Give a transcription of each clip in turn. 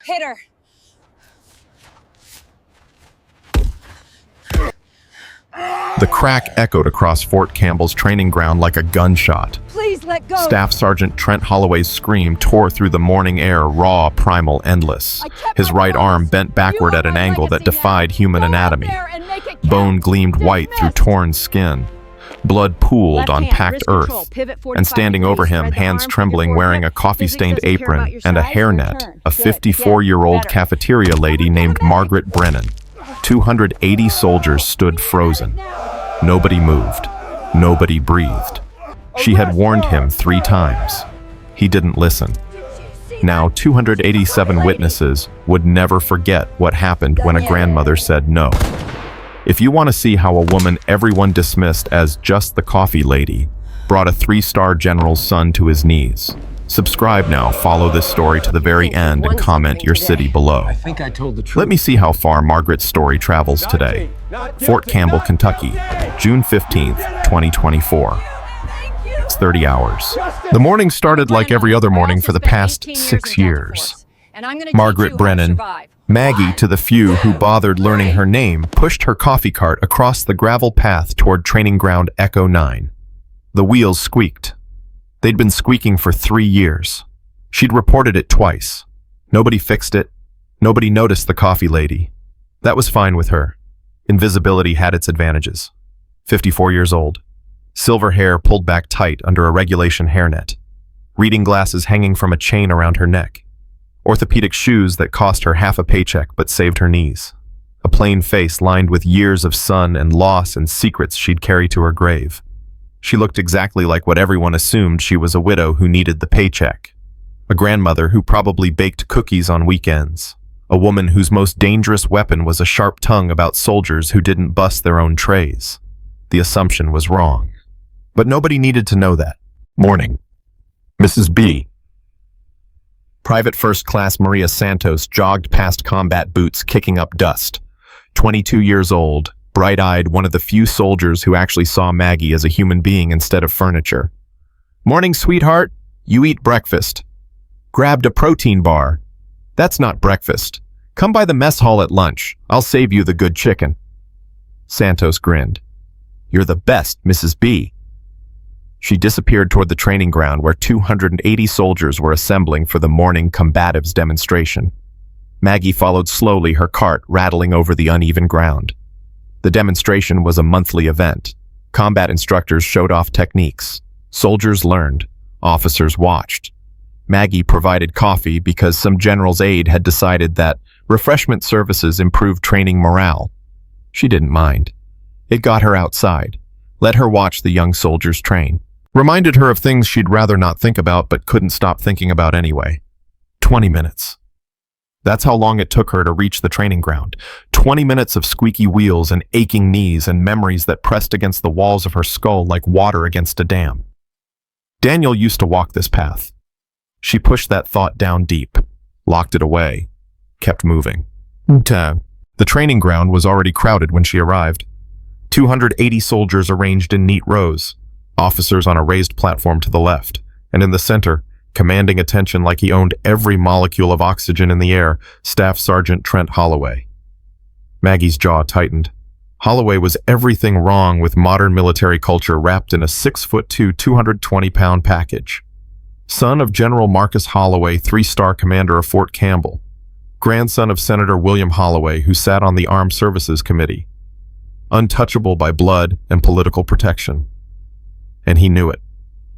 Hit her. The crack echoed across Fort Campbell's training ground like a gunshot. Please let go. Staff Sergeant Trent Holloway's scream tore through the morning air, raw, primal, endless. His right arm bent backward at an angle that defied human anatomy. Bone gleamed white through torn skin. Blood pooled on packed earth. And standing over him, hands trembling, wearing a coffee-stained apron and a hairnet, a 54-year-old cafeteria lady named Margaret Brennan. 280 soldiers stood frozen. Nobody moved. Nobody breathed. She had warned him 3 times. He didn't listen. Now 287 witnesses would never forget what happened when a grandmother said no. If you want to see how a woman everyone dismissed as just the coffee lady brought a 3-star general's son to his knees, subscribe now, follow this story to the very end, and comment your city below. I think I told the truth. Let me see how far Margaret's story travels today. Fort Campbell, Kentucky, June 15th, 2024. It's 30 hours. The morning started like every other morning for the past 6 years. Margaret Brennan, Maggie to the few who bothered learning her name, pushed her coffee cart across the gravel path toward training ground Echo 9. The wheels squeaked. They'd been squeaking for 3 years. She'd reported it twice. Nobody fixed it. Nobody noticed the coffee lady. That was fine with her. Invisibility had its advantages. 54 years old. Silver hair pulled back tight under a regulation hairnet. Reading glasses hanging from a chain around her neck. Orthopedic shoes that cost her half a paycheck but saved her knees. A plain face lined with years of sun and loss and secrets she'd carry to her grave. She looked exactly like what everyone assumed she was, a widow who needed the paycheck. A grandmother who probably baked cookies on weekends. A woman whose most dangerous weapon was a sharp tongue about soldiers who didn't bust their own trays. The assumption was wrong. But nobody needed to know that. Morning. Mrs. B. Private First Class Maria Santos jogged past combat boots kicking up dust. 22 years old, bright-eyed, one of the few soldiers who actually saw Maggie as a human being instead of furniture. Morning, sweetheart. You eat breakfast. Grabbed a protein bar. That's not breakfast. Come by the mess hall at lunch. I'll save you the good chicken. Santos grinned. You're the best, Mrs. B. She disappeared toward the training ground where 280 soldiers were assembling for the morning combatives demonstration. Maggie followed slowly, her cart rattling over the uneven ground. The demonstration was a monthly event. Combat instructors showed off techniques. Soldiers learned. Officers watched. Maggie provided coffee because some general's aide had decided that refreshment services improved training morale. She didn't mind. It got her outside, let her watch the young soldiers train. Reminded her of things she'd rather not think about but couldn't stop thinking about anyway. 20 minutes. That's how long it took her to reach the training ground. 20 minutes of squeaky wheels and aching knees and memories that pressed against the walls of her skull like water against a dam. Daniel used to walk this path. She pushed that thought down deep, locked it away, kept moving. The training ground was already crowded when she arrived. 280 soldiers arranged in neat rows, officers on a raised platform to the left, and in the center, commanding attention like he owned every molecule of oxygen in the air, Staff Sergeant Trent Holloway. Maggie's jaw tightened. Holloway was everything wrong with modern military culture wrapped in a 6'2", 220-pound package. Son of General Marcus Holloway, 3-star commander of Fort Campbell. Grandson of Senator William Holloway, who sat on the Armed Services Committee. Untouchable by blood and political protection. And he knew it.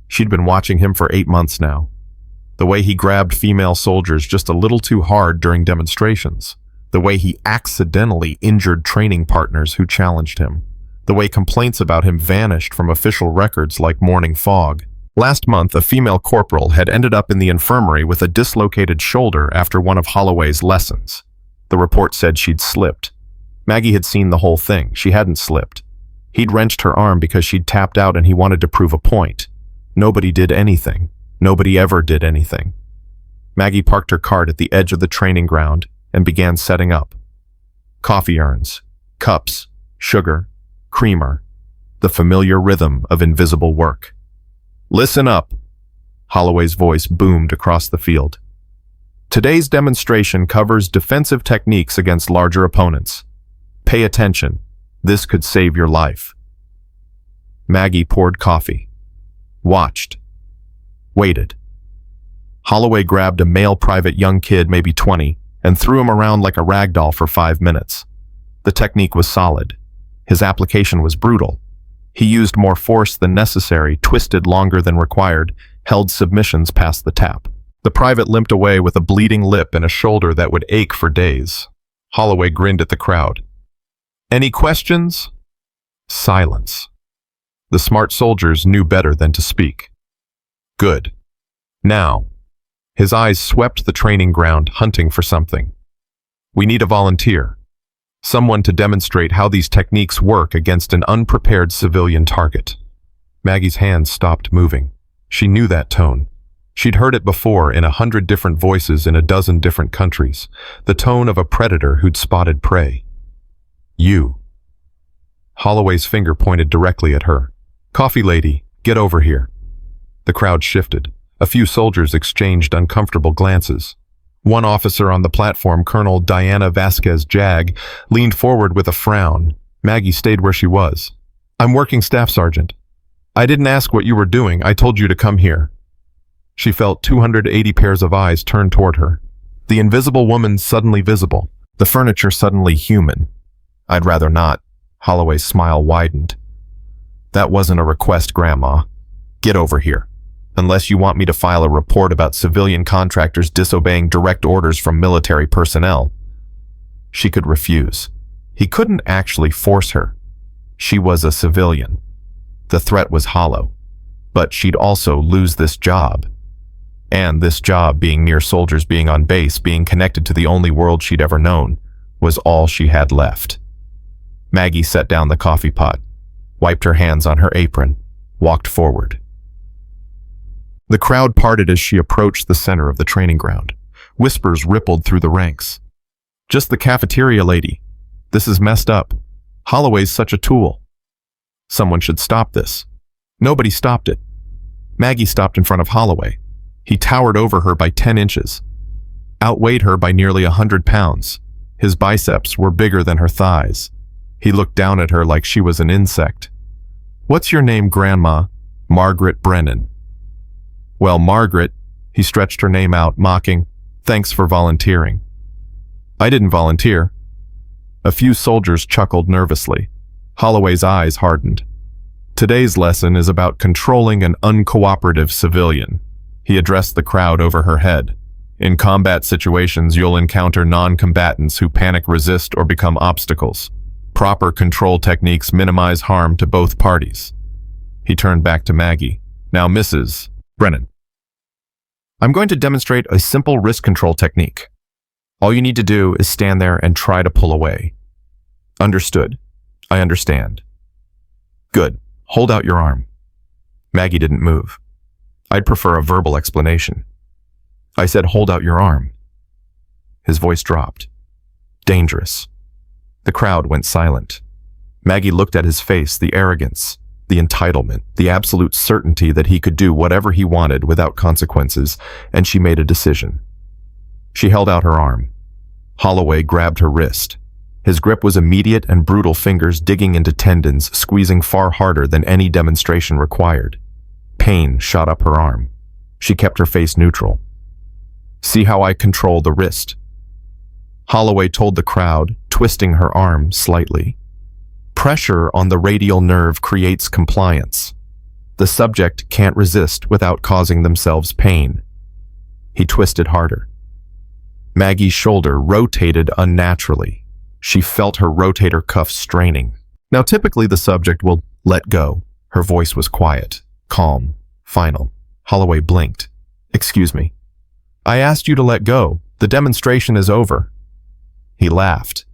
She'd been watching him for 8 months now. The way he grabbed female soldiers just a little too hard during demonstrations. The way he accidentally injured training partners who challenged him. The way complaints about him vanished from official records like morning fog. Last month, a female corporal had ended up in the infirmary with a dislocated shoulder after one of Holloway's lessons. The report said she'd slipped. Maggie had seen the whole thing. She hadn't slipped. He'd wrenched her arm because she'd tapped out and he wanted to prove a point. Nobody did anything. Nobody ever did anything. Maggie parked her cart at the edge of the training ground and began setting up. Coffee urns, cups, sugar, creamer, the familiar rhythm of invisible work. Listen up, Holloway's voice boomed across the field. Today's demonstration covers defensive techniques against larger opponents. Pay attention. This could save your life. Maggie poured coffee. Watched. Waited. Holloway grabbed a male private young kid, maybe 20, and threw him around like a rag doll for 5 minutes. The technique was solid. His application was brutal. He used more force than necessary, twisted longer than required, held submissions past the tap. The private limped away with a bleeding lip and a shoulder that would ache for days. Holloway grinned at the crowd. Any questions? Silence. The smart soldiers knew better than to speak. Good. Now. His eyes swept the training ground, hunting for something. We need a volunteer. Someone to demonstrate how these techniques work against an unprepared civilian target. Maggie's hands stopped moving. She knew that tone. She'd heard it before in 100 different voices in a dozen different countries. The tone of a predator who'd spotted prey. You. Holloway's finger pointed directly at her. Coffee lady, get over here. The crowd shifted. A few soldiers exchanged uncomfortable glances. One officer on the platform, Colonel Diana Vasquez Jag, leaned forward with a frown. Maggie stayed where she was. I'm working staff sergeant. I didn't ask what you were doing. I told you to come here. She felt 280 pairs of eyes turn toward her. The invisible woman suddenly visible. The furniture suddenly human. I'd rather not. Holloway's smile widened. That wasn't a request, Grandma. Get over here. Unless you want me to file a report about civilian contractors disobeying direct orders from military personnel. She could refuse. He couldn't actually force her. She was a civilian. The threat was hollow. But she'd also lose this job. And this job, being near soldiers, being on base, being connected to the only world she'd ever known, was all she had left. Maggie set down the coffee pot, wiped her hands on her apron, walked forward. The crowd parted as she approached the center of the training ground. Whispers rippled through the ranks. Just the cafeteria lady. This is messed up. Holloway's such a tool. Someone should stop this. Nobody stopped it. Maggie stopped in front of Holloway. He towered over her by 10 inches. Outweighed her by nearly 100 pounds. His biceps were bigger than her thighs. He looked down at her like she was an insect. What's your name, Grandma? Margaret Brennan. Well, Margaret, he stretched her name out, mocking. Thanks for volunteering. I didn't volunteer. A few soldiers chuckled nervously. Holloway's eyes hardened. Today's lesson is about controlling an uncooperative civilian. He addressed the crowd over her head. In combat situations, you'll encounter non-combatants who panic, resist, or become obstacles. Proper control techniques minimize harm to both parties. He turned back to Maggie. Now, Mrs. Brennan. I'm going to demonstrate a simple risk control technique. All you need to do is stand there and try to pull away. Understood. I understand. Good. Hold out your arm. Maggie didn't move. I'd prefer a verbal explanation. I said, hold out your arm. His voice dropped. Dangerous. The crowd went silent. Maggie looked at his face, the arrogance, the entitlement, the absolute certainty that he could do whatever he wanted without consequences, and she made a decision. She held out her arm. Holloway grabbed her wrist. His grip was immediate and brutal, fingers digging into tendons, squeezing far harder than any demonstration required. Pain shot up her arm. She kept her face neutral. See how I control the wrist? Holloway told the crowd, twisting her arm slightly. Pressure on the radial nerve creates compliance. The subject can't resist without causing themselves pain. He twisted harder. Maggie's shoulder rotated unnaturally. She felt her rotator cuff straining. Now, typically the subject will let go. Her voice was quiet, calm, final. Holloway blinked. Excuse me. I asked you to let go. The demonstration is over. He laughed.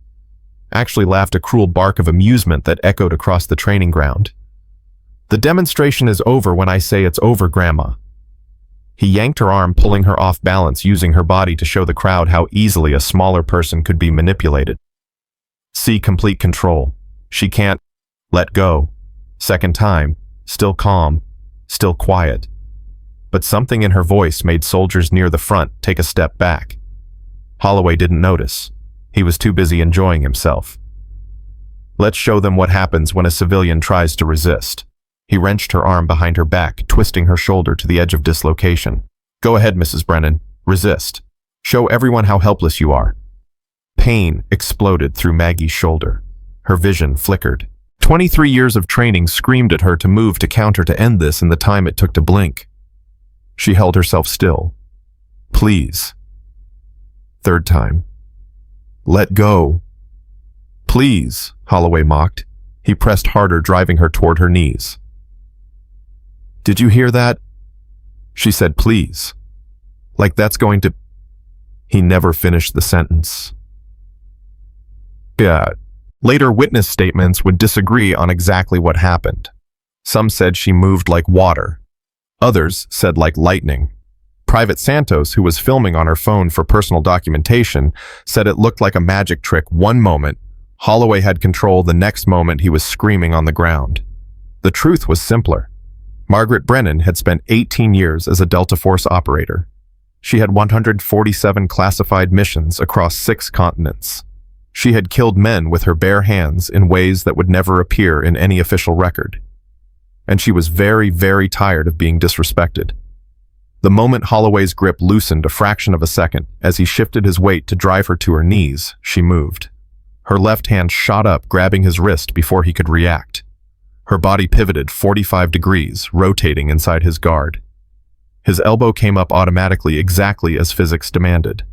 Actually laughed, a cruel bark of amusement that echoed across the training ground. The demonstration is over when I say it's over, Grandma. He yanked her arm, pulling her off balance, using her body to show the crowd how easily a smaller person could be manipulated. See complete control. She can't let go. Second time, still calm, still quiet. But something in her voice made soldiers near the front take a step back. Holloway didn't notice. He was too busy enjoying himself. Let's show them what happens when a civilian tries to resist. He wrenched her arm behind her back, twisting her shoulder to the edge of dislocation. Go ahead, Mrs. Brennan. Resist. Show everyone how helpless you are. Pain exploded through Maggie's shoulder. Her vision flickered. 23 years of training screamed at her to move to counter to end this in the time it took to blink. She held herself still. Please. Third time. Let go. Please, Holloway mocked. He pressed harder, driving her toward her knees. Did you hear that? She said, please. Like that's going to... He never finished the sentence. Yeah. Later witness statements would disagree on exactly what happened. Some said she moved like water. Others said like lightning. Private Santos, who was filming on her phone for personal documentation, said it looked like a magic trick one moment. Holloway had control the next moment he was screaming on the ground. The truth was simpler. Margaret Brennan had spent 18 years as a Delta Force operator. She had 147 classified missions across 6 continents. She had killed men with her bare hands in ways that would never appear in any official record. And she was very, very tired of being disrespected. The moment Holloway's grip loosened a fraction of a second, as he shifted his weight to drive her to her knees, she moved. Her left hand shot up, grabbing his wrist before he could react. Her body pivoted 45 degrees, rotating inside his guard. His elbow came up automatically, exactly as physics demanded.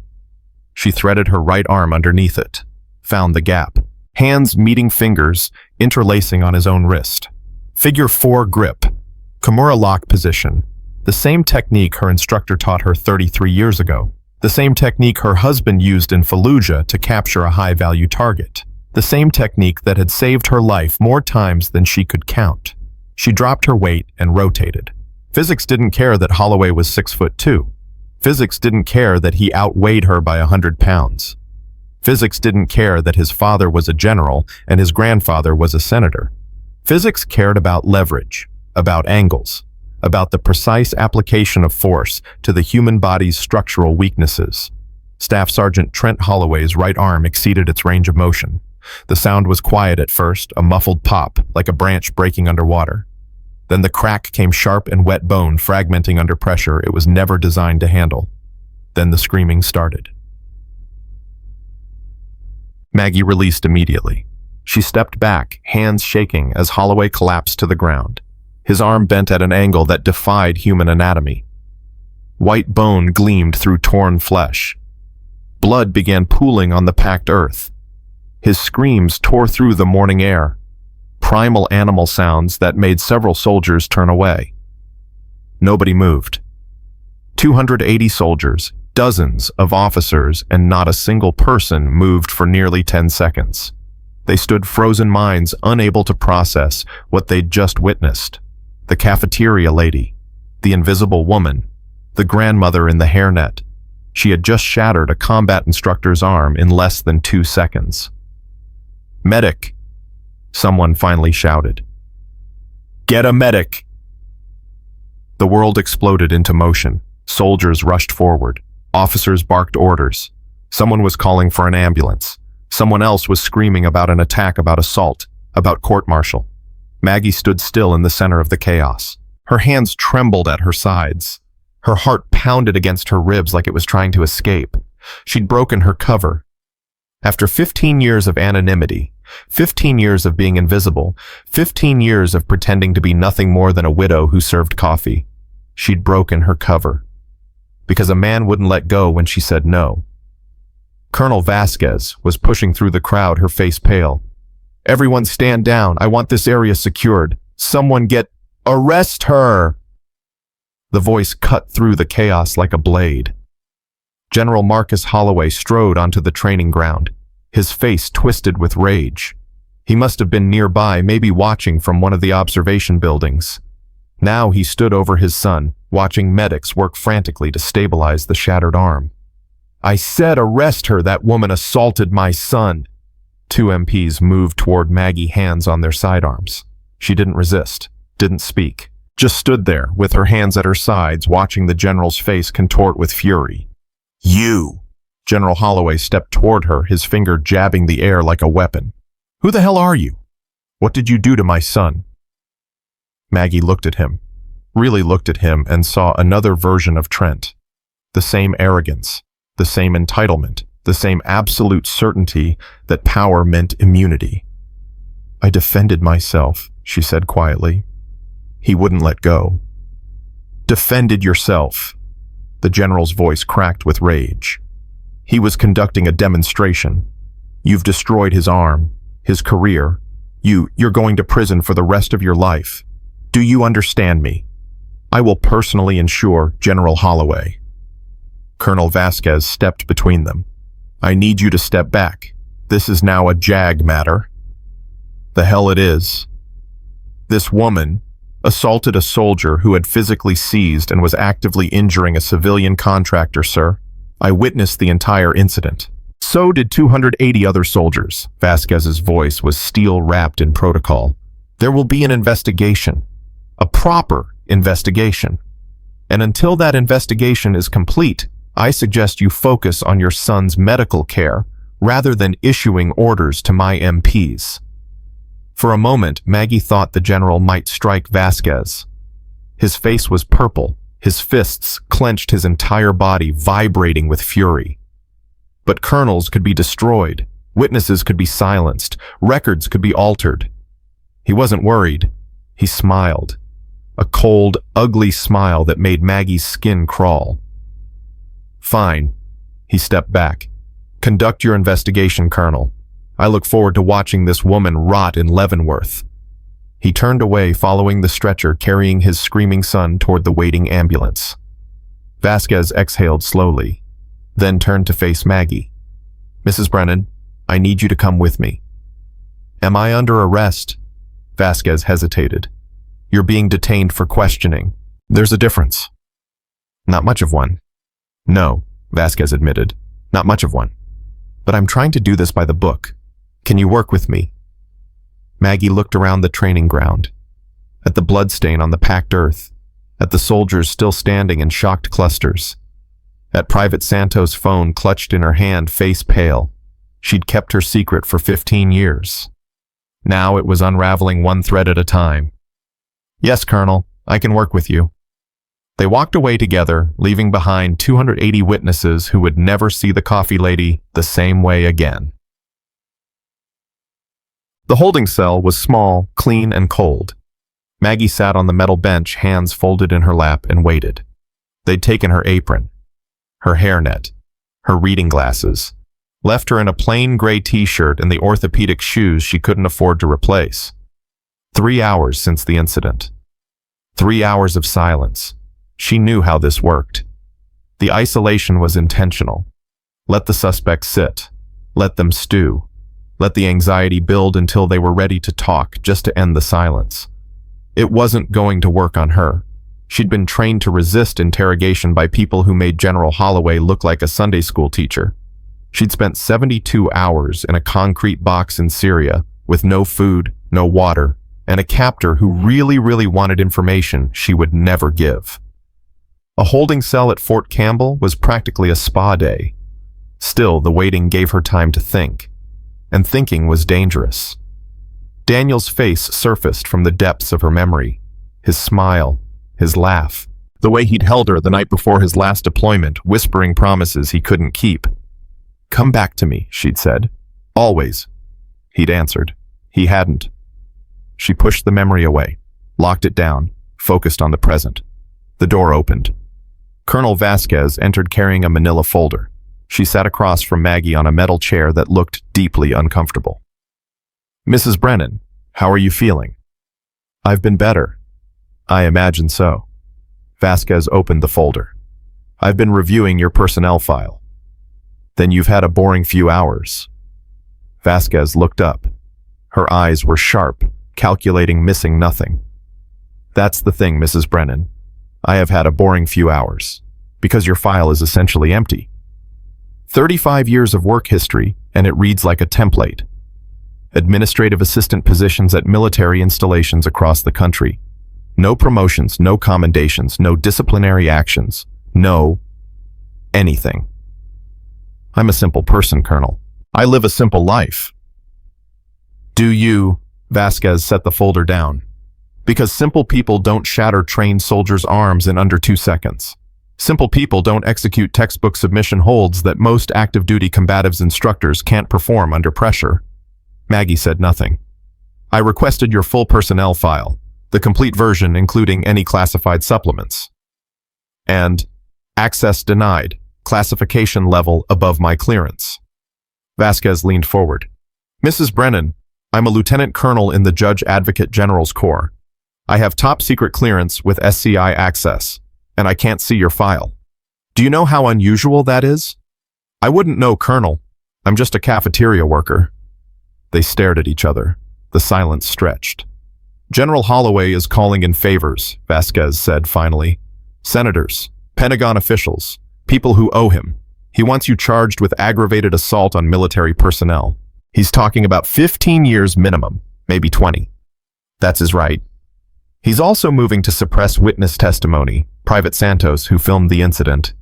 She threaded her right arm underneath it, found the gap. Hands meeting fingers, interlacing on his own wrist. Figure 4 grip. Kimura lock position. The same technique her instructor taught her 33 years ago. The same technique her husband used in Fallujah to capture a high-value target. The same technique that had saved her life more times than she could count. She dropped her weight and rotated. Physics didn't care that Holloway was 6'2". Physics didn't care that he outweighed her by 100 pounds. Physics didn't care that his father was a general and his grandfather was a senator. Physics cared about leverage, about angles, about the precise application of force to the human body's structural weaknesses. Staff Sergeant Trent Holloway's right arm exceeded its range of motion. The sound was quiet at first, a muffled pop, like a branch breaking underwater. Then the crack came sharp and wet bone fragmenting under pressure it was never designed to handle. Then the screaming started. Maggie released immediately. She stepped back, hands shaking as Holloway collapsed to the ground. His arm bent at an angle that defied human anatomy. White bone gleamed through torn flesh. Blood began pooling on the packed earth. His screams tore through the morning air. Primal animal sounds that made several soldiers turn away. Nobody moved. 280 soldiers, dozens of officers, and not a single person moved for nearly 10 seconds. They stood frozen minds, unable to process what they'd just witnessed. The cafeteria lady, the invisible woman, the grandmother in the hairnet. She had just shattered a combat instructor's arm in less than 2 seconds. Medic! Someone finally shouted. Get a medic! The world exploded into motion. Soldiers rushed forward. Officers barked orders. Someone was calling for an ambulance. Someone else was screaming about an attack, about assault, about court-martial. Maggie stood still in the center of the chaos. Her hands trembled at her sides. Her heart pounded against her ribs like it was trying to escape. She'd broken her cover. After 15 years of anonymity, 15 years of being invisible, 15 years of pretending to be nothing more than a widow who served coffee, she'd broken her cover. Because a man wouldn't let go when she said no. Colonel Vasquez was pushing through the crowd, her face pale. Everyone stand down. I want this area secured. Someone arrest her! The voice cut through the chaos like a blade. General Marcus Holloway strode onto the training ground, his face twisted with rage. He must have been nearby, maybe watching from one of the observation buildings. Now he stood over his son, watching medics work frantically to stabilize the shattered arm. I said arrest her, that woman assaulted my son. 2 MPs moved toward Maggie, hands on their sidearms. She didn't resist, didn't speak, just stood there with her hands at her sides, watching the general's face contort with fury. You General Holloway stepped toward her, his finger jabbing the air like a weapon. "Who the hell are you? What did you do to my son?" Maggie looked at him, really looked at him, and saw another version of Trent. The same arrogance, the same entitlement, the same absolute certainty that power meant immunity. "I defended myself," she said quietly. He wouldn't let go. "Defended yourself." The general's voice cracked with rage. He was conducting a demonstration. "You've destroyed his arm, his career. You're going to prison for the rest of your life. Do you understand me? I will personally ensure General Holloway." Colonel Vasquez stepped between them. "I need you to step back. This is now a JAG matter." "The hell it is." This woman assaulted a soldier who had physically seized and was actively injuring a civilian contractor, sir. I witnessed the entire incident. So did 280 other soldiers. Vasquez's voice was steel-wrapped in protocol. "There will be an investigation. A proper investigation. And until that investigation is complete, I suggest you focus on your son's medical care rather than issuing orders to my MPs." For a moment, Maggie thought the general might strike Vasquez. His face was purple, his fists clenched, his entire body vibrating with fury. But colonels could be destroyed, witnesses could be silenced, records could be altered. He wasn't worried. He smiled. A cold, ugly smile that made Maggie's skin crawl. "Fine." He stepped back. "Conduct your investigation, Colonel. I look forward to watching this woman rot in Leavenworth." He turned away, following the stretcher carrying his screaming son toward the waiting ambulance. Vasquez exhaled slowly, then turned to face Maggie. "Mrs. Brennan, I need you to come with me." "Am I under arrest?" Vasquez hesitated. "You're being detained for questioning." "There's a difference." "Not much of one." "No," Vasquez admitted, "not much of one. But I'm trying to do this by the book. Can you work with me?" Maggie looked around the training ground, at the bloodstain on the packed earth, at the soldiers still standing in shocked clusters, at Private Santos' phone clutched in her hand, face pale. She'd kept her secret for 15 years. Now it was unraveling one thread at a time. "Yes, Colonel, I can work with you." They walked away together, leaving behind 280 witnesses who would never see the coffee lady the same way again. The holding cell was small, clean, and cold. Maggie sat on the metal bench, hands folded in her lap, and waited. They'd taken her apron, her hairnet, her reading glasses, left her in a plain gray t-shirt and the orthopedic shoes she couldn't afford to replace. 3 hours since the incident. 3 hours of silence. She knew how this worked. The isolation was intentional. Let the suspects sit. Let them stew. Let the anxiety build until they were ready to talk, just to end the silence. It wasn't going to work on her. She'd been trained to resist interrogation by people who made General Holloway look like a Sunday school teacher. She'd spent 72 hours in a concrete box in Syria, with no food, no water, and a captor who really wanted information she would never give. A holding cell at Fort Campbell was practically a spa day. Still, the waiting gave her time to think. And thinking was dangerous. Daniel's face surfaced from the depths of her memory. His smile, his laugh, the way he'd held her the night before his last deployment, whispering promises he couldn't keep. "Come back to me," she'd said. "Always." He'd answered. He hadn't. She pushed the memory away, locked it down, focused on the present. The door opened. Colonel Vasquez entered carrying a manila folder. She sat across from Maggie on a metal chair that looked deeply uncomfortable. "Mrs. Brennan, how are you feeling?" "I've been better." "I imagine so." Vasquez opened the folder. "I've been reviewing your personnel file." "Then you've had a boring few hours." Vasquez looked up. Her eyes were sharp, calculating, missing nothing. "That's the thing, Mrs. Brennan. I have had a boring few hours, because your file is essentially empty. 35 years of work history, and it reads like a template. Administrative assistant positions at military installations across the country. No promotions, no commendations, no disciplinary actions, no anything. I'm a simple person, Colonel. I live a simple life. Do you? Vasquez set the folder down. Because simple people don't shatter trained soldiers' arms in under 2 seconds. Simple people don't execute textbook submission holds that most active-duty combatives instructors can't perform under pressure. Maggie said nothing. I requested your full personnel file, the complete version including any classified supplements. And access denied, classification level above my clearance. Vasquez leaned forward. Mrs. Brennan, I'm a lieutenant colonel in the Judge Advocate General's Corps. I have top-secret clearance with SCI access, and I can't see your file. Do you know how unusual that is? I wouldn't know, Colonel. I'm just a cafeteria worker. They stared at each other. The silence stretched. General Holloway is calling in favors, Vasquez said finally. Senators, Pentagon officials, people who owe him. He wants you charged with aggravated assault on military personnel. He's talking about 15 years minimum, maybe 20. That's his right. He's also moving to suppress witness testimony, Private Santos, who filmed the incident.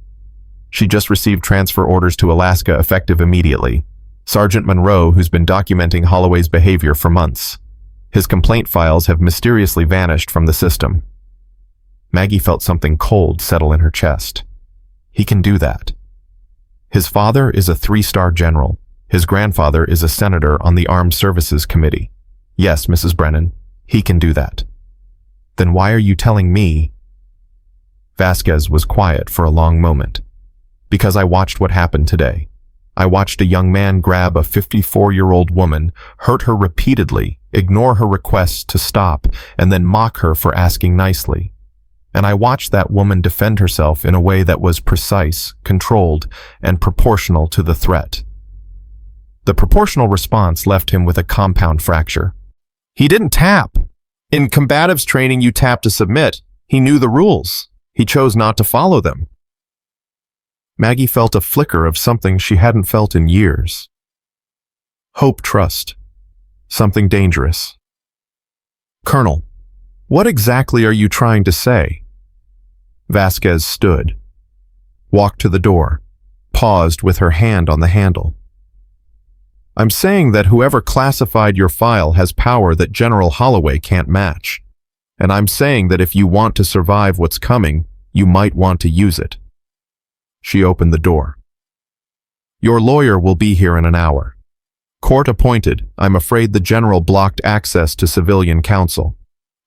She just received transfer orders to Alaska effective immediately. Sergeant Monroe, who's been documenting Holloway's behavior for months. His complaint files have mysteriously vanished from the system. Maggie felt something cold settle in her chest. He can do that. His father is a 3-star general. His grandfather is a senator on the Armed Services Committee. Yes, Mrs. Brennan, he can do that. Then why are you telling me? Vasquez was quiet for a long moment. Because I watched what happened today. I watched a young man grab a 54-year-old woman, hurt her repeatedly, ignore her requests to stop, and then mock her for asking nicely. And I watched that woman defend herself in a way that was precise, controlled, and proportional to the threat. The proportional response left him with a compound fracture. He didn't tap. In combatives training, you tap to submit. He knew the rules. He chose not to follow them. Maggie felt a flicker of something she hadn't felt in years. Hope, trust. Something dangerous. Colonel, what exactly are you trying to say? Vasquez stood, walked to the door, paused with her hand on the handle. I'm saying that whoever classified your file has power that General Holloway can't match. And I'm saying that if you want to survive what's coming, you might want to use it. She opened the door. Your lawyer will be here in an hour. Court appointed. I'm afraid the general blocked access to civilian counsel.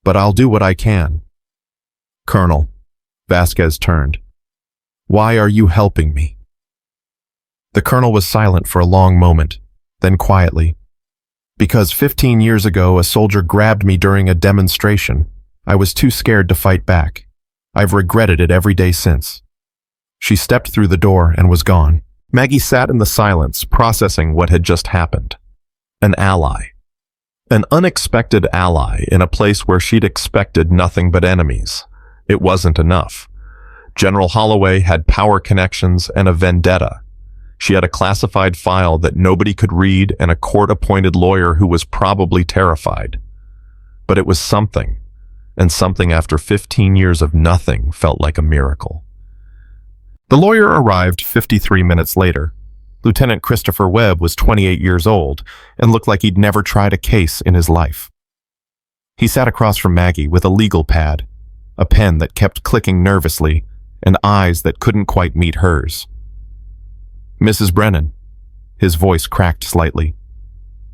But I'll do what I can. Colonel, Vasquez turned. Why are you helping me? The colonel was silent for a long moment. Then quietly, because 15 years ago a soldier grabbed me during a demonstration. I was too scared to fight back. I've regretted it every day since. She stepped through the door and was gone. Maggie sat in the silence, processing what had just happened. An ally. An unexpected ally in a place where she'd expected nothing but enemies. It wasn't enough. General Holloway had power connections and a vendetta. She had a classified file that nobody could read and a court-appointed lawyer who was probably terrified. But it was something, and something after 15 years of nothing felt like a miracle. The lawyer arrived 53 minutes later. Lieutenant Christopher Webb was 28 years old and looked like he'd never tried a case in his life. He sat across from Maggie with a legal pad, a pen that kept clicking nervously, and eyes that couldn't quite meet hers. Mrs. Brennan, his voice cracked slightly.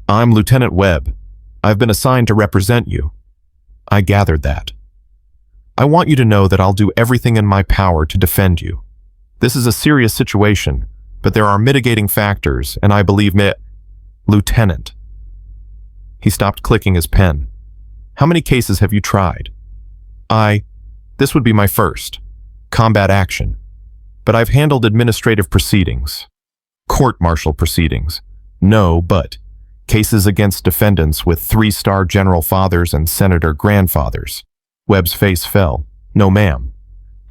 I'm Lieutenant Webb. I've been assigned to represent you. I gathered that. I want you to know that I'll do everything in my power to defend you. This is a serious situation, but there are mitigating factors, and I believe Lieutenant. He stopped clicking his pen. How many cases have you tried? This would be my first. Combat action. But I've handled administrative proceedings. Court-martial proceedings. No, but cases against defendants with 3-star general fathers and senator grandfathers. Webb's face fell. No, ma'am.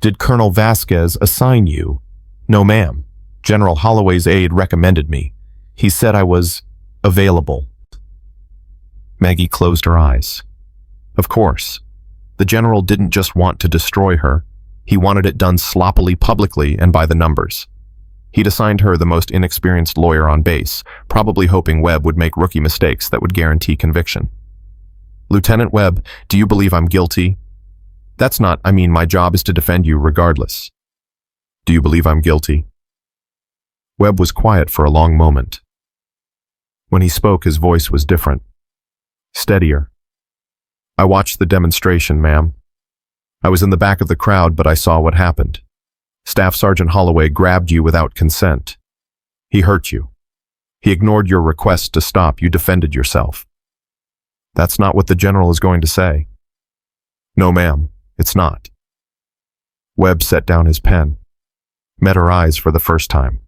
Did Colonel Vasquez assign you? No, ma'am. General Holloway's aide recommended me. He said I was available. Maggie closed her eyes. Of course. The general didn't just want to destroy her. He wanted it done sloppily, publicly, and by the numbers. He'd assigned her the most inexperienced lawyer on base, probably hoping Webb would make rookie mistakes that would guarantee conviction. "Lieutenant Webb, do you believe I'm guilty?" "That's not, my job is to defend you regardless." "Do you believe I'm guilty?" Webb was quiet for a long moment. When he spoke, his voice was different, steadier. "I watched the demonstration, ma'am. I was in the back of the crowd, but I saw what happened. Staff Sergeant Holloway grabbed you without consent. He hurt you. He ignored your request to stop. You defended yourself." "That's not what the general is going to say." "No, ma'am, it's not." Webb set down his pen, met her eyes for the first time.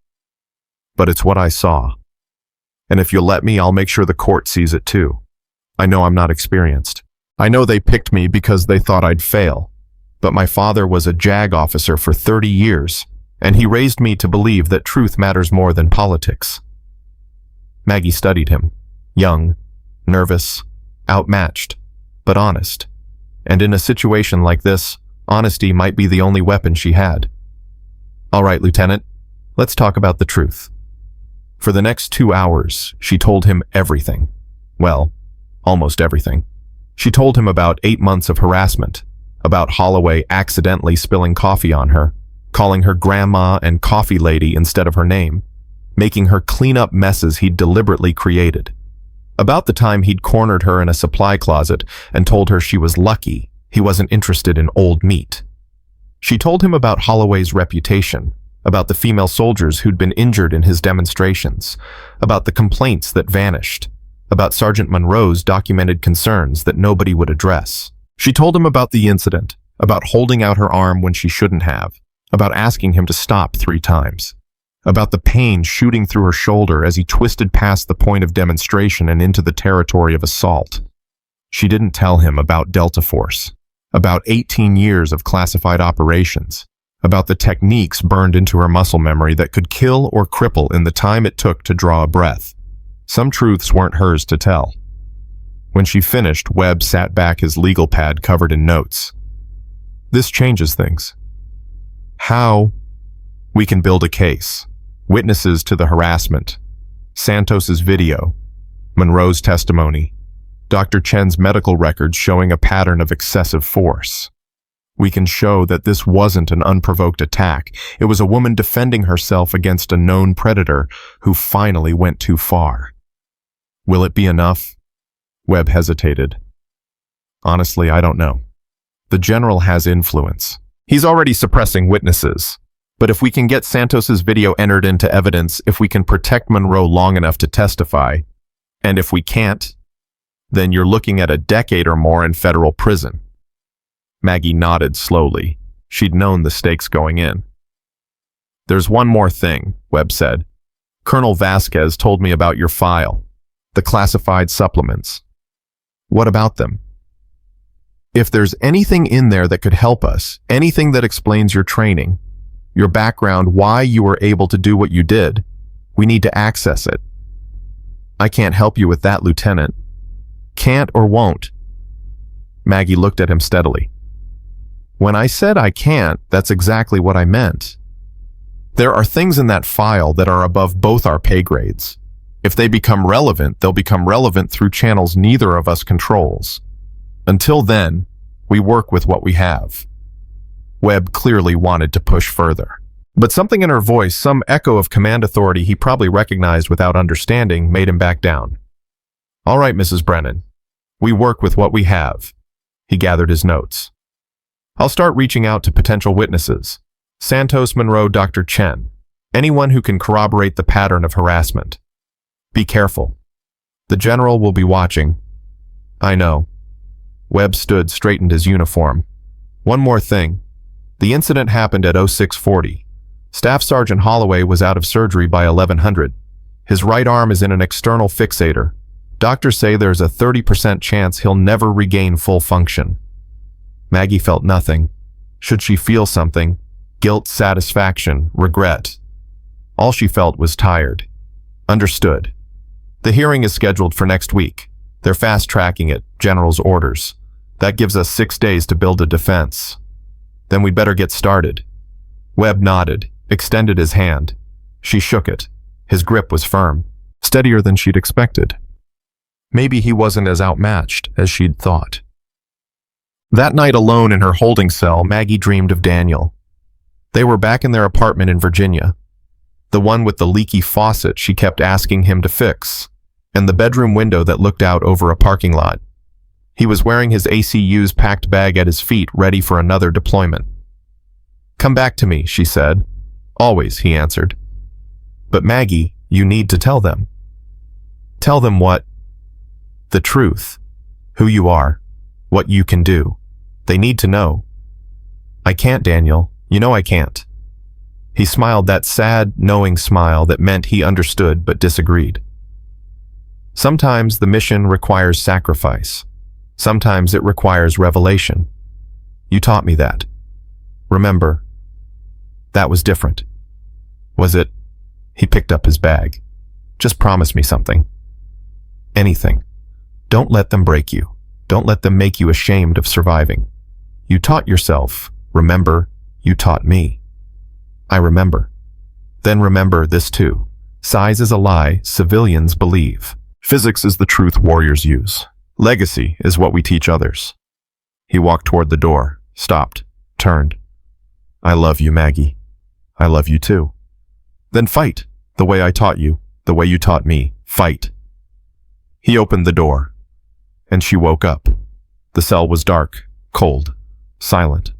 "But it's what I saw. And if you'll let me, I'll make sure the court sees it too. I know I'm not experienced. I know they picked me because they thought I'd fail. But my father was a JAG officer for 30 years, and he raised me to believe that truth matters more than politics." Maggie studied him, young, nervous, outmatched, but honest. And in a situation like this, honesty might be the only weapon she had. "All right, Lieutenant, let's talk about the truth." For the next 2 hours, she told him everything. Well, almost everything. She told him about 8 months of harassment, about Holloway accidentally spilling coffee on her, calling her grandma and coffee lady instead of her name, making her clean up messes he'd deliberately created. About the time he'd cornered her in a supply closet and told her she was lucky he wasn't interested in old meat. She told him about Holloway's reputation, about the female soldiers who'd been injured in his demonstrations, about the complaints that vanished, about Sergeant Monroe's documented concerns that nobody would address. She told him about the incident, about holding out her arm when she shouldn't have, about asking him to stop 3 times, about the pain shooting through her shoulder as he twisted past the point of demonstration and into the territory of assault. She didn't tell him about Delta Force, about 18 years of classified operations, about the techniques burned into her muscle memory that could kill or cripple in the time it took to draw a breath. Some truths weren't hers to tell. When she finished, Webb sat back his legal pad covered in notes. "This changes things. How? We can build a case. Witnesses to the harassment. Santos's video. Monroe's testimony. Dr. Chen's medical records showing a pattern of excessive force. We can show that this wasn't an unprovoked attack. It was a woman defending herself against a known predator who finally went too far. Will it be enough?" Webb hesitated. "Honestly, I don't know. The general has influence. He's already suppressing witnesses. But if we can get Santos's video entered into evidence, if we can protect Monroe long enough to testify, and if we can't, then you're looking at a decade or more in federal prison." Maggie nodded slowly. She'd known the stakes going in. "There's one more thing," Webb said. "Colonel Vasquez told me about your file, the classified supplements. What about them? If there's anything in there that could help us, anything that explains your training, your background, why you were able to do what you did, we need to access it." "I can't help you with that, Lieutenant." "Can't or won't?" Maggie looked at him steadily. "When I said I can't, that's exactly what I meant. There are things in that file that are above both our pay grades. If they become relevant, they'll become relevant through channels neither of us controls. Until then, we work with what we have." Webb clearly wanted to push further. But something in her voice, some echo of command authority he probably recognized without understanding, made him back down. "All right, Mrs. Brennan. We work with what we have." He gathered his notes. "I'll start reaching out to potential witnesses. Santos, Monroe, Dr. Chen. Anyone who can corroborate the pattern of harassment. Be careful. The general will be watching." "I know." Webb stood, straightened his uniform. "One more thing. The incident happened at 0640. Staff Sergeant Holloway was out of surgery by 1100. His right arm is in an external fixator. Doctors say there's a 30% chance he'll never regain full function." Maggie felt nothing. Should she feel something? Guilt, satisfaction, regret. All she felt was tired. Understood. The hearing is scheduled for next week. They're fast-tracking it, General's orders. That gives us 6 days to build a defense. Then we'd better get started. Webb nodded, extended his hand. She shook it. His grip was firm, steadier than she'd expected. Maybe he wasn't as outmatched as she'd thought. That night alone in her holding cell, Maggie dreamed of Daniel. They were back in their apartment in Virginia, the one with the leaky faucet she kept asking him to fix, and the bedroom window that looked out over a parking lot. He was wearing his ACU's packed bag at his feet, ready for another deployment. "Come back to me," she said. "Always," he answered. "But Maggie, you need to tell them." "Tell them what?" "The truth. Who you are. What you can do. They need to know." "I can't, Daniel. You know I can't." He smiled, that sad, knowing smile that meant he understood but disagreed. "Sometimes the mission requires sacrifice. Sometimes it requires revelation. You taught me that. Remember, that was different." "Was it?" He picked up his bag. "Just promise me something. Anything. Don't let them break you. Don't let them make you ashamed of surviving. You taught yourself. Remember, you taught me." "I remember." "Then remember this too. Size is a lie civilians believe. Physics is the truth warriors use. Legacy is what we teach others." He walked toward the door, stopped, turned. "I love you, Maggie. I love you too." "Then fight, the way I taught you, the way you taught me. Fight." He opened the door, and she woke up. The cell was dark, cold, silent.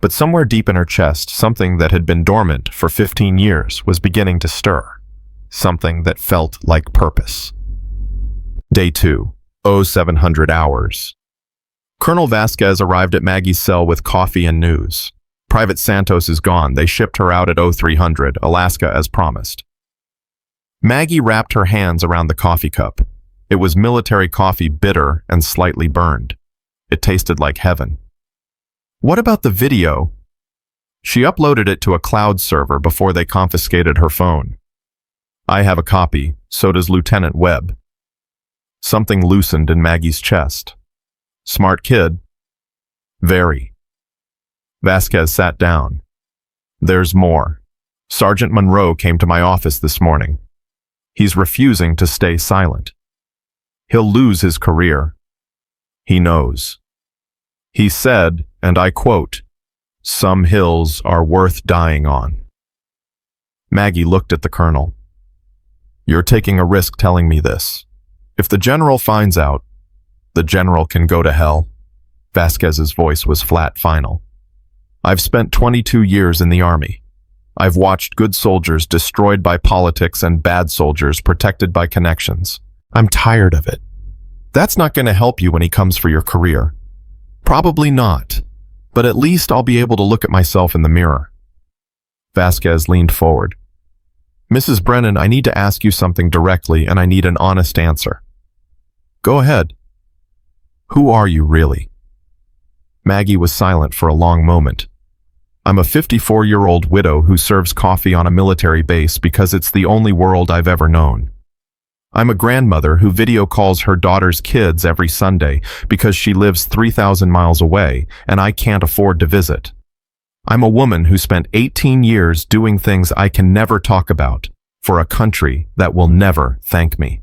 But somewhere deep in her chest, something that had been dormant for 15 years was beginning to stir. Something that felt like purpose. Day 2. 0700 hours. Colonel Vasquez arrived at Maggie's cell with coffee and news. Private Santos is gone. They shipped her out at 0300, Alaska, as promised. Maggie wrapped her hands around the coffee cup. It was military coffee, bitter and slightly burned. It tasted like heaven. What about the video? She uploaded it to a cloud server before they confiscated her phone. "I have a copy, so does Lieutenant Webb." Something loosened in Maggie's chest. "Smart kid." "Very." Vasquez sat down. "There's more. Sergeant Monroe came to my office this morning. He's refusing to stay silent. He'll lose his career. He knows. He said, and I quote, 'Some hills are worth dying on.'" Maggie looked at the colonel. "You're taking a risk telling me this. If the general finds out, the general can go to hell." Vasquez's voice was flat, final. "I've spent 22 years in the army. I've watched good soldiers destroyed by politics and bad soldiers protected by connections. I'm tired of it. That's not going to help you when he comes for your career. Probably not, but at least I'll be able to look at myself in the mirror." Vasquez leaned forward. "Mrs. Brennan, I need to ask you something directly, and I need an honest answer." "Go ahead." "Who are you, really?" Maggie was silent for a long moment. "I'm a 54-year-old widow who serves coffee on a military base because it's the only world I've ever known. I'm a grandmother who video calls her daughter's kids every Sunday because she lives 3,000 miles away and I can't afford to visit. I'm a woman who spent 18 years doing things I can never talk about for a country that will never thank me."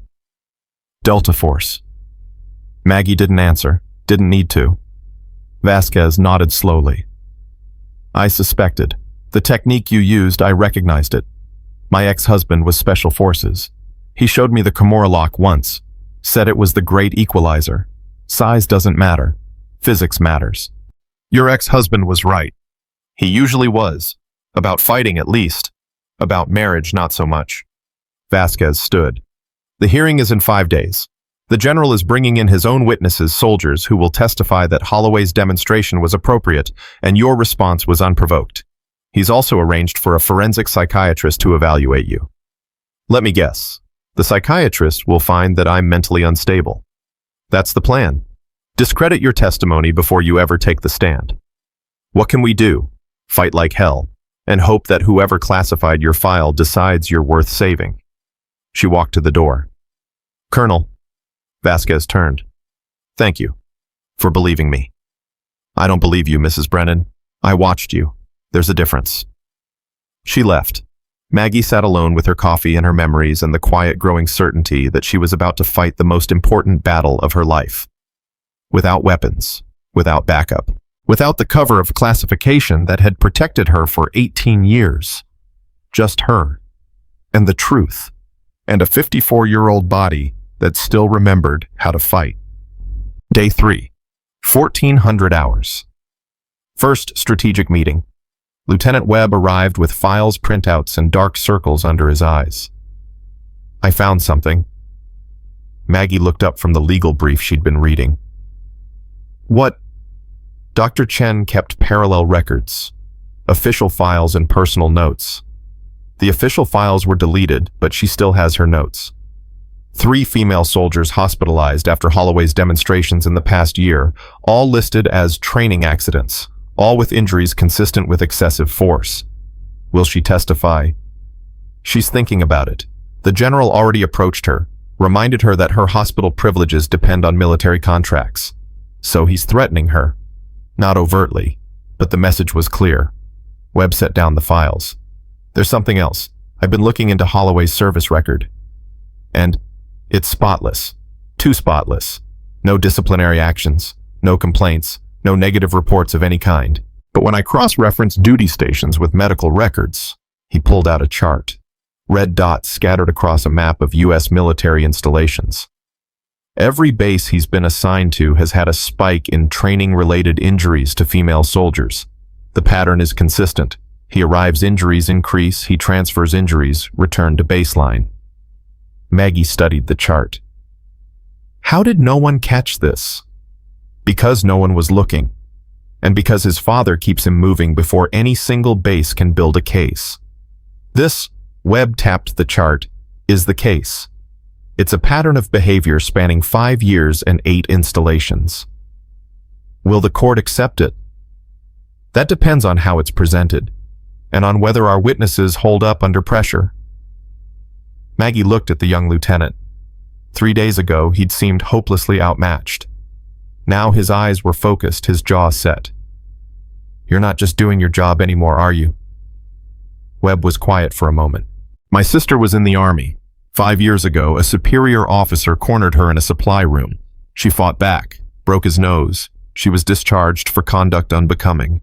"Delta Force." Maggie didn't answer, didn't need to. Vasquez nodded slowly. "I suspected. The technique you used, I recognized it. My ex-husband was Special Forces. He showed me the Kimura lock once, said it was the great equalizer. Size doesn't matter. Physics matters. Your ex-husband was right. He usually was. About fighting, at least. About marriage, not so much." Vasquez stood. "The hearing is in 5 days. The general is bringing in his own witnesses, soldiers, who will testify that Holloway's demonstration was appropriate and your response was unprovoked. He's also arranged for a forensic psychiatrist to evaluate you. Let me guess. The psychiatrist will find that I'm mentally unstable. That's the plan. Discredit your testimony before you ever take the stand. What can we do? Fight like hell, and hope that whoever classified your file decides you're worth saving." She walked to the door. "Colonel." Vasquez turned. "Thank you for believing me." "I don't believe you, Mrs. Brennan. I watched you. There's a difference." She left. Maggie sat alone with her coffee and her memories and the quiet growing certainty that she was about to fight the most important battle of her life. Without weapons, without backup, without the cover of classification that had protected her for 18 years. Just her, and the truth, and a 54-year-old body that still remembered how to fight. Day 3, 1400 hours. First strategic meeting. Lieutenant Webb arrived with files, printouts, and dark circles under his eyes. I found something. Maggie looked up from the legal brief she'd been reading. What? Dr. Chen kept parallel records, official files and personal notes. The official files were deleted, but she still has her notes. 3 female soldiers hospitalized after Holloway's demonstrations in the past year, all listed as training accidents, all with injuries consistent with excessive force. Will she testify? She's thinking about it. The general already approached her, reminded her that her hospital privileges depend on military contracts. So he's threatening her. Not overtly, but the message was clear. Webb set down the files. There's something else. I've been looking into Holloway's service record. And it's spotless. Too spotless. No disciplinary actions, no complaints, no negative reports of any kind. But when I cross-referenced duty stations with medical records, he pulled out a chart. Red dots scattered across a map of U.S. military installations. Every base he's been assigned to has had a spike in training-related injuries to female soldiers. The pattern is consistent. He arrives, injuries increase, he transfers, injuries return to baseline. Maggie studied the chart. How did no one catch this? Because no one was looking, and because his father keeps him moving before any single base can build a case. This, Webb tapped the chart, is the case. It's a pattern of behavior spanning 5 years and 8 installations. Will the court accept it? That depends on how it's presented, and on whether our witnesses hold up under pressure. Maggie looked at the young lieutenant. 3 days ago, he'd seemed hopelessly outmatched. Now his eyes were focused, his jaw set. You're not just doing your job anymore, are you? Webb was quiet for a moment. My sister was in the Army. 5 years ago, a superior officer cornered her in a supply room. She fought back, broke his nose. She was discharged for conduct unbecoming.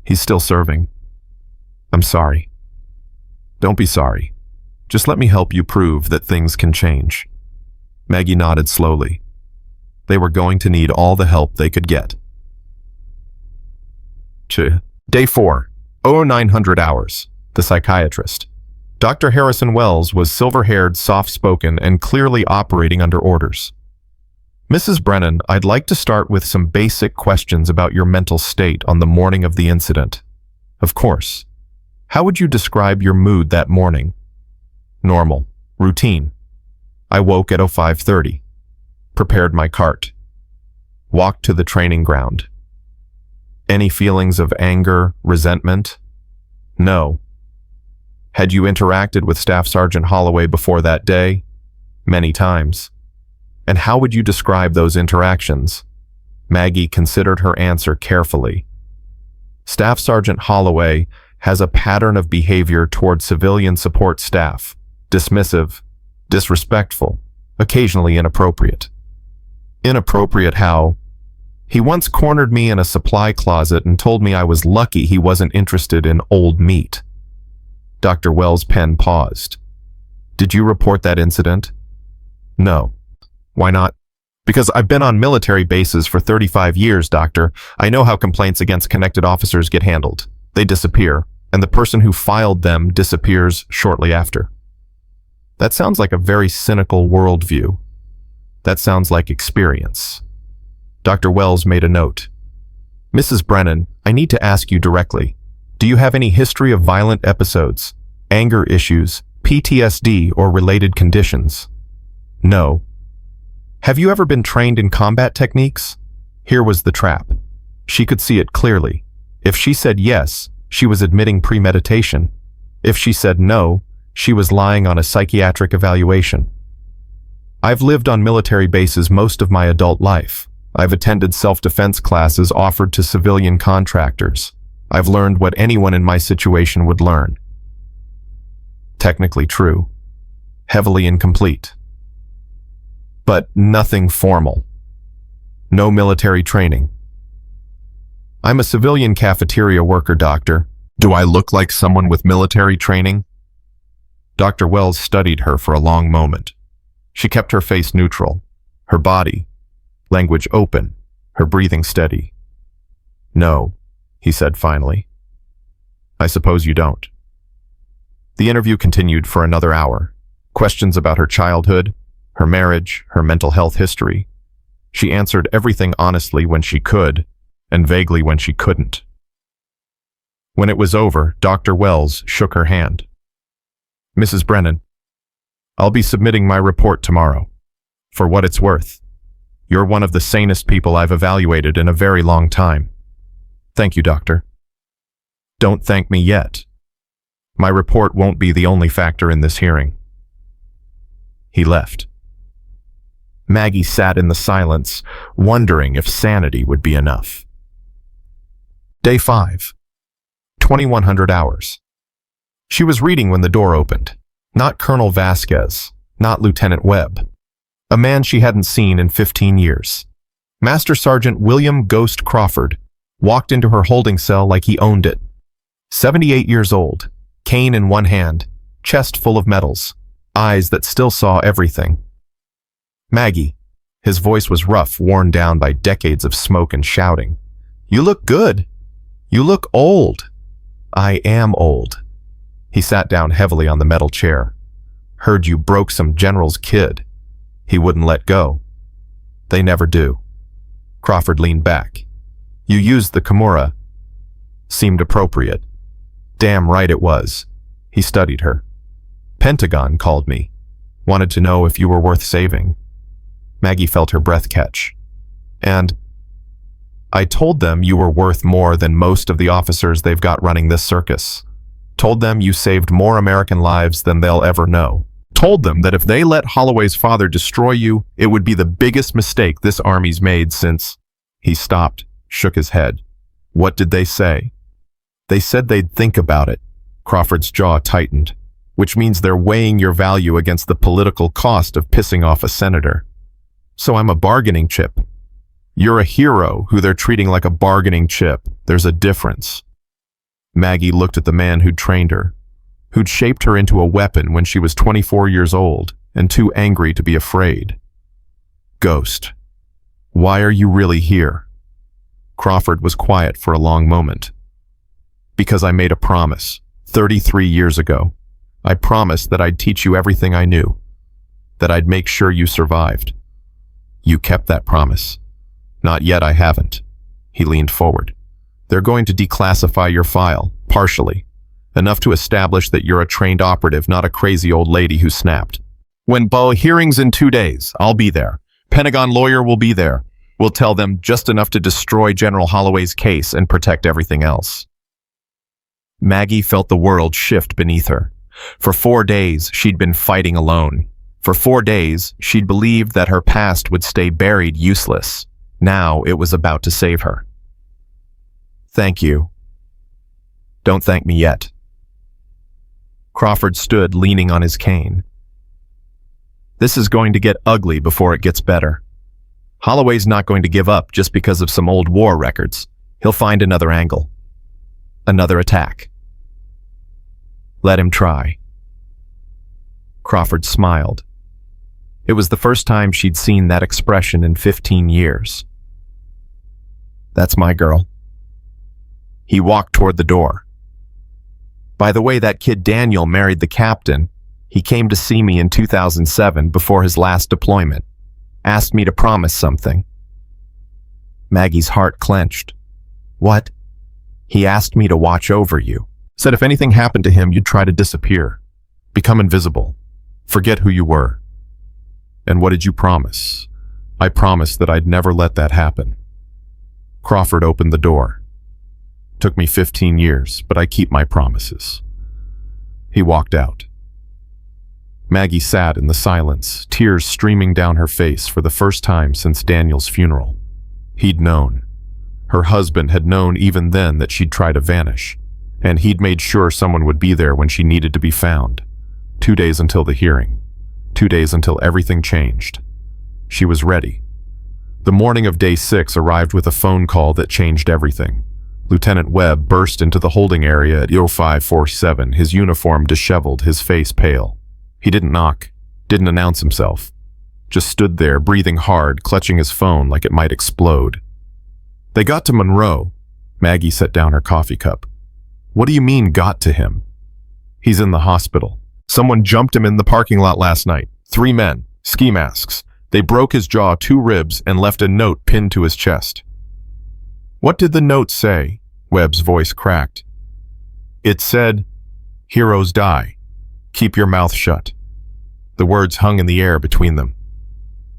He's still serving. I'm sorry. Don't be sorry. Just let me help you prove that things can change. Maggie nodded slowly. They were going to need all the help they could get. Day 4, 0900 hours. The psychiatrist. Dr. Harrison Wells was silver-haired, soft-spoken, and clearly operating under orders. Mrs. Brennan, I'd like to start with some basic questions about your mental state on the morning of the incident. Of course. How would you describe your mood that morning? Normal. Routine. I woke at 05:30. Prepared my cart. Walked to the training ground. Any feelings of anger, resentment? No. Had you interacted with Staff Sergeant Holloway before that day? Many times. And how would you describe those interactions? Maggie considered her answer carefully. Staff Sergeant Holloway has a pattern of behavior toward civilian support staff. Dismissive, disrespectful, occasionally inappropriate. Inappropriate how? He once cornered me in a supply closet and told me I was lucky he wasn't interested in old meat. Dr. Wells' pen paused. Did you report that incident? No. Why not? Because I've been on military bases for 35 years, Doctor. I know how complaints against connected officers get handled. They disappear, and the person who filed them disappears shortly after. That sounds like a very cynical worldview. That sounds like experience. Dr. Wells made a note. Mrs. Brennan, I need to ask you directly. Do you have any history of violent episodes, anger issues, PTSD, or related conditions? No. Have you ever been trained in combat techniques? Here was the trap. She could see it clearly. If she said yes, she was admitting premeditation. If she said no, she was lying on a psychiatric evaluation. I've lived on military bases most of my adult life. I've attended self-defense classes offered to civilian contractors. I've learned what anyone in my situation would learn. Technically true. Heavily incomplete. But nothing formal. No military training. I'm a civilian cafeteria worker, doctor. Do I look like someone with military training? Dr. Wells studied her for a long moment. She kept her face neutral, her body, language open, her breathing steady. No, he said finally. I suppose you don't. The interview continued for another hour. Questions about her childhood, her marriage, her mental health history. She answered everything honestly when she could, and vaguely when she couldn't. When it was over, Dr. Wells shook her hand. Mrs. Brennan, I'll be submitting my report tomorrow. For what it's worth, you're one of the sanest people I've evaluated in a very long time. Thank you, doctor. Don't thank me yet. My report won't be the only factor in this hearing. He left. Maggie sat in the silence, wondering if sanity would be enough. Day 5. 2100 hours. She was reading when the door opened. Not Colonel Vasquez, not Lieutenant Webb. A man she hadn't seen in 15 years. Master Sergeant William Ghost Crawford walked into her holding cell like he owned it. 78 years old, cane in one hand, chest full of medals, eyes that still saw everything. Maggie. His voice was rough, worn down by decades of smoke and shouting. You look good. You look old. I am old. He sat down heavily on the metal chair. Heard you broke some general's kid. He wouldn't let go. They never do. Crawford leaned back. You used the Kimura. Seemed appropriate. Damn right it was. He studied her. Pentagon called me. Wanted to know if you were worth saving. Maggie felt her breath catch. And I told them you were worth more than most of the officers they've got running this circus. Told them you saved more American lives than they'll ever know. Told them that if they let Holloway's father destroy you, it would be the biggest mistake this army's made since... He stopped, shook his head. What did they say? They said they'd think about it. Crawford's jaw tightened, which means they're weighing your value against the political cost of pissing off a senator. So I'm a bargaining chip. You're a hero who they're treating like a bargaining chip. There's a difference. Maggie looked at the man who'd trained her, who'd shaped her into a weapon when she was 24 years old and too angry to be afraid. Ghost, why are you really here? Crawford was quiet for a long moment. Because I made a promise, 33 years ago. I promised that I'd teach you everything I knew, that I'd make sure you survived. You kept that promise. Not yet, I haven't. He leaned forward. They're going to declassify your file, partially. Enough to establish that you're a trained operative, not a crazy old lady who snapped. When hearings in 2 days, I'll be there. Pentagon lawyer will be there. We'll tell them just enough to destroy General Holloway's case and protect everything else. Maggie felt the world shift beneath her. For 4 days, she'd been fighting alone. For 4 days, she'd believed that her past would stay buried useless. Now it was about to save her. Thank you. Don't thank me yet. Crawford stood leaning on his cane. This is going to get ugly before it gets better. Holloway's not going to give up just because of some old war records. He'll find another angle. Another attack. Let him try. Crawford smiled. It was the first time she'd seen that expression in 15 years. That's my girl. He walked toward the door. By the way, that kid Daniel married the captain. He came to see me in 2007 before his last deployment. Asked me to promise something. Maggie's heart clenched. What? He asked me to watch over you. Said if anything happened to him, you'd try to disappear. Become invisible. Forget who you were. And what did you promise? I promised that I'd never let that happen. Crawford opened the door. Took me 15 years, but I keep my promises. He walked out. Maggie sat in the silence, tears streaming down her face for the first time since Daniel's funeral. He'd known. Her husband had known even then that she'd try to vanish, and he'd made sure someone would be there when she needed to be found. 2 days until the hearing. 2 days until everything changed. She was ready. The morning of day 6 arrived with a phone call that changed everything. Lieutenant Webb burst into the holding area at 0547, his uniform disheveled, his face pale. He didn't knock, didn't announce himself. Just stood there, breathing hard, clutching his phone like it might explode. They got to Monroe. Maggie set down her coffee cup. What do you mean, got to him? He's in the hospital. Someone jumped him in the parking lot last night. 3 men, ski masks. They broke his jaw, 2 ribs, and left a note pinned to his chest. What did the note say? Webb's voice cracked. It said, "Heroes die. Keep your mouth shut." The words hung in the air between them.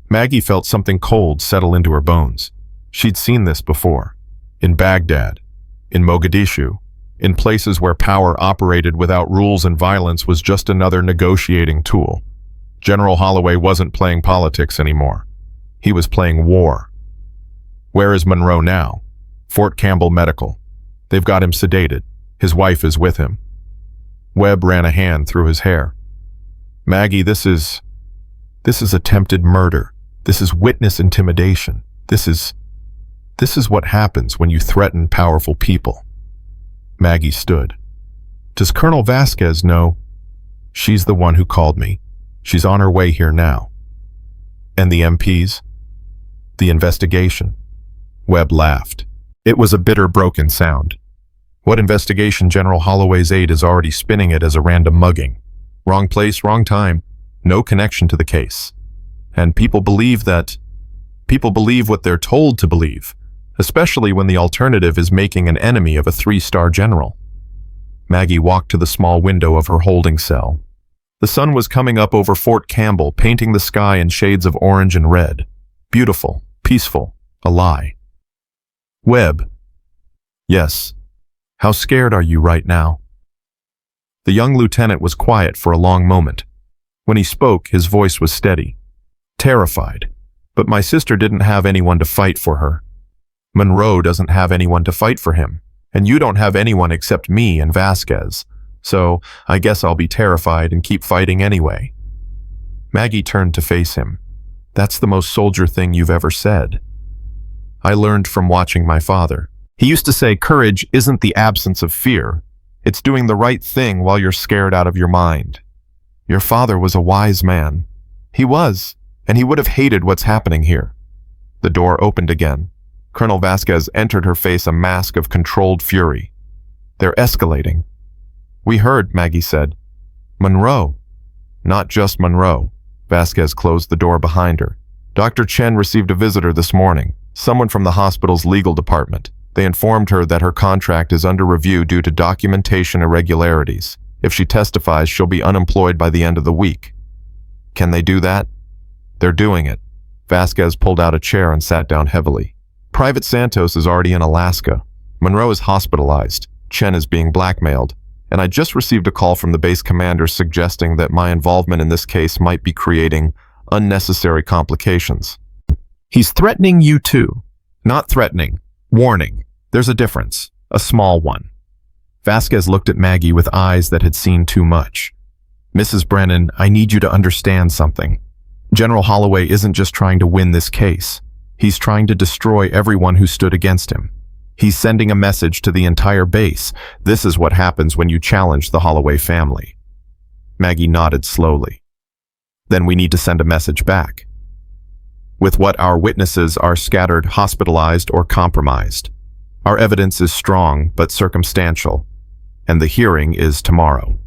Maggie felt something cold settle into her bones. She'd seen this before. In Baghdad, in Mogadishu, in places where power operated without rules and violence was just another negotiating tool. General Holloway wasn't playing politics anymore. He was playing war. Where is Monroe now? Fort Campbell Medical. They've got him sedated. His wife is with him. Webb ran a hand through his hair. Maggie, this is attempted murder. This is witness intimidation. This is what happens when you threaten powerful people. Maggie stood. Does Colonel Vasquez know? She's the one who called me. She's on her way here now. And the MPs? The investigation? Webb laughed. It was a bitter, broken sound. What investigation? General Holloway's aide is already spinning it as a random mugging. Wrong place, wrong time. No connection to the case. And people believe what they're told to believe, especially when the alternative is making an enemy of a 3-star general. Maggie walked to the small window of her holding cell. The sun was coming up over Fort Campbell, painting the sky in shades of orange and red. Beautiful, peaceful, a lie. Webb. Yes. How scared are you right now? The young lieutenant was quiet for a long moment. When he spoke, his voice was steady. Terrified. But my sister didn't have anyone to fight for her. Monroe doesn't have anyone to fight for him. And you don't have anyone except me and Vasquez. So I guess I'll be terrified and keep fighting anyway. Maggie turned to face him. That's the most soldier thing you've ever said. I learned from watching my father. He used to say courage isn't the absence of fear. It's doing the right thing while you're scared out of your mind. Your father was a wise man. He was, and he would have hated what's happening here. The door opened again. Colonel Vasquez entered, her face a mask of controlled fury. They're escalating. We heard, Maggie said. Monroe. Not just Monroe. Vasquez closed the door behind her. Dr. Chen received a visitor this morning, someone from the hospital's legal department. They informed her that her contract is under review due to documentation irregularities. If she testifies, she'll be unemployed by the end of the week. Can they do that? They're doing it. Vasquez pulled out a chair and sat down heavily. Private Santos is already in Alaska. Monroe is hospitalized. Chen is being blackmailed. And I just received a call from the base commander suggesting that my involvement in this case might be creating unnecessary complications. He's threatening you too. Not threatening. Warning. There's a difference. A small one. Vasquez looked at Maggie with eyes that had seen too much. Mrs. Brennan, I need you to understand something. General Holloway isn't just trying to win this case. He's trying to destroy everyone who stood against him. He's sending a message to the entire base. This is what happens when you challenge the Holloway family. Maggie nodded slowly. Then we need to send a message back. With what our witnesses are scattered, hospitalized, or compromised. Our evidence is strong but circumstantial, and the hearing is tomorrow.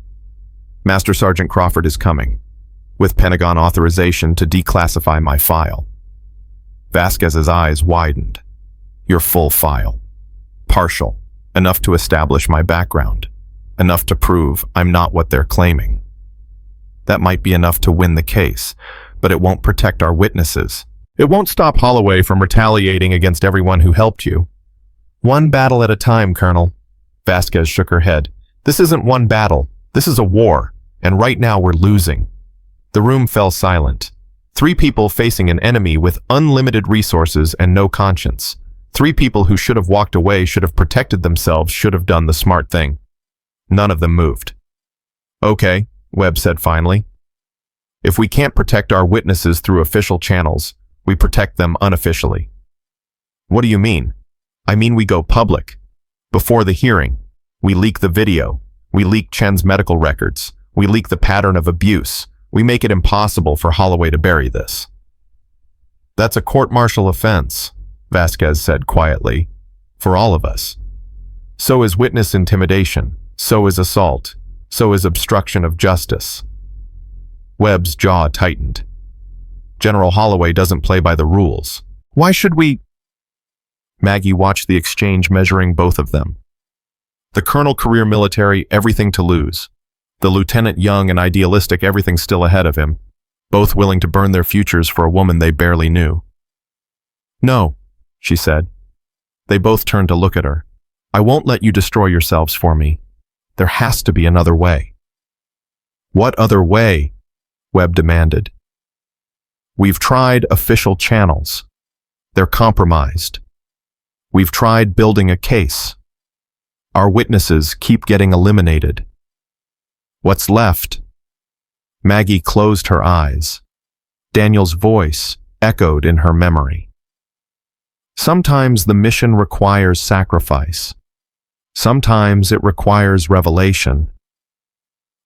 Master Sergeant Crawford is coming, with Pentagon authorization to declassify my file. Vasquez's eyes widened. Your full file. Partial. Enough to establish my background. Enough to prove I'm not what they're claiming. That might be enough to win the case, but it won't protect our witnesses. It won't stop Holloway from retaliating against everyone who helped you. One battle at a time, Colonel. Vasquez shook her head. This isn't one battle. This is a war, and right now we're losing. The room fell silent. 3 people facing an enemy with unlimited resources and no conscience. 3 people who should have walked away, should have protected themselves, should have done the smart thing. None of them moved. Okay, Webb said finally. If we can't protect our witnesses through official channels, we protect them unofficially. What do you mean? I mean we go public. Before the hearing, we leak the video. We leak Chen's medical records. We leak the pattern of abuse. We make it impossible for Holloway to bury this. That's a court-martial offense, Vasquez said quietly, for all of us. So is witness intimidation. So is assault. So is obstruction of justice. Webb's jaw tightened. General Holloway doesn't play by the rules. Why should we? Maggie watched the exchange measuring both of them. The colonel, career military, everything to lose. The lieutenant, young and idealistic, everything still ahead of him, both willing to burn their futures for a woman they barely knew. No, she said. They both turned to look at her. I won't let you destroy yourselves for me. There has to be another way. What other way? Webb demanded. We've tried official channels. They're compromised. We've tried building a case. Our witnesses keep getting eliminated. What's left? Maggie closed her eyes. Daniel's voice echoed in her memory. Sometimes the mission requires sacrifice. Sometimes it requires revelation.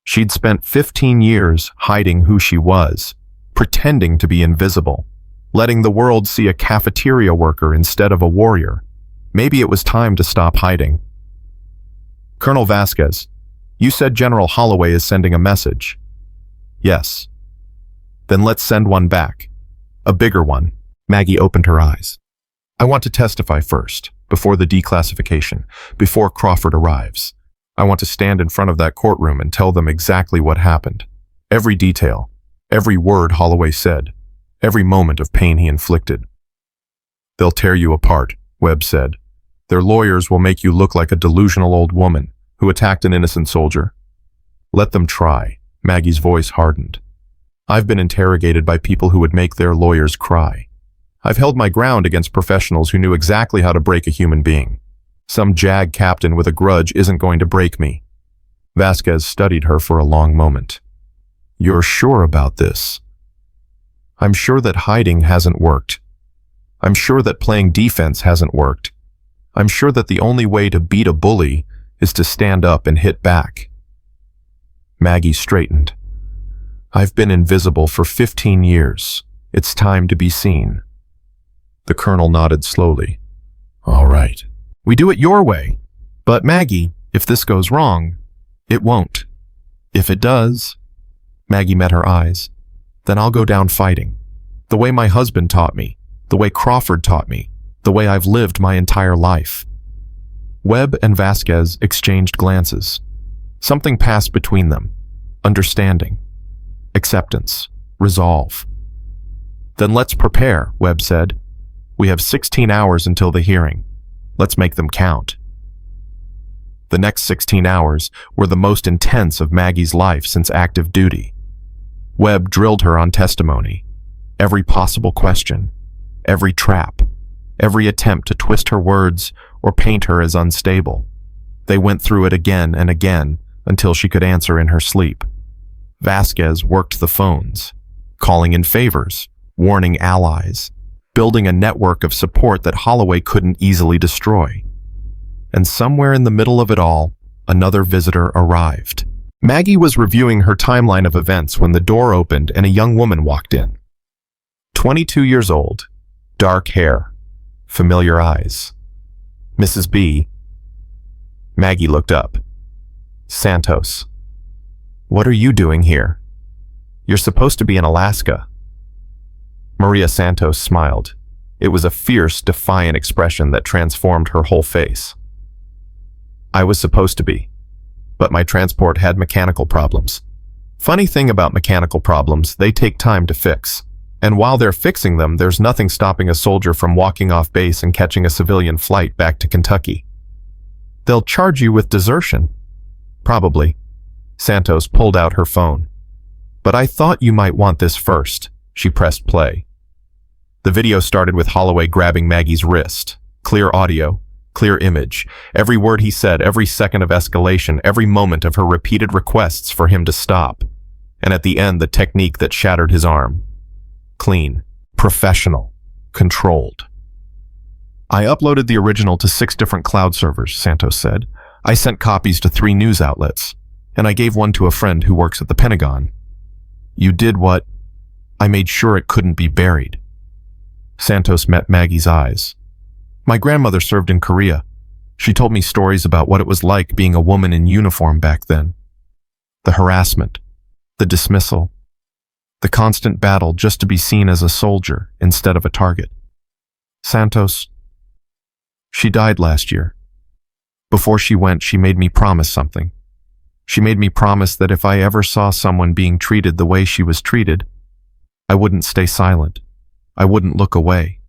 She'd spent 15 years hiding who she was, pretending to be invisible, letting the world see a cafeteria worker instead of a warrior. Maybe it was time to stop hiding. Colonel Vasquez, you said General Holloway is sending a message. Yes. Then let's send one back. A bigger one. Maggie opened her eyes. I want to testify first, before the declassification, before Crawford arrives. I want to stand in front of that courtroom and tell them exactly what happened. Every detail, every word Holloway said, every moment of pain he inflicted. They'll tear you apart, Webb said. Their lawyers will make you look like a delusional old woman who attacked an innocent soldier. Let them try. Maggie's voice hardened. I've been interrogated by people who would make their lawyers cry. I've held my ground against professionals who knew exactly how to break a human being. Some JAG captain with a grudge isn't going to break me. Vasquez studied her for a long moment. You're sure about this? I'm sure that hiding hasn't worked. I'm sure that playing defense hasn't worked. I'm sure that the only way to beat a bully is to stand up and hit back. Maggie straightened. I've been invisible for 15 years. It's time to be seen. The colonel nodded slowly. All right. We do it your way. But Maggie, if this goes wrong, it won't. If it does, Maggie met her eyes, then I'll go down fighting. The way my husband taught me, the way Crawford taught me, the way I've lived my entire life. Webb and Vasquez exchanged glances. Something passed between them. Understanding. Acceptance. Resolve. Then let's prepare, Webb said. We have 16 hours until the hearing. Let's make them count. The next 16 hours were the most intense of Maggie's life since active duty. Webb drilled her on testimony. Every possible question. Every trap. Every attempt to twist her words or paint her as unstable. They went through it again and again until she could answer in her sleep. Vasquez worked the phones, calling in favors, warning allies, building a network of support that Holloway couldn't easily destroy. And somewhere in the middle of it all, another visitor arrived. Maggie was reviewing her timeline of events when the door opened and a young woman walked in. 22 years old, dark hair, familiar eyes. Mrs. B. Maggie looked up. Santos. What are you doing here? You're supposed to be in Alaska. Maria Santos smiled. It was a fierce, defiant expression that transformed her whole face. I was supposed to be, but my transport had mechanical problems. Funny thing about mechanical problems, they take time to fix. And while they're fixing them, there's nothing stopping a soldier from walking off base and catching a civilian flight back to Kentucky. They'll charge you with desertion. Probably. Santos pulled out her phone. But I thought you might want this first. She pressed play. The video started with Holloway grabbing Maggie's wrist. Clear audio, clear image. Every word he said, every second of escalation, every moment of her repeated requests for him to stop. and at the end the technique that shattered his arm. Clean, professional, controlled. I uploaded the original to 6 different cloud servers, Santos said. I sent copies to 3 news outlets, and I gave one to a friend who works at the Pentagon. You did what? I made sure it couldn't be buried. Santos met Maggie's eyes. My grandmother served in Korea. She told me stories about what it was like being a woman in uniform back then. The harassment, the dismissal, the constant battle just to be seen as a soldier instead of a target. Santos, she died last year. Before she went, she made me promise something. She made me promise that if I ever saw someone being treated the way she was treated, I wouldn't stay silent. I wouldn't look away.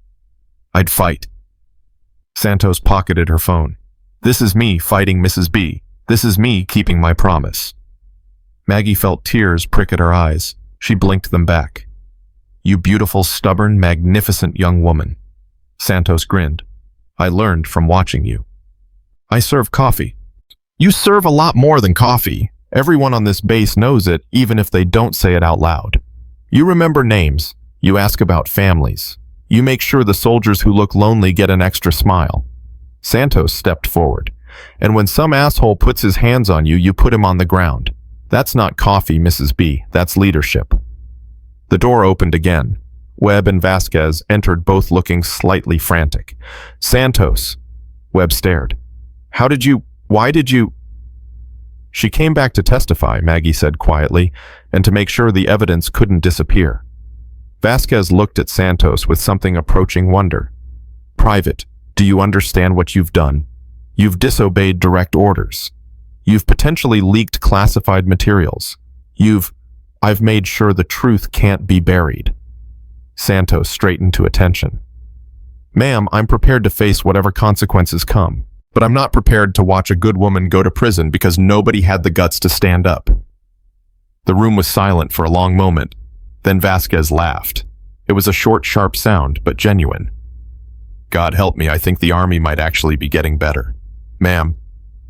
I'd fight. Santos pocketed her phone. This is me fighting Mrs. B. This is me keeping my promise. Maggie felt tears prick at her eyes. She blinked them back. You beautiful, stubborn, magnificent young woman. Santos grinned. I learned from watching you. I serve coffee. You serve a lot more than coffee. Everyone on this base knows it, even if they don't say it out loud. You remember names. You ask about families. You make sure the soldiers who look lonely get an extra smile. Santos stepped forward. And when some asshole puts his hands on you, you put him on the ground. That's not coffee, Mrs. B. That's leadership. The door opened again. Webb and Vasquez entered, both looking slightly frantic. Santos. Webb stared. Why did you? She came back to testify, Maggie said quietly, and to make sure the evidence couldn't disappear. Vasquez looked at Santos with something approaching wonder. Private, do you understand what you've done? You've disobeyed direct orders. You've potentially leaked classified materials. I've made sure the truth can't be buried. Santos straightened to attention. Ma'am, I'm prepared to face whatever consequences come, but I'm not prepared to watch a good woman go to prison because nobody had the guts to stand up. The room was silent for a long moment. Then Vasquez laughed. It was a short, sharp sound, but genuine. God help me, I think the army might actually be getting better. Ma'am,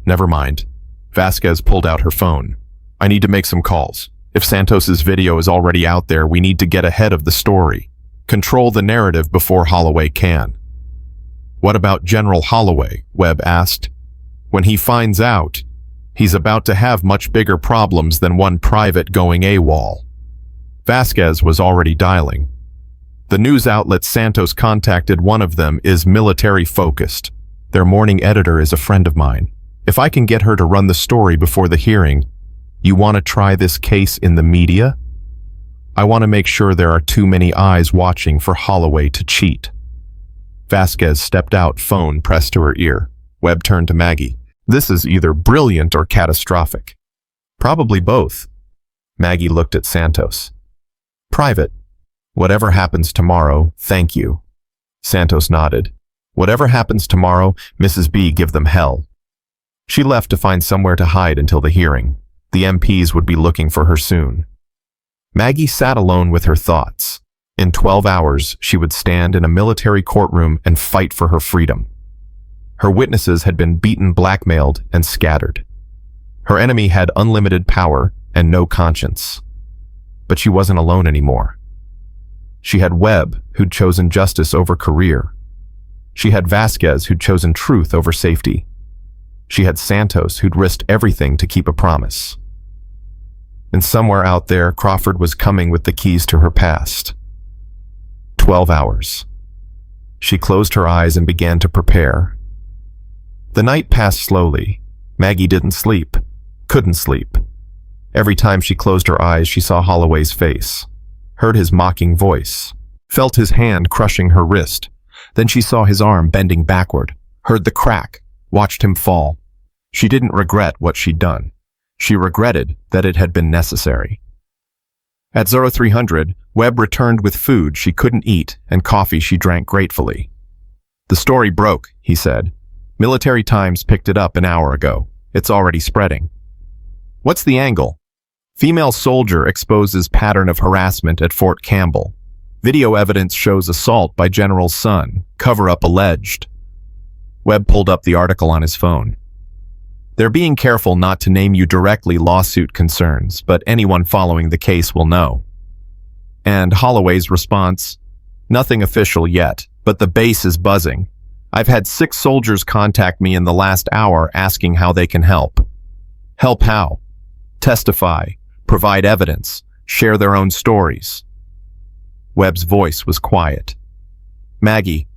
never mind. Vasquez pulled out her phone. I need to make some calls. If Santos's video is already out there, we need to get ahead of the story. Control the narrative before Holloway can. What about General Holloway? Webb asked. When he finds out, he's about to have much bigger problems than one private going AWOL. Vasquez was already dialing. The news outlet Santos contacted, one of them is military-focused. Their morning editor is a friend of mine. If I can get her to run the story before the hearing, you want to try this case in the media? I want to make sure there are too many eyes watching for Holloway to cheat. Vasquez stepped out, phone pressed to her ear. Webb turned to Maggie. This is either brilliant or catastrophic. Probably both. Maggie looked at Santos. Private. Whatever happens tomorrow, thank you. Santos nodded. Whatever happens tomorrow, Mrs. B, give them hell. She left to find somewhere to hide until the hearing. The MPs would be looking for her soon. Maggie sat alone with her thoughts. In 12 hours, she would stand in a military courtroom and fight for her freedom. Her witnesses had been beaten, blackmailed, and scattered. Her enemy had unlimited power and no conscience. But she wasn't alone anymore. She had Webb, who'd chosen justice over career. She had Vasquez, who'd chosen truth over safety. She had Santos, who'd risked everything to keep a promise. And somewhere out there, Crawford was coming with the keys to her past. 12 hours. She closed her eyes and began to prepare. The night passed slowly. Maggie didn't sleep, couldn't sleep. Every time she closed her eyes, she saw Holloway's face, heard his mocking voice, felt his hand crushing her wrist. Then she saw his arm bending backward, heard the crack, watched him fall. She didn't regret what she'd done. She regretted that it had been necessary. At 0300, Webb returned with food she couldn't eat and coffee she drank gratefully. The story broke, he said. Military Times picked it up an hour ago. It's already spreading. What's the angle? Female soldier exposes pattern of harassment at Fort Campbell. Video evidence shows assault by general's son. Cover-up alleged. Webb pulled up the article on his phone. They're being careful not to name you directly lawsuit concerns, but anyone following the case will know. And Holloway's response? Nothing official yet, but the base is buzzing. I've had 6 soldiers contact me in the last hour asking how they can help. Help how? Testify, provide evidence, share their own stories. Webb's voice was quiet. Maggie,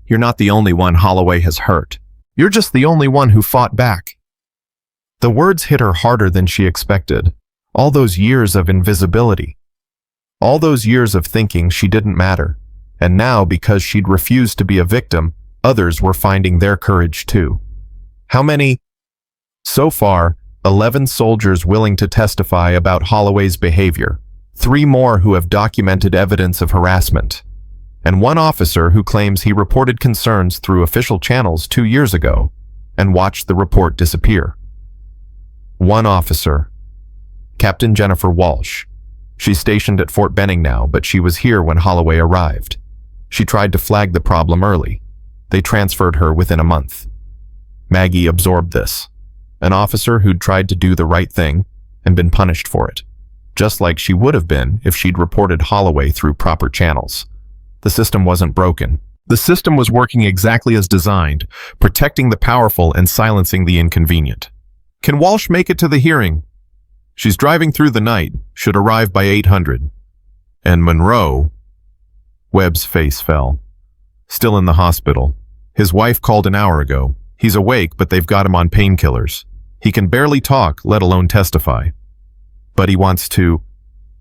you're not the only one Holloway has hurt. You're just the only one who fought back. The words hit her harder than she expected. All those years of invisibility. All those years of thinking she didn't matter. And now, because she'd refused to be a victim, others were finding their courage too. How many? So far, 11 soldiers willing to testify about Holloway's behavior, 3 more who have documented evidence of harassment, and 1 officer who claims he reported concerns through official channels 2 years ago and watched the report disappear. 1 officer. Captain Jennifer Walsh. She's stationed at Fort Benning now, but she was here when Holloway arrived. She tried to flag the problem early. They transferred her within a month. Maggie absorbed this. An officer who'd tried to do the right thing and been punished for it, just like she would have been if she'd reported Holloway through proper channels. The system wasn't broken. The system was working exactly as designed, protecting the powerful and silencing the inconvenient. Can Walsh make it to the hearing? She's driving through the night, should arrive by 800. And Monroe... Webb's face fell. Still in the hospital. His wife called an hour ago. He's awake, but they've got him on painkillers. He can barely talk, let alone testify. But he wants to.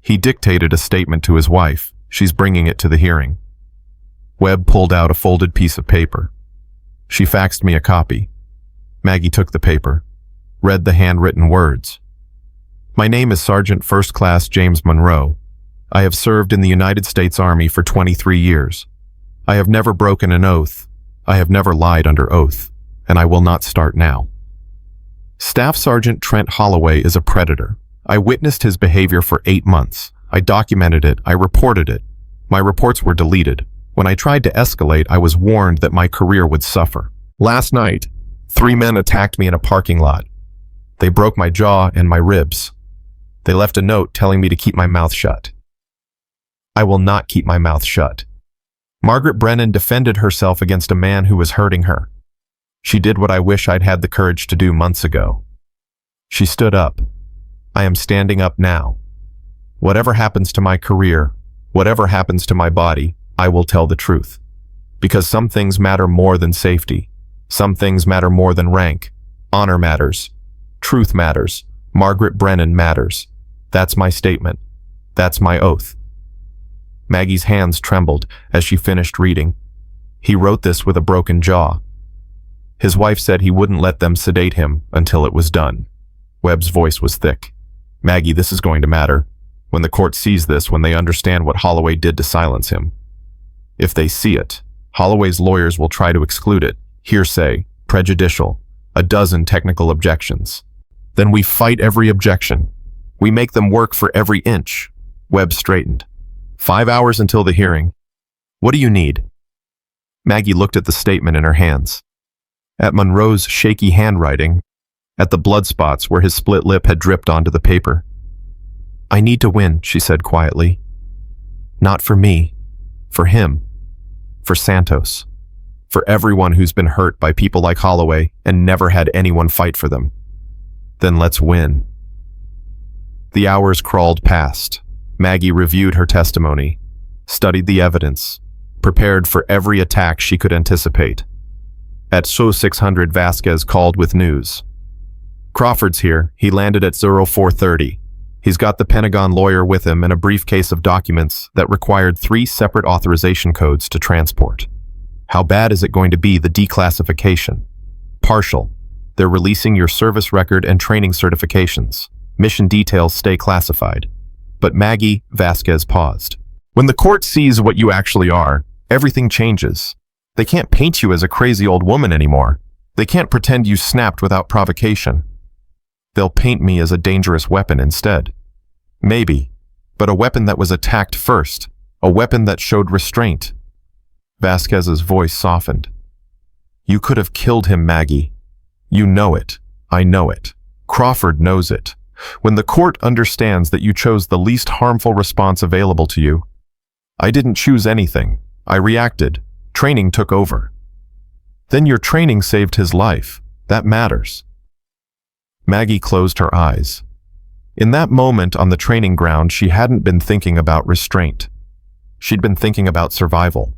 He dictated a statement to his wife. She's bringing it to the hearing. Webb pulled out a folded piece of paper. She faxed me a copy. Maggie took the paper, read the handwritten words. My name is Sergeant First Class James Monroe. I have served in the United States Army for 23 years. I have never broken an oath. I have never lied under oath, and I will not start now. Staff Sergeant Trent Holloway is a predator. I witnessed his behavior for 8 months. I documented it. I reported it. My reports were deleted. When I tried to escalate, I was warned that my career would suffer. Last night, 3 men attacked me in a parking lot. They broke my jaw and my ribs. They left a note telling me to keep my mouth shut. I will not keep my mouth shut. Margaret Brennan defended herself against a man who was hurting her. She did what I wish I'd had the courage to do months ago. She stood up. I am standing up now. Whatever happens to my career, whatever happens to my body, I will tell the truth. Because some things matter more than safety. Some things matter more than rank. Honor matters. Truth matters. Margaret Brennan matters. That's my statement. That's my oath. Maggie's hands trembled as she finished reading. He wrote this with a broken jaw. His wife said he wouldn't let them sedate him until it was done. Webb's voice was thick. Maggie, this is going to matter. When the court sees this, when they understand what Holloway did to silence him. If they see it, Holloway's lawyers will try to exclude it. Hearsay, prejudicial, a dozen technical objections. Then we fight every objection. We make them work for every inch. Webb straightened. 5 hours until the hearing. What do you need? Maggie looked at the statement in her hands. At Monroe's shaky handwriting, at the blood spots where his split lip had dripped onto the paper. I need to win, she said quietly. Not for me, for him, for Santos, for everyone who's been hurt by people like Holloway and never had anyone fight for them. Then let's win. The hours crawled past. Maggie reviewed her testimony, studied the evidence, prepared for every attack she could anticipate. At show 600, Vasquez called with news. Crawford's here. He landed at 0430. He's got the Pentagon lawyer with him and a briefcase of documents that required 3 separate authorization codes to transport. How bad is it going to be, the declassification? Partial. They're releasing your service record and training certifications. Mission details stay classified. But Maggie, Vasquez paused. When the court sees what you actually are, everything changes. They can't paint you as a crazy old woman anymore. They can't pretend you snapped without provocation. They'll paint me as a dangerous weapon instead. Maybe, but a weapon that was attacked first, a weapon that showed restraint. Vasquez's voice softened. You could have killed him, Maggie. You know it. I know it. Crawford knows it. When the court understands that you chose the least harmful response available to you, I didn't choose anything. I reacted. Training took over. Then your training saved his life. That matters. Maggie closed her eyes. In that moment on the training ground, she hadn't been thinking about restraint. She'd been thinking about survival,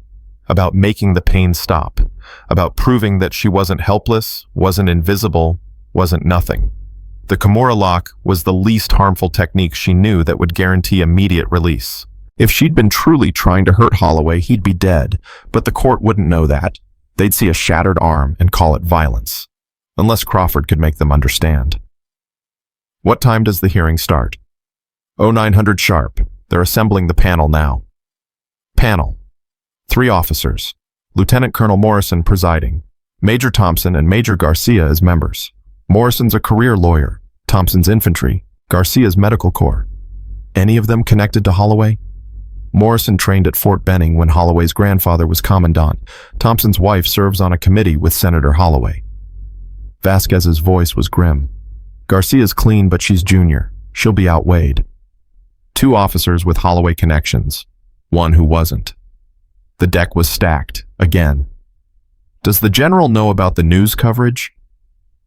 about making the pain stop, about proving that she wasn't helpless, wasn't invisible, wasn't nothing. The Kimura lock was the least harmful technique she knew that would guarantee immediate release. If she'd been truly trying to hurt Holloway, he'd be dead, but the court wouldn't know that. They'd see a shattered arm and call it violence, unless Crawford could make them understand. What time does the hearing start? 0900 sharp. They're assembling the panel now. Panel. 3 officers. Lieutenant Colonel Morrison presiding. Major Thompson and Major Garcia as members. Morrison's a career lawyer. Thompson's infantry. Garcia's medical corps. Any of them connected to Holloway? Morrison trained at Fort Benning when Holloway's grandfather was commandant. Thompson's wife serves on a committee with Senator Holloway. Vasquez's voice was grim. Garcia's clean, but she's junior. She'll be outweighed. 2 officers with Holloway connections. 1 who wasn't. The deck was stacked, again. Does the general know about the news coverage?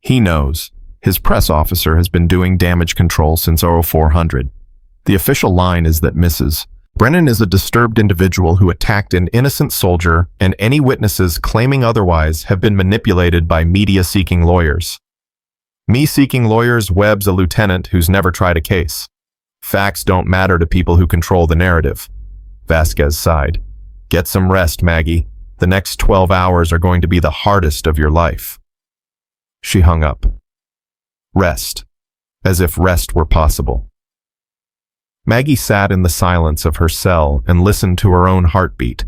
He knows. His press officer has been doing damage control since 0400. The official line is that Mrs. Brennan is a disturbed individual who attacked an innocent soldier, and any witnesses claiming otherwise have been manipulated by media-seeking lawyers. Me-seeking lawyers, Webb's a lieutenant who's never tried a case. Facts don't matter to people who control the narrative. Vasquez sighed. Get some rest, Maggie. The next 12 hours are going to be the hardest of your life. She hung up. Rest. As if rest were possible. Maggie sat in the silence of her cell and listened to her own heartbeat.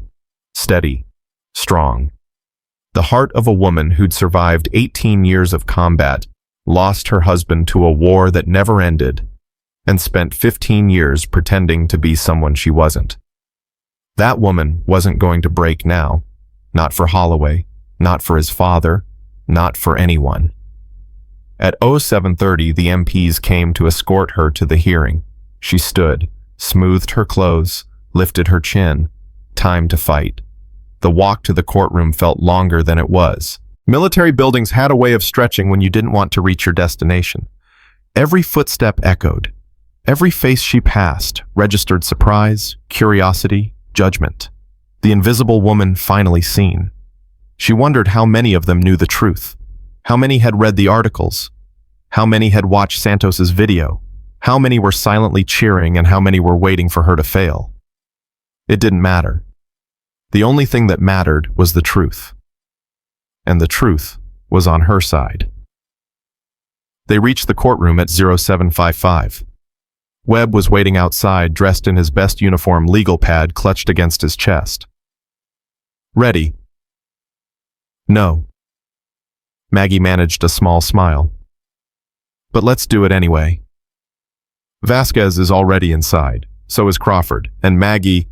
Steady. Strong. The heart of a woman who'd survived 18 years of combat, lost her husband to a war that never ended, and spent 15 years pretending to be someone she wasn't. That woman wasn't going to break now. Not for Holloway, not for his father, not for anyone. At 0730, the MPs came to escort her to the hearing. She stood, smoothed her clothes, lifted her chin. Time to fight. The walk to the courtroom felt longer than it was. Military buildings had a way of stretching when you didn't want to reach your destination. Every footstep echoed. Every face she passed registered surprise, curiosity, judgment. The invisible woman finally seen. She wondered how many of them knew the truth. How many had read the articles? How many had watched Santos's video? How many were silently cheering and how many were waiting for her to fail? It didn't matter. The only thing that mattered was the truth. And the truth was on her side. They reached the courtroom at 0755. Webb was waiting outside, dressed in his best uniform, legal pad clutched against his chest. Ready? No. Maggie managed a small smile. But let's do it anyway. Vasquez is already inside. So is Crawford. And Maggie...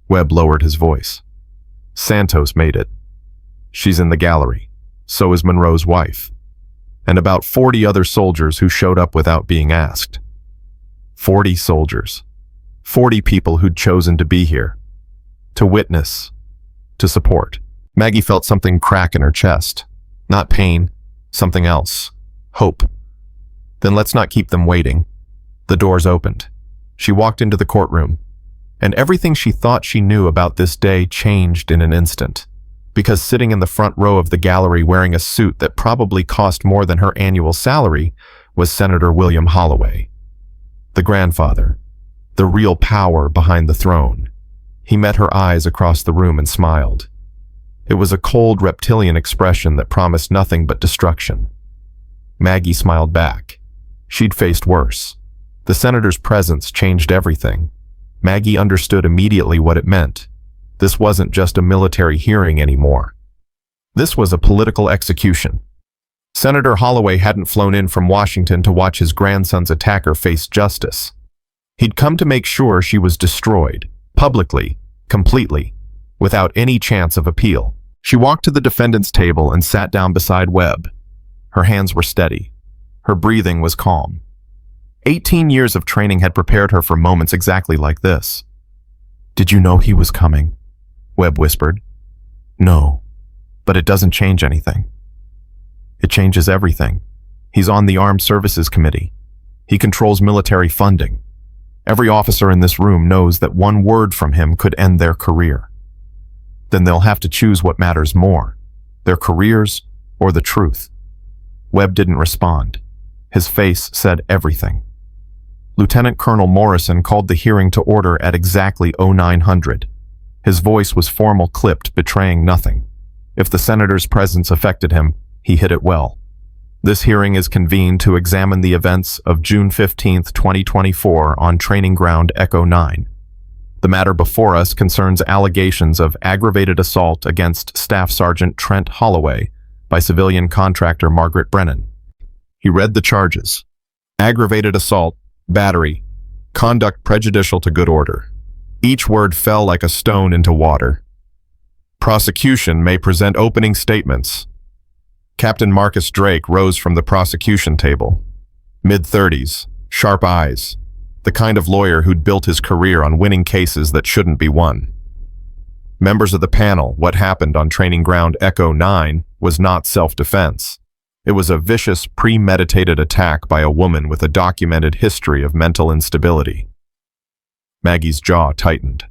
Webb lowered his voice. Santos made it. She's in the gallery. So is Monroe's wife. And about 40 other soldiers who showed up without being asked. 40 soldiers. 40 people who'd chosen to be here. To witness. To support. Maggie felt something crack in her chest. Not pain. Something else. Hope. Then let's not keep them waiting. The doors opened. She walked into the courtroom. And everything she thought she knew about this day changed in an instant. Because sitting in the front row of the gallery wearing a suit that probably cost more than her annual salary was Senator William Holloway. The grandfather. The real power behind the throne. He met her eyes across the room and smiled. It was a cold reptilian expression that promised nothing but destruction. Maggie smiled back. She'd faced worse. The senator's presence changed everything. Maggie understood immediately what it meant. This wasn't just a military hearing anymore. This was a political execution. Senator Holloway hadn't flown in from Washington to watch his grandson's attacker face justice. He'd come to make sure she was destroyed, publicly, completely, without any chance of appeal. She walked to the defendant's table and sat down beside Webb. Her hands were steady, Her breathing was calm. 18 years of training had prepared her for moments exactly like this. "Did you know he was coming?" Webb whispered. "No, but it doesn't change anything." "It changes everything. He's on the Armed Services Committee. He controls military funding. Every officer in this room knows that one word from him could end their career. Then they'll have to choose what matters more, their careers or the truth." Webb didn't respond. His face said everything. Lieutenant Colonel Morrison called the hearing to order at exactly 0900. His voice was formal, clipped, betraying nothing. If the senator's presence affected him, he hid it well. "This hearing is convened to examine the events of June 15th, 2024 on Training Ground Echo 9. The matter before us concerns allegations of aggravated assault against Staff Sergeant Trent Holloway by civilian contractor Margaret Brennan." He read the charges. Aggravated assault, battery, conduct prejudicial to good order. Each word fell like a stone into water. "Prosecution may present opening statements." Captain Marcus Drake rose from the prosecution table. Mid-30s, sharp eyes, the kind of lawyer who'd built his career on winning cases that shouldn't be won. "Members of the panel, what happened on Training Ground Echo 9 was not self-defense. It was a vicious, premeditated attack by a woman with a documented history of mental instability." Maggie's jaw tightened.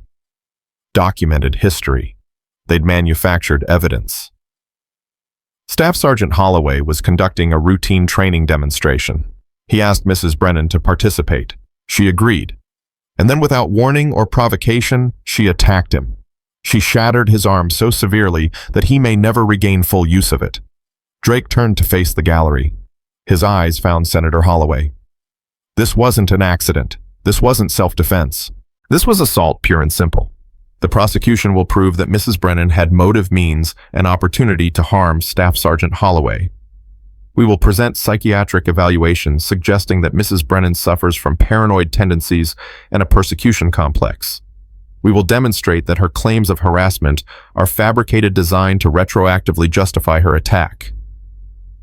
Documented history. They'd manufactured evidence. Staff Sergeant Holloway was conducting a routine training demonstration. He asked Mrs. Brennan to participate. She agreed. And then without warning or provocation, she attacked him. She shattered his arm so severely that he may never regain full use of it. Drake turned to face the gallery. His eyes found Senator Holloway. This wasn't an accident. This wasn't self-defense. This was assault, pure and simple. The prosecution will prove that Mrs. Brennan had motive, means, and opportunity to harm Staff Sergeant Holloway. We will present psychiatric evaluations suggesting that Mrs. Brennan suffers from paranoid tendencies and a persecution complex. We will demonstrate that her claims of harassment are fabricated, designed to retroactively justify her attack.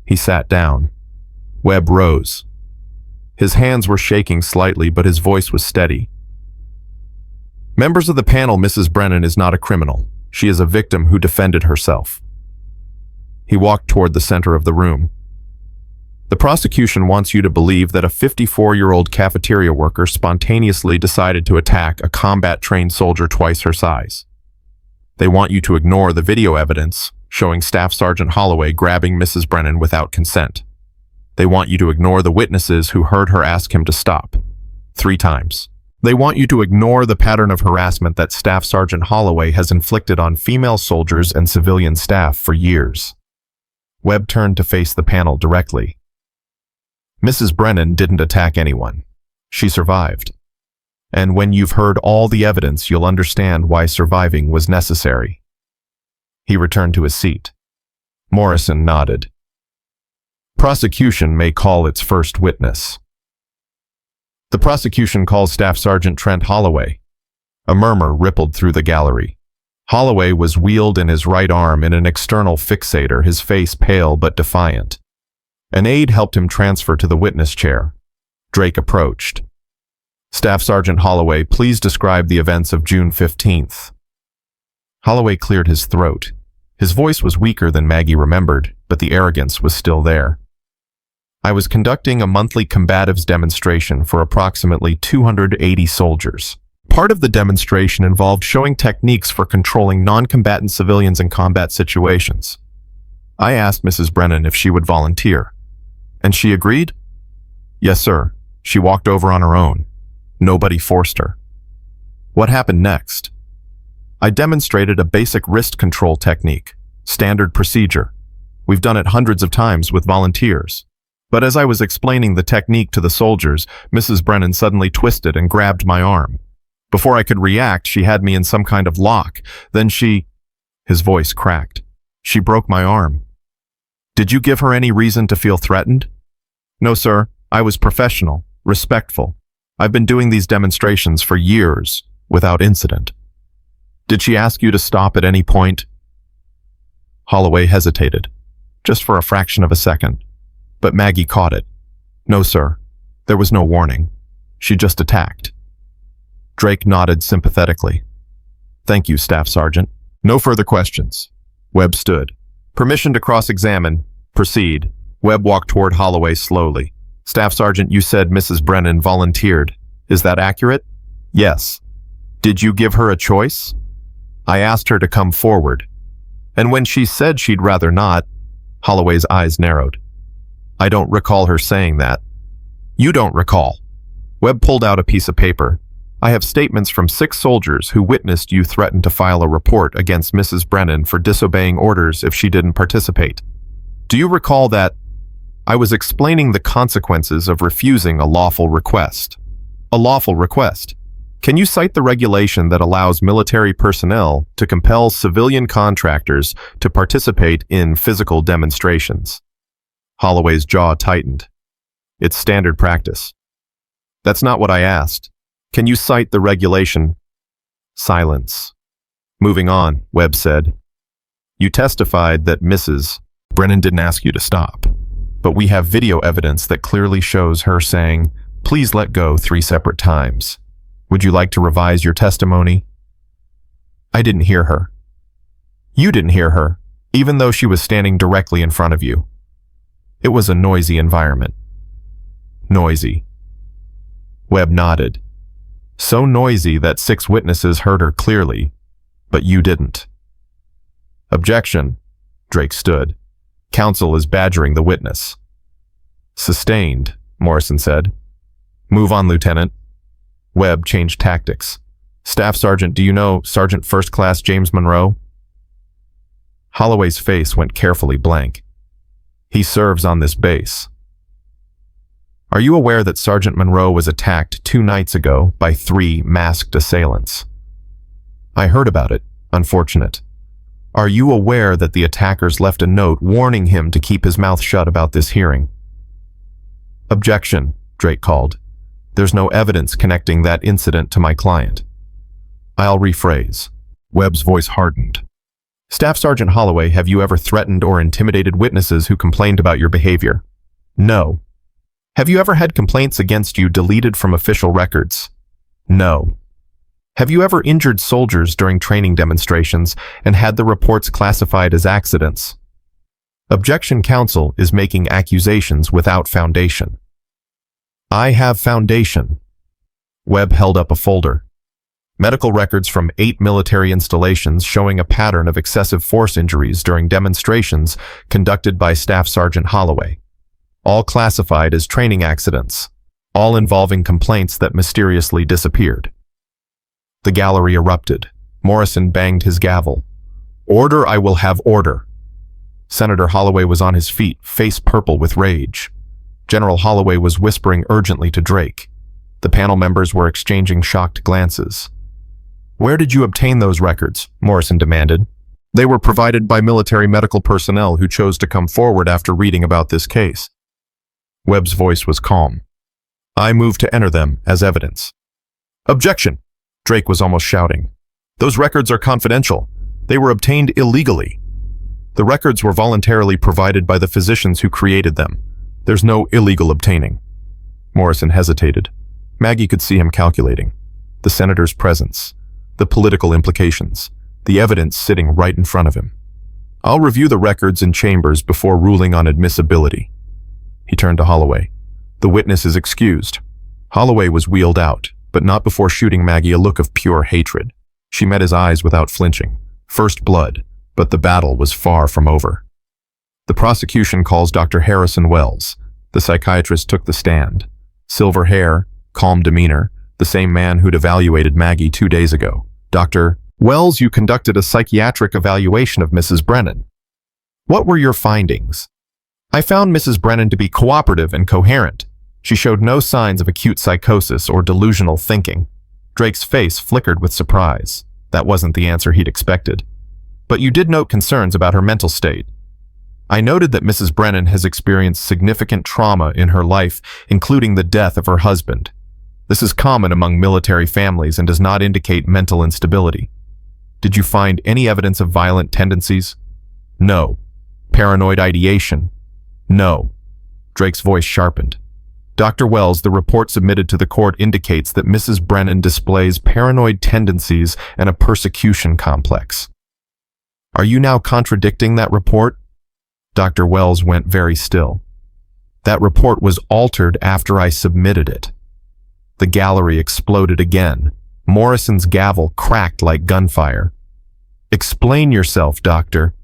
He sat down. Webb rose. His hands were shaking slightly, but his voice was steady. "Members of the panel, Mrs. Brennan is not a criminal. She is a victim who defended herself." He walked toward the center of the room. "The prosecution wants you to believe that a 54-year-old cafeteria worker spontaneously decided to attack a combat-trained soldier twice her size. They want you to ignore the video evidence showing Staff Sergeant Holloway grabbing Mrs. Brennan without consent. They want you to ignore the witnesses who heard her ask him to stop 3 times. They want you to ignore the pattern of harassment that Staff Sergeant Holloway has inflicted on female soldiers and civilian staff for years." Webb turned to face the panel directly. "Mrs. Brennan didn't attack anyone. She survived. And when you've heard all the evidence, you'll understand why surviving was necessary." He returned to his seat. Morrison nodded. "Prosecution may call its first witness." The prosecution calls Staff Sergeant Trent Holloway. A murmur rippled through the gallery. Holloway was wheeled in his right arm in an external fixator, his face pale but defiant. An aide helped him transfer to the witness chair. Drake approached. "Staff Sergeant Holloway, please describe the events of June 15th. Holloway cleared his throat. His voice was weaker than Maggie remembered, but the arrogance was still there. "I was conducting a monthly combatives demonstration for approximately 280 soldiers. Part of the demonstration involved showing techniques for controlling non-combatant civilians in combat situations. I asked Mrs. Brennan if she would volunteer. And she agreed? Yes, sir. She walked over on her own. Nobody forced her. What happened next? I demonstrated a basic wrist control technique, standard procedure. We've done it hundreds of times with volunteers. But as I was explaining the technique to the soldiers, Mrs. Brennan suddenly twisted and grabbed my arm. Before I could react, she had me in some kind of lock. Then she..." His voice cracked. "She broke my arm." "Did you give her any reason to feel threatened?" "No, sir. I was professional, respectful. I've been doing these demonstrations for years, without incident." "Did she ask you to stop at any point?" Holloway hesitated, just for a fraction of a second. But Maggie caught it. No, sir. There was no warning. She just attacked. Drake nodded sympathetically. Thank you, Staff Sergeant. No further questions. Webb stood. Permission to cross-examine. Proceed. Webb walked toward Holloway slowly. Staff Sergeant, you said Mrs. Brennan volunteered. Is that accurate? Yes. Did you give her a choice? I asked her to come forward. And when she said she'd rather not, Holloway's eyes narrowed. I don't recall her saying that. You don't recall. Webb pulled out a piece of paper. I have statements from 6 soldiers who witnessed you threaten to file a report against Mrs. Brennan for disobeying orders if she didn't participate. Do you recall that I was explaining the consequences of refusing a lawful request? A lawful request. Can you cite the regulation that allows military personnel to compel civilian contractors to participate in physical demonstrations? Holloway's jaw tightened. It's standard practice. That's not what I asked. Can you cite the regulation? Silence. Moving on, Webb said. You testified that Mrs. Brennan didn't ask you to stop, but we have video evidence that clearly shows her saying, "Please let go" 3 separate times. Would you like to revise your testimony? I didn't hear her. You didn't hear her, even though she was standing directly in front of you. It was a noisy environment. Noisy. Webb nodded. So noisy that 6 witnesses heard her clearly, but you didn't. Objection. Drake stood. Counsel is badgering the witness. Sustained, Morrison said. Move on, Lieutenant. Webb changed tactics. Staff Sergeant, do you know Sergeant First Class James Monroe? Holloway's face went carefully blank. He serves on this base. Are you aware that Sergeant Monroe was attacked 2 nights ago by 3 masked assailants? I heard about it. Unfortunate. Are you aware that the attackers left a note warning him to keep his mouth shut about this hearing? Objection, Drake called. There's no evidence connecting that incident to my client. I'll rephrase. Webb's voice hardened. Staff Sergeant Holloway, have you ever threatened or intimidated witnesses who complained about your behavior? No. Have you ever had complaints against you deleted from official records? No. Have you ever injured soldiers during training demonstrations and had the reports classified as accidents? Objection counsel is making accusations without foundation. I have foundation. Webb held up a folder. Medical records from 8 military installations showing a pattern of excessive force injuries during demonstrations conducted by Staff Sergeant Holloway. All classified as training accidents, all involving complaints that mysteriously disappeared. The gallery erupted. Morrison banged his gavel. Order, I will have order. Senator Holloway was on his feet, face purple with rage. General Holloway was whispering urgently to Drake. The panel members were exchanging shocked glances. Where did you obtain those records? Morrison demanded. They were provided by military medical personnel who chose to come forward after reading about this case. Webb's voice was calm. I move to enter them as evidence. Objection! Drake was almost shouting. Those records are confidential. They were obtained illegally. The records were voluntarily provided by the physicians who created them. There's no illegal obtaining. Morrison hesitated. Maggie could see him calculating. The senator's presence, the political implications, the evidence sitting right in front of him. I'll review the records in chambers before ruling on admissibility. He turned to Holloway. The witness is excused. Holloway was wheeled out, but not before shooting Maggie a look of pure hatred. She met his eyes without flinching. First blood, but the battle was far from over. The prosecution calls Dr. Harrison Wells. The psychiatrist took the stand. Silver hair, calm demeanor, the same man who'd evaluated Maggie 2 days ago. Dr. Wells, you conducted a psychiatric evaluation of Mrs. Brennan. What were your findings? I found Mrs. Brennan to be cooperative and coherent. She showed no signs of acute psychosis or delusional thinking. Drake's face flickered with surprise. That wasn't the answer he'd expected. But you did note concerns about her mental state. I noted that Mrs. Brennan has experienced significant trauma in her life, including the death of her husband. This is common among military families and does not indicate mental instability. Did you find any evidence of violent tendencies? No. Paranoid ideation? No. Drake's voice sharpened. Dr. Wells, the report submitted to the court indicates that Mrs. Brennan displays paranoid tendencies and a persecution complex. Are you now contradicting that report? Dr. Wells went very still. That report was altered after I submitted it. The gallery exploded again. Morrison's gavel cracked like gunfire. Explain yourself, doctor.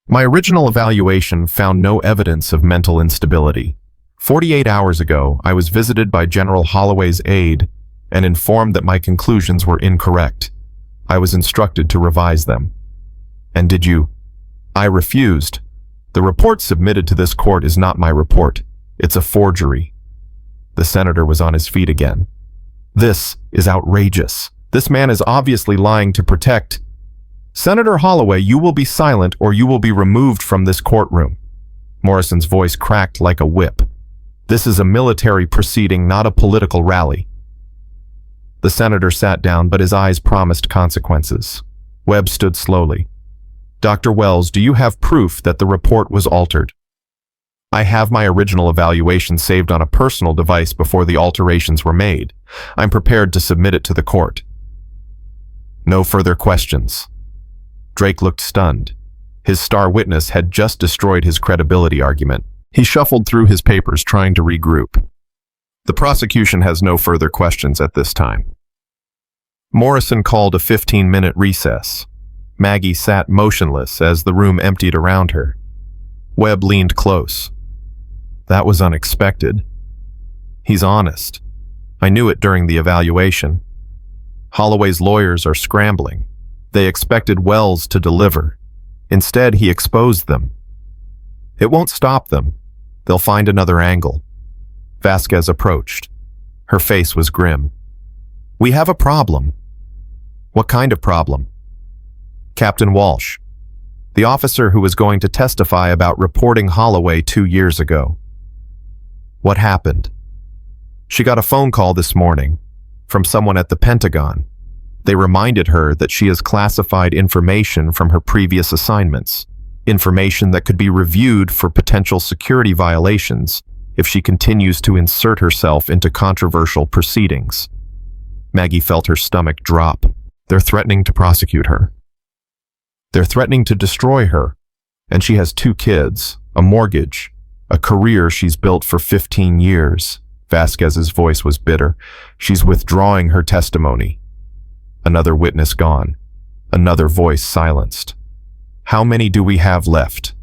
My original evaluation found no evidence of mental instability. 48 hours ago, I was visited by General Holloway's aide and informed that my conclusions were incorrect. I was instructed to revise them. And did you? I refused. The report submitted to this court is not my report. It's a forgery. The senator was on his feet again. This is outrageous. This man is obviously lying to protect. Senator Holloway, you will be silent or you will be removed from this courtroom. Morrison's voice cracked like a whip. This is a military proceeding, not a political rally. The senator sat down, but his eyes promised consequences. Webb stood slowly. Dr. Wells, do you have proof that the report was altered? I have my original evaluation saved on a personal device before the alterations were made. I'm prepared to submit it to the court. No further questions. Drake looked stunned. His star witness had just destroyed his credibility argument. He shuffled through his papers, trying to regroup. The prosecution has no further questions at this time. Morrison called a 15-minute recess. Maggie sat motionless as the room emptied around her. Webb leaned close. That was unexpected. He's honest. I knew it during the evaluation. Holloway's lawyers are scrambling. They expected Wells to deliver. Instead, he exposed them. It won't stop them. They'll find another angle. Vasquez approached. Her face was grim. We have a problem. What kind of problem? Captain Walsh, the officer who was going to testify about reporting Holloway 2 years ago. What happened? She got a phone call this morning from someone at the Pentagon. They reminded her that she has classified information from her previous assignments, information that could be reviewed for potential security violations if she continues to insert herself into controversial proceedings. Maggie felt her stomach drop. They're threatening to prosecute her. They're threatening to destroy her. And she has 2 kids, a mortgage, a career she's built for 15 years. Vasquez's voice was bitter. She's withdrawing her testimony. Another witness gone. Another voice silenced. How many do we have left?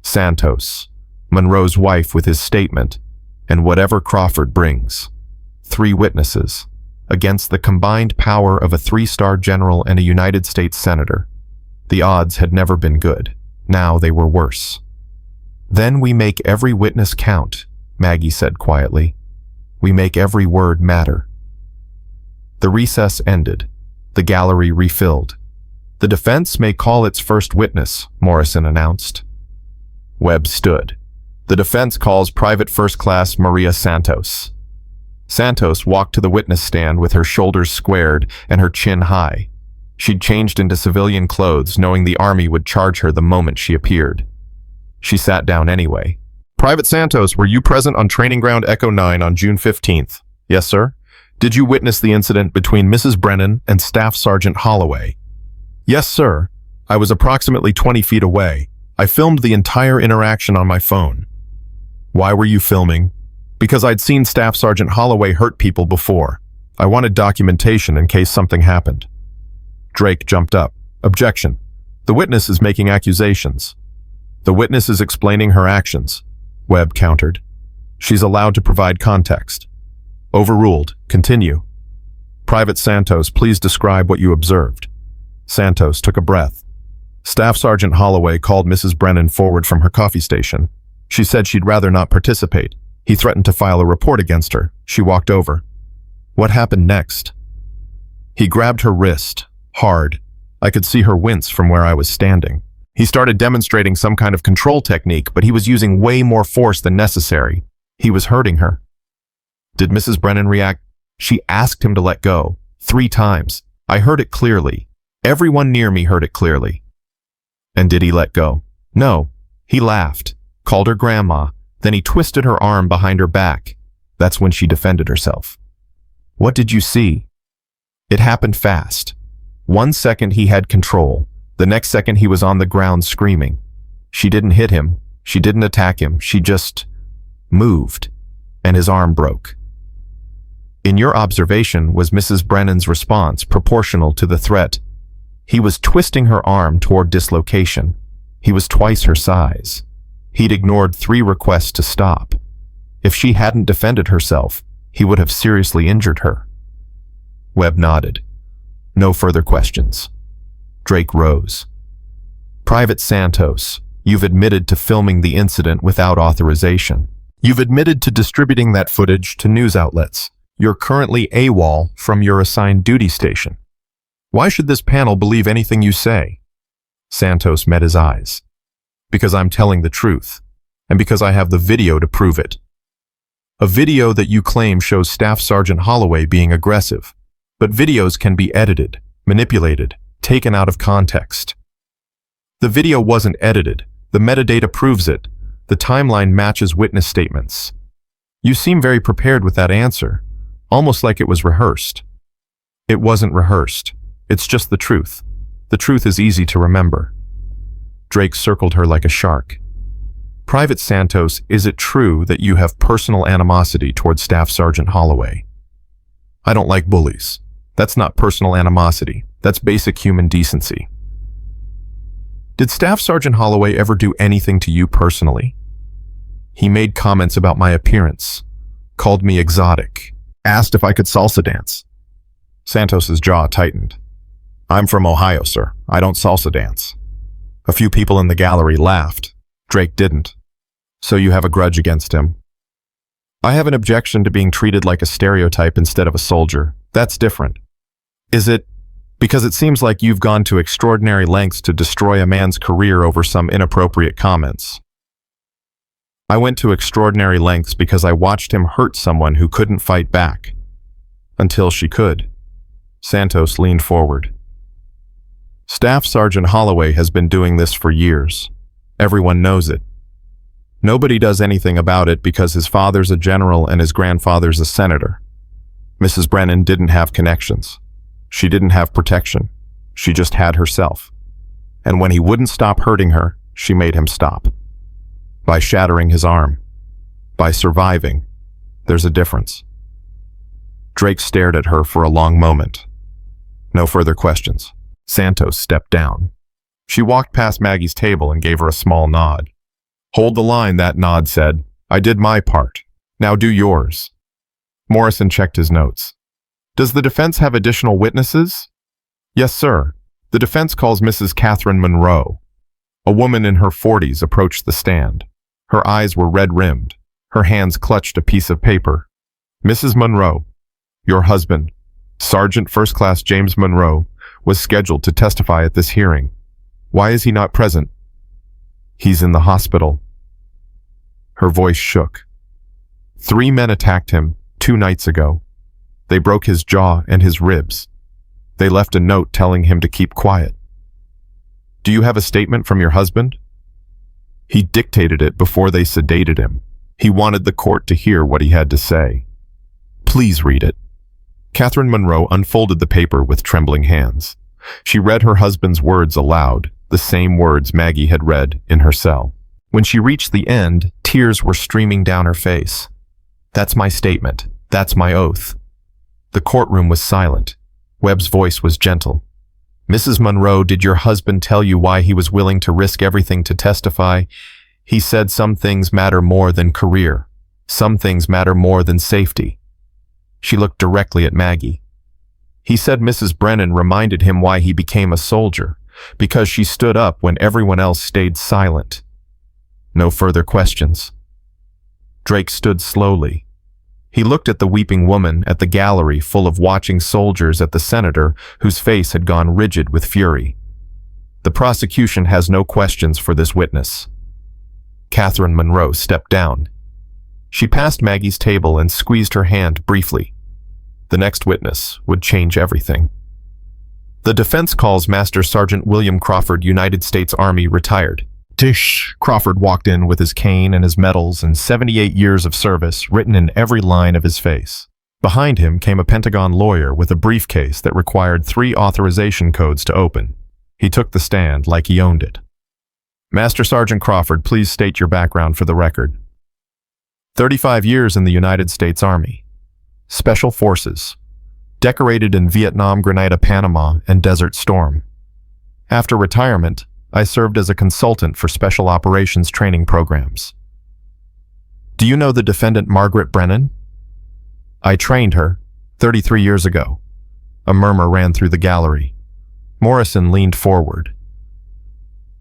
Santos, Monroe's wife with his statement, and whatever Crawford brings. 3 witnesses, against the combined power of a 3-star general and a United States senator. The odds had never been good. Now they were worse. Then we make every witness count, Maggie said quietly. We make every word matter. The recess ended. The gallery refilled. The defense may call its first witness, Morrison announced. Webb stood. The defense calls Private First Class Maria Santos. Santos walked to the witness stand with her shoulders squared and her chin high. She'd changed into civilian clothes, knowing the army would charge her the moment she appeared. She sat down anyway. Private Santos, were you present on Training Ground Echo 9 on June 15th? Yes, sir. Did you witness the incident between Mrs. Brennan and Staff Sergeant Holloway? Yes, sir. I was approximately 20 feet away. I filmed the entire interaction on my phone. Why were you filming? Because I'd seen Staff Sergeant Holloway hurt people before. I wanted documentation in case something happened. Drake jumped up. Objection. The witness is making accusations. The witness is explaining her actions. Webb countered. She's allowed to provide context. Overruled. Continue. Private Santos, please describe what you observed. Santos took a breath. Staff Sergeant Holloway called Mrs. Brennan forward from her coffee station. She said she'd rather not participate. He threatened to file a report against her. She walked over. What happened next? He grabbed her wrist, hard. I could see her wince from where I was standing. He started demonstrating some kind of control technique, but he was using way more force than necessary. He was hurting her. Did Mrs. Brennan react? She asked him to let go, 3 times. I heard it clearly. Everyone near me heard it clearly. And did he let go? No. He laughed, called her grandma, Then he twisted her arm behind her back. That's when she defended herself. What did you see? It happened fast. 1 second he had control. The next second he was on the ground screaming. She didn't hit him. She didn't attack him. She just moved, and his arm broke. In your observation, was Mrs. Brennan's response proportional to the threat? He was twisting her arm toward dislocation. He was twice her size. He'd ignored 3 requests to stop. If she hadn't defended herself, he would have seriously injured her. Webb nodded. No further questions. Drake rose. Private Santos, you've admitted to filming the incident without authorization. You've admitted to distributing that footage to news outlets. You're currently AWOL from your assigned duty station. Why should this panel believe anything you say? Santos met his eyes. Because I'm telling the truth, and because I have the video to prove it. A video that you claim shows Staff Sergeant Holloway being aggressive, but videos can be edited, manipulated, taken out of context. The video wasn't edited. The metadata proves it. The timeline matches witness statements. You seem very prepared with that answer, almost like it was rehearsed. It wasn't rehearsed. It's just the truth. The truth is easy to remember. Drake circled her like a shark. Private Santos, is it true that you have personal animosity towards Staff Sergeant Holloway? I don't like bullies. That's not personal animosity. That's basic human decency. Did Staff Sergeant Holloway ever do anything to you personally? He made comments about my appearance, called me exotic, asked if I could salsa dance. Santos's jaw tightened. I'm from Ohio, sir. I don't salsa dance. A few people in the gallery laughed. Drake didn't. So you have a grudge against him. I have an objection to being treated like a stereotype instead of a soldier. That's different. Is it because it seems like you've gone to extraordinary lengths to destroy a man's career over some inappropriate comments? I went to extraordinary lengths because I watched him hurt someone who couldn't fight back. Until she could. Santos leaned forward. Staff Sergeant Holloway has been doing this for years. Everyone knows it. Nobody does anything about it because his father's a general and his grandfather's a senator. Mrs. Brennan didn't have connections. She didn't have protection. She just had herself. And when he wouldn't stop hurting her, she made him stop. By shattering his arm. By surviving. There's a difference. Drake stared at her for a long moment. No further questions. Santos stepped down. She walked past Maggie's table and gave her a small nod. Hold the line, that nod said. I did my part. Now do yours. Morrison checked his notes. Does the defense have additional witnesses? Yes, sir. The defense calls Mrs. Catherine Monroe. A woman in her 40s approached the stand. Her eyes were red-rimmed. Her hands clutched a piece of paper. Mrs. Monroe, your husband, Sergeant First Class James Monroe, was scheduled to testify at this hearing. Why is he not present? He's in the hospital. Her voice shook. 3 men attacked him 2 nights ago. They broke his jaw and his ribs. They left a note telling him to keep quiet. Do you have a statement from your husband? He dictated it before they sedated him. He wanted the court to hear what he had to say. Please read it. Catherine Monroe unfolded the paper with trembling hands. She read her husband's words aloud, the same words Maggie had read in her cell. When she reached the end, tears were streaming down her face. That's my statement. That's my oath. The courtroom was silent. Webb's voice was gentle. Mrs. Monroe, did your husband tell you why he was willing to risk everything to testify? He said some things matter more than career. Some things matter more than safety. She looked directly at Maggie. He said Mrs. Brennan reminded him why he became a soldier, because she stood up when everyone else stayed silent. No further questions. Drake stood slowly. He looked at the weeping woman, at the gallery full of watching soldiers, at the senator, whose face had gone rigid with fury. The prosecution has no questions for this witness. Catherine Monroe stepped down. She passed Maggie's table and squeezed her hand briefly. The next witness would change everything. The defense calls Master Sergeant William Crawford, United States Army, retired, Tish. Crawford walked in with his cane and his medals and 78 years of service written in every line of his face. Behind him came a Pentagon lawyer with a briefcase that required 3 authorization codes to open. He took the stand like he owned it. Master Sergeant Crawford, please state your background for the record. 35 years in the United States Army. Special Forces. Decorated in Vietnam, Grenada, Panama, and Desert Storm. After retirement, I served as a consultant for Special Operations training programs. Do you know the defendant Margaret Brennan? I trained her 33 years ago. A murmur ran through the gallery. Morrison leaned forward.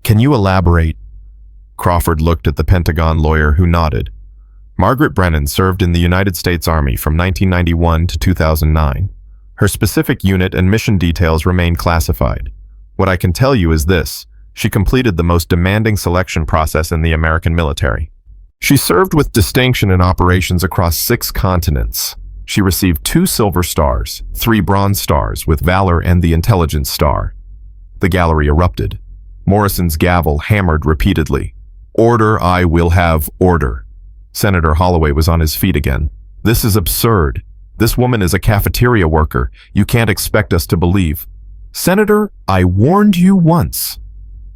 Can you elaborate? Crawford looked at the Pentagon lawyer, who nodded. Margaret Brennan served in the United States Army from 1991 to 2009. Her specific unit and mission details remain classified. What I can tell you is this: she completed the most demanding selection process in the American military. She served with distinction in operations across 6 continents. She received 2 Silver Stars, 3 Bronze Stars with Valor and the Intelligence Star. The gallery erupted. Morrison's gavel hammered repeatedly. Order, I will have order. Senator Holloway was on his feet again. This is absurd. This woman is a cafeteria worker. You can't expect us to believe. Senator, I warned you once.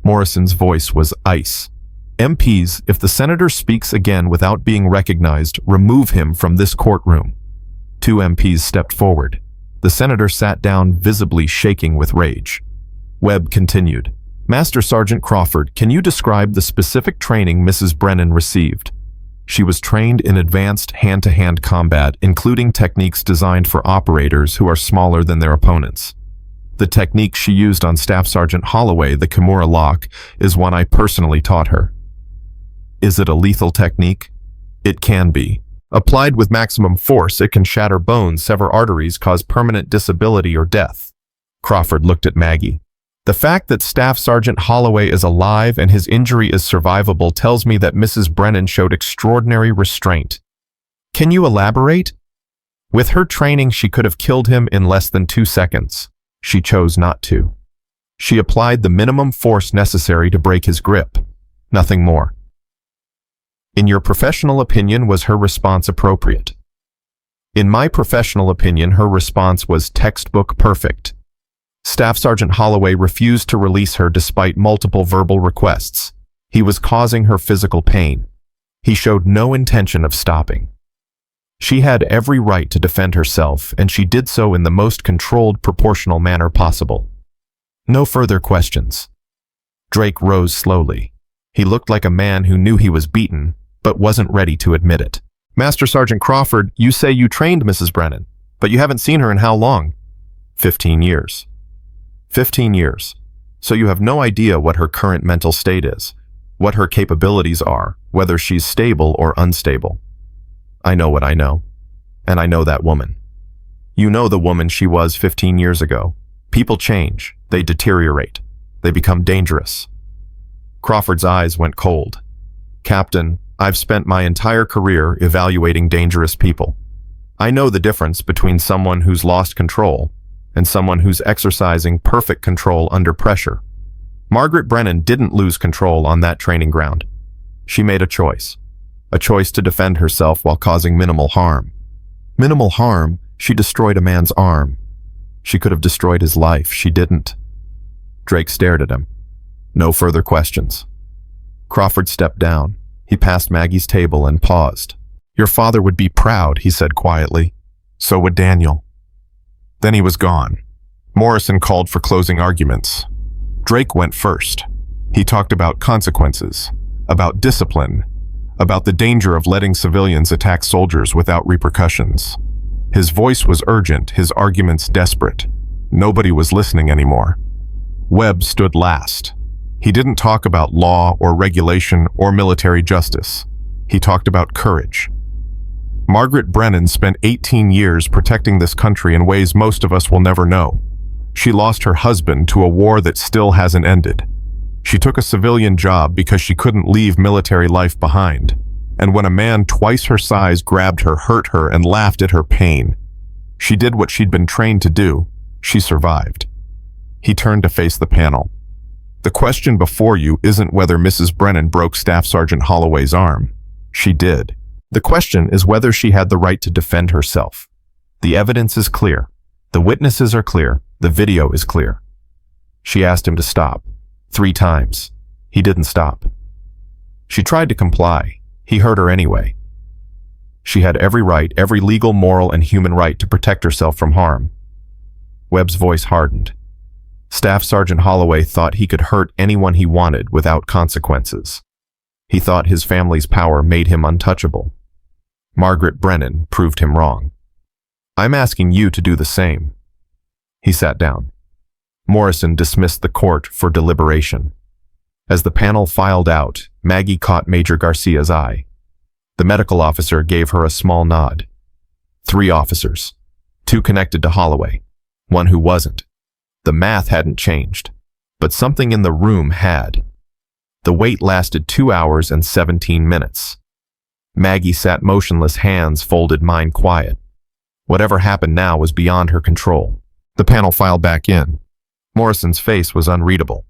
Morrison's voice was ice. MPs, if the senator speaks again without being recognized, remove him from this courtroom. 2 MPs stepped forward. The senator sat down, visibly shaking with rage. Webb continued. Master Sergeant Crawford, can you describe the specific training Mrs. Brennan received? She was trained in advanced hand-to-hand combat, including techniques designed for operators who are smaller than their opponents. The technique she used on Staff Sergeant Holloway, the Kimura lock, is one I personally taught her. Is it a lethal technique? It can be. Applied with maximum force, it can shatter bones, sever arteries, cause permanent disability or death. Crawford looked at Maggie. The fact that Staff Sergeant Holloway is alive and his injury is survivable tells me that Mrs. Brennan showed extraordinary restraint. Can you elaborate? With her training, she could have killed him in less than 2 seconds. She chose not to. She applied the minimum force necessary to break his grip. Nothing more. In your professional opinion, was her response appropriate? In my professional opinion, her response was textbook perfect. Staff Sergeant Holloway refused to release her despite multiple verbal requests. He was causing her physical pain. He showed no intention of stopping. She had every right to defend herself, and she did so in the most controlled, proportional manner possible. No further questions. Drake rose slowly. He looked like a man who knew he was beaten, but wasn't ready to admit it. Master Sergeant Crawford, you say you trained Mrs. Brennan, but you haven't seen her in how long? 15 years. 15 years. So you have no idea what her current mental state is, what her capabilities are, whether she's stable or unstable. I know what I know, and I know that woman. You know the woman she was 15 years ago. People change, they deteriorate, they become dangerous. Crawford's eyes went cold. Captain, I've spent my entire career evaluating dangerous people. I know the difference between someone who's lost control and someone who's exercising perfect control under pressure. Margaret Brennan didn't lose control on that training ground. She made a choice to defend herself while causing minimal harm. Minimal harm? She destroyed a man's arm. She could have destroyed his life. She didn't. Drake stared at him. No further questions. Crawford stepped down. He passed Maggie's table and paused. Your father would be proud, he said quietly. So would Daniel. Then he was gone. Morrison called for closing arguments. Drake went first. He talked about consequences, about discipline, about the danger of letting civilians attack soldiers without repercussions. His voice was urgent, his arguments desperate. Nobody was listening anymore. Webb stood last. He didn't talk about law or regulation or military justice. He talked about courage. Margaret Brennan spent 18 years protecting this country in ways most of us will never know. She lost her husband to a war that still hasn't ended. She took a civilian job because she couldn't leave military life behind. And when a man twice her size grabbed her, hurt her, and laughed at her pain, she did what she'd been trained to do. She survived. He turned to face the panel. The question before you isn't whether Mrs. Brennan broke Staff Sergeant Holloway's arm. She did. The question is whether she had the right to defend herself. The evidence is clear. The witnesses are clear. The video is clear. She asked him to stop. 3 times. He didn't stop. She tried to comply. He hurt her anyway. She had every right, every legal, moral, and human right to protect herself from harm. Webb's voice hardened. Staff Sergeant Holloway thought he could hurt anyone he wanted without consequences. He thought his family's power made him untouchable. Margaret Brennan proved him wrong. I'm asking you to do the same. He sat down. Morrison dismissed the court for deliberation. As the panel filed out, Maggie caught Major Garcia's eye. The medical officer gave her a small nod. 3 officers. 2 connected to Holloway. 1 who wasn't. The math hadn't changed, but something in the room had. The wait lasted 2 hours and 17 minutes. Maggie sat motionless, hands folded, mind quiet. Whatever happened now was beyond her control. The panel filed back in. Morrison's face was unreadable.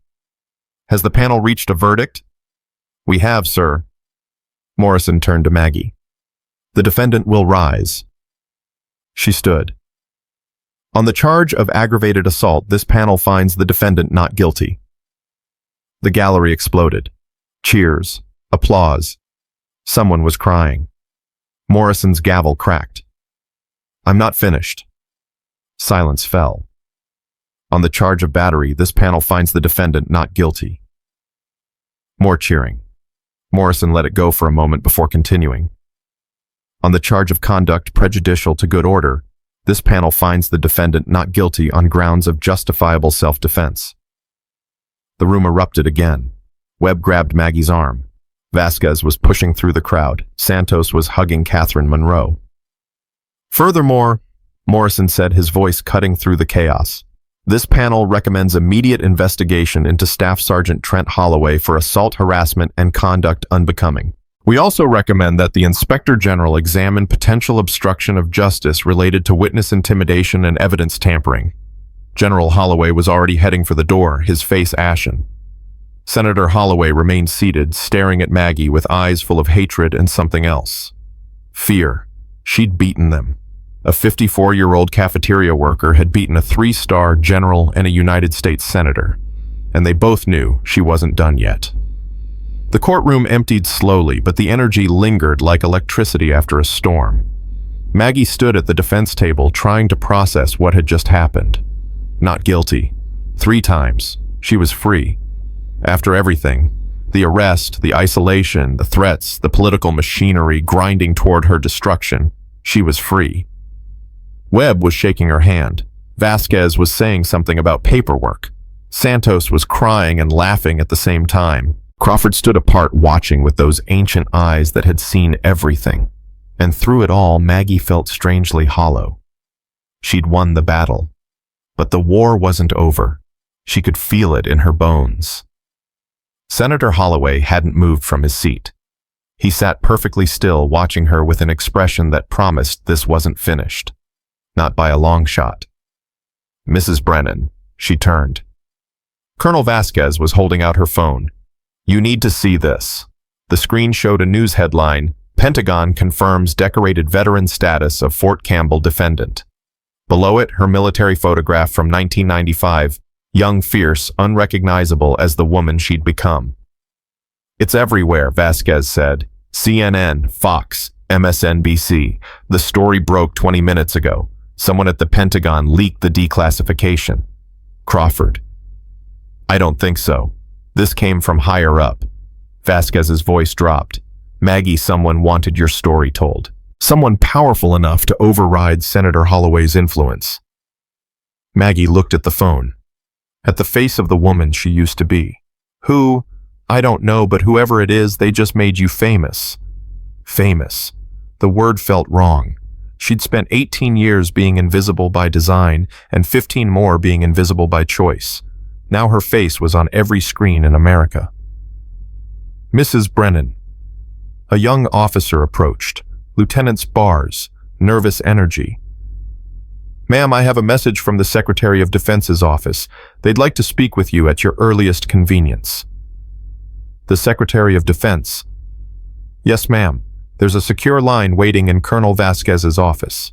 Has the panel reached a verdict? We have, sir. Morrison turned to Maggie. The defendant will rise. She stood. On the charge of aggravated assault, this panel finds the defendant not guilty. The gallery exploded. Cheers. Applause. Someone was crying. Morrison's gavel cracked. I'm not finished. Silence fell. On the charge of battery, this panel finds the defendant not guilty. More cheering. Morrison let it go for a moment before continuing. On the charge of conduct prejudicial to good order, this panel finds the defendant not guilty on grounds of justifiable self-defense. The room erupted again. Webb grabbed Maggie's arm. Vasquez was pushing through the crowd. Santos was hugging Catherine Monroe. Furthermore, Morrison said, his voice cutting through the chaos, this panel recommends immediate investigation into Staff Sergeant Trent Holloway for assault, harassment, and conduct unbecoming. We also recommend that the Inspector General examine potential obstruction of justice related to witness intimidation and evidence tampering. General Holloway was already heading for the door, his face ashen. Senator Holloway remained seated, staring at Maggie with eyes full of hatred and something else. Fear. She'd beaten them. A 54-year-old cafeteria worker had beaten a 3-star general and a United States senator, and they both knew she wasn't done yet. The courtroom emptied slowly, but the energy lingered like electricity after a storm. Maggie stood at the defense table trying to process what had just happened. Not guilty. 3 times. She was free. After everything, the arrest, the isolation, the threats, the political machinery grinding toward her destruction, she was free. Webb was shaking her hand. Vasquez was saying something about paperwork. Santos was crying and laughing at the same time. Crawford stood apart watching with those ancient eyes that had seen everything. And through it all, Maggie felt strangely hollow. She'd won the battle. But the war wasn't over. She could feel it in her bones. Senator Holloway hadn't moved from his seat. He sat perfectly still, watching her with an expression that promised this wasn't finished. Not by a long shot. Mrs. Brennan, she turned. Colonel Vasquez was holding out her phone. You need to see this. The screen showed a news headline, Pentagon confirms decorated veteran status of Fort Campbell defendant. Below it, her military photograph from 1995, young, fierce, unrecognizable as the woman she'd become. It's everywhere, Vasquez said. CNN, Fox, MSNBC. The story broke 20 minutes ago. Someone at the Pentagon leaked the declassification. Crawford. I don't think so. This came from higher up. Vasquez's voice dropped. Maggie, someone wanted your story told. Someone powerful enough to override Senator Holloway's influence. Maggie looked at the phone. At the face of the woman she used to be. Who? I don't know, but whoever it is, they just made you famous. Famous. The word felt wrong. She'd spent 18 years being invisible by design and 15 more being invisible by choice. Now her face was on every screen in America. Mrs. Brennan. A young officer approached. Lieutenant Spars, nervous energy. Ma'am, I have a message from the Secretary of Defense's office. They'd like to speak with you at your earliest convenience. The Secretary of Defense. Yes, ma'am. There's a secure line waiting in Colonel Vasquez's office.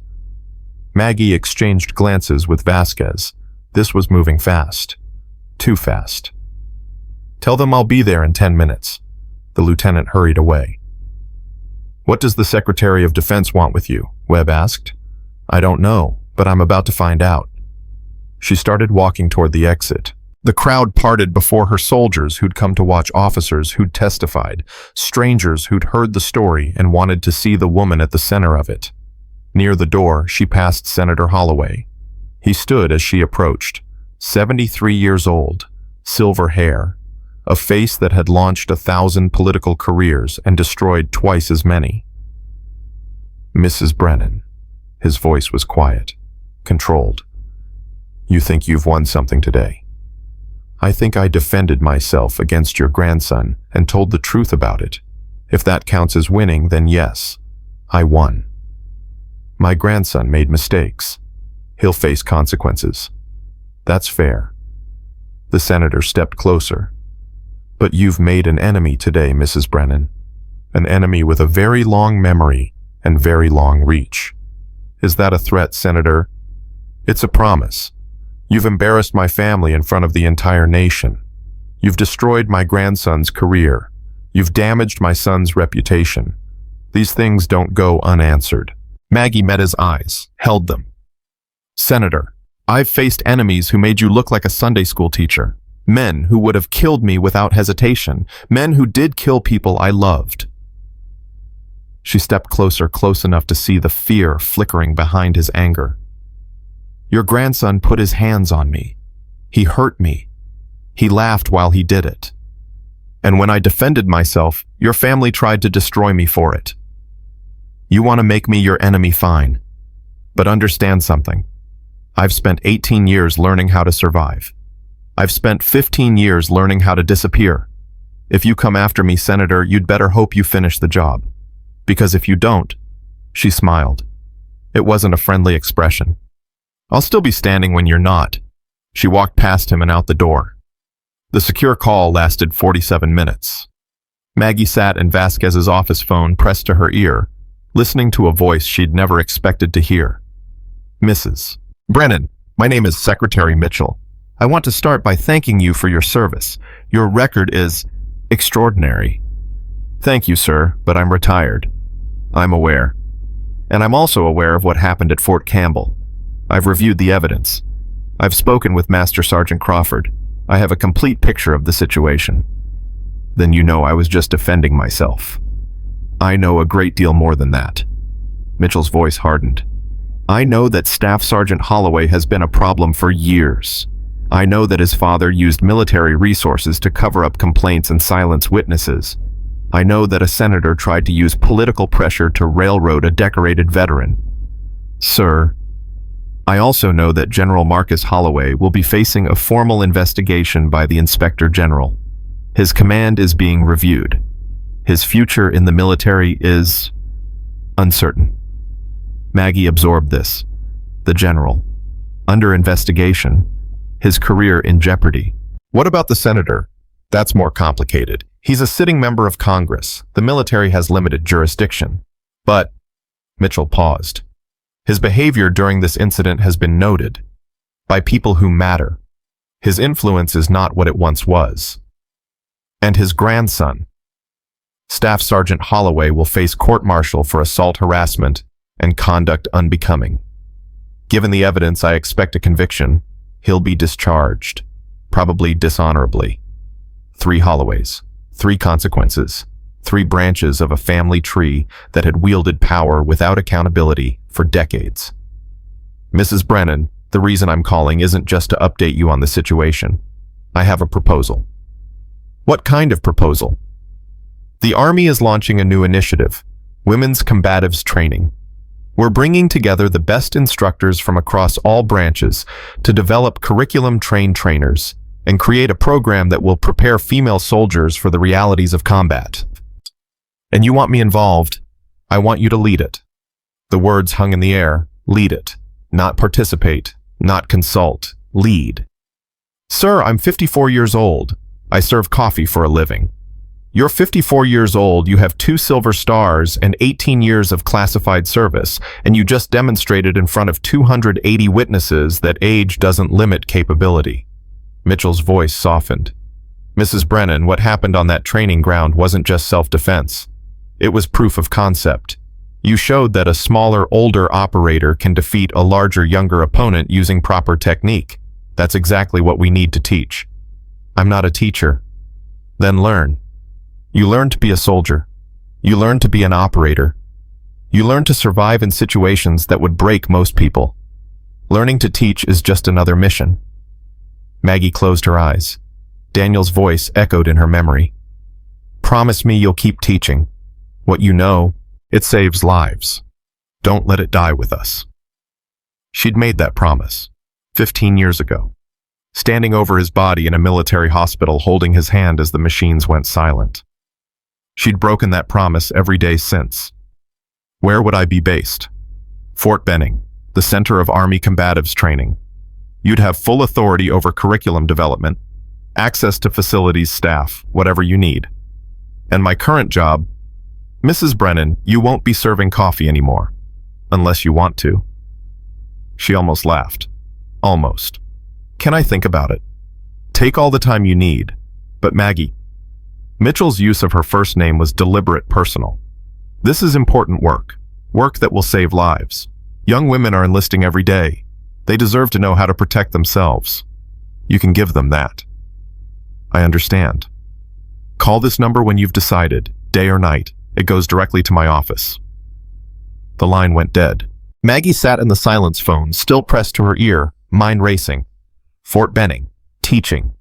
Maggie exchanged glances with Vasquez. This was moving fast. Too fast. Tell them I'll be there in 10 minutes. The lieutenant hurried away. What does the Secretary of Defense want with you? Webb asked. I don't know, but I'm about to find out. She started walking toward the exit. The crowd parted before her. Soldiers who'd come to watch officers who'd testified, strangers who'd heard the story and wanted to see the woman at the center of it. Near the door, she passed Senator Holloway. He stood as she approached, 73 years old, silver hair, a face that had launched 1,000 political careers and destroyed twice as many. Mrs. Brennan. His voice was quiet, controlled. You think you've won something today? I think I defended myself against your grandson and told the truth about it. If that counts as winning, then yes, I won. My grandson made mistakes. He'll face consequences. That's fair. The senator stepped closer. But you've made an enemy today, Mrs. Brennan. An enemy with a very long memory and very long reach. Is that a threat, Senator? It's a promise. You've embarrassed my family in front of the entire nation. You've destroyed my grandson's career. You've damaged my son's reputation. These things don't go unanswered. Maggie met his eyes, held them. Senator, I've faced enemies who made you look like a Sunday school teacher. Men who would have killed me without hesitation. Men who did kill people I loved. She stepped closer, close enough to see the fear flickering behind his anger. Your grandson put his hands on me. He hurt me. He laughed while he did it. And when I defended myself, your family tried to destroy me for it. You want to make me your enemy, fine. But understand something. I've spent 18 years learning how to survive. I've spent 15 years learning how to disappear. If you come after me, Senator, you'd better hope you finish the job. Because if you don't, she smiled. It wasn't a friendly expression. I'll still be standing when you're not. She walked past him and out the door. The secure call lasted 47 minutes. Maggie sat in Vasquez's office phone pressed to her ear, listening to a voice she'd never expected to hear. Mrs. Brennan, my name is Secretary Mitchell. I want to start by thanking you for your service. Your record is extraordinary. Thank you, sir, but I'm retired. I'm aware. And I'm also aware of what happened at Fort Campbell. I've reviewed the evidence. I've spoken with Master Sergeant Crawford. I have a complete picture of the situation. Then you know I was just defending myself. I know a great deal more than that. Mitchell's voice hardened. I know that Staff Sergeant Holloway has been a problem for years. I know that his father used military resources to cover up complaints and silence witnesses. I know that a senator tried to use political pressure to railroad a decorated veteran. Sir, I also know that General Marcus Holloway will be facing a formal investigation by the Inspector General. His command is being reviewed. His future in the military is uncertain. Maggie absorbed this. The general. Under investigation. His career in jeopardy. What about the senator? That's more complicated. He's a sitting member of Congress. The military has limited jurisdiction. But, Mitchell paused. His behavior during this incident has been noted by people who matter. His influence is not what it once was. And his grandson, Staff Sergeant Holloway, will face court-martial for assault, harassment, and conduct unbecoming. Given the evidence, I expect a conviction. He'll be discharged, probably dishonorably. 3 Holloways, 3 consequences, 3 branches of a family tree that had wielded power without accountability for decades. Mrs. Brennan, the reason I'm calling isn't just to update you on the situation. I have a proposal. What kind of proposal? The Army is launching a new initiative, Women's Combatives Training. We're bringing together the best instructors from across all branches to develop curriculum-trained trainers and create a program that will prepare female soldiers for the realities of combat. And you want me involved. I want you to lead it. The words hung in the air. Lead it. Not participate, not consult, lead. Sir, I'm 54 years old. I serve coffee for a living. You're 54 years old, you have 2 silver stars and 18 years of classified service, and you just demonstrated in front of 280 witnesses that age doesn't limit capability. Mitchell's voice softened. Mrs. Brennan, what happened on that training ground wasn't just self-defense. It was proof of concept. You showed that a smaller, older operator can defeat a larger, younger opponent using proper technique. That's exactly what we need to teach. I'm not a teacher. Then learn. You learn to be a soldier. You learn to be an operator. You learn to survive in situations that would break most people. Learning to teach is just another mission. Maggie closed her eyes. Daniel's voice echoed in her memory. Promise me you'll keep teaching. What you know, it saves lives. Don't let it die with us. She'd made that promise 15 years ago, standing over his body in a military hospital holding his hand as the machines went silent. She'd broken that promise every day since. Where would I be based? Fort Benning, the center of Army combatives training. You'd have full authority over curriculum development, access to facilities, staff, whatever you need. And my current job, Mrs. Brennan, you won't be serving coffee anymore, unless you want to. She almost laughed. Almost. Can I think about it? Take all the time you need, but Maggie. Mitchell's use of her first name was deliberate, personal. This is important work that will save lives. Young women are enlisting every day. They deserve to know how to protect themselves. You can give them that. I understand. Call this number when you've decided, day or night. It goes directly to my office. The line went dead. Maggie sat in the silence phone, still pressed to her ear, mind racing. Fort Benning, teaching.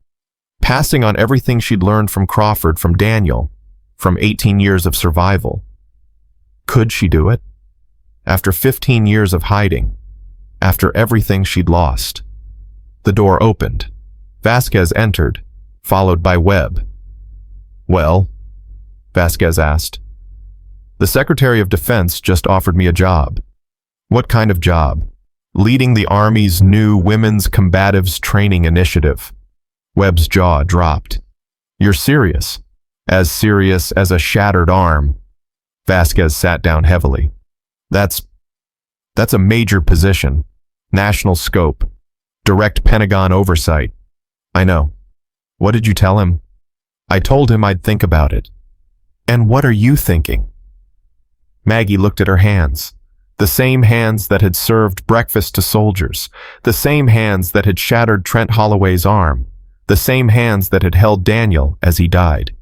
Passing on everything she'd learned from Crawford, from Daniel, from 18 years of survival. Could she do it? After 15 years of hiding, after everything she'd lost. The door opened. Vasquez entered, followed by Webb. Well? Vasquez asked. The Secretary of Defense just offered me a job. What kind of job? Leading the Army's new Women's Combatives Training Initiative. Webb's jaw dropped. You're serious? As serious as a shattered arm. Vasquez sat down heavily. That's a major position. National scope. Direct Pentagon oversight. I know. What did you tell him? I told him I'd think about it. And what are you thinking? Maggie looked at her hands. The same hands that had served breakfast to soldiers. The same hands that had shattered Trent Holloway's arm. The same hands that had held Daniel as he died.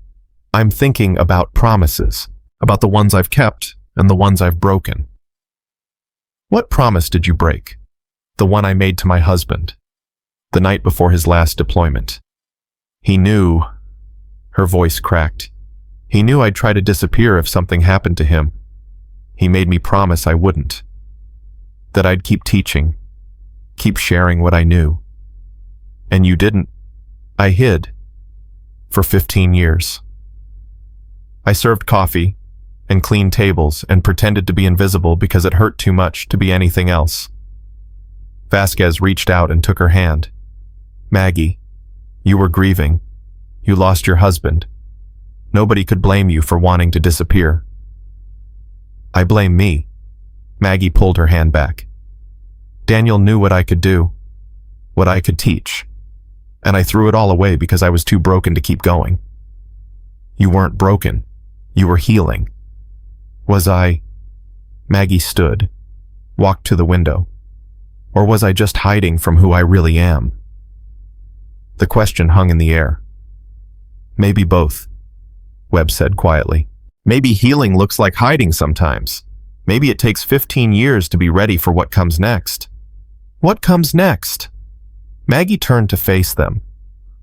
I'm thinking about promises. About the ones I've kept and the ones I've broken. What promise did you break? The one I made to my husband. The night before his last deployment. He knew. Her voice cracked. He knew I'd try to disappear if something happened to him. He made me promise I wouldn't. That I'd keep teaching. Keep sharing what I knew. And you didn't. I hid. For 15 years. I served coffee and cleaned tables and pretended to be invisible because it hurt too much to be anything else. Vasquez reached out and took her hand. Maggie, you were grieving. You lost your husband. Nobody could blame you for wanting to disappear. I blame me. Maggie pulled her hand back. Daniel knew what I could do, what I could teach, and I threw it all away because I was too broken to keep going. You weren't broken. You were healing. Was I? Maggie stood, walked to the window. Or was I just hiding from who I really am? The question hung in the air. Maybe both, Webb said quietly. Maybe healing looks like hiding sometimes. Maybe it takes 15 years to be ready for what comes next. What comes next? Maggie turned to face them.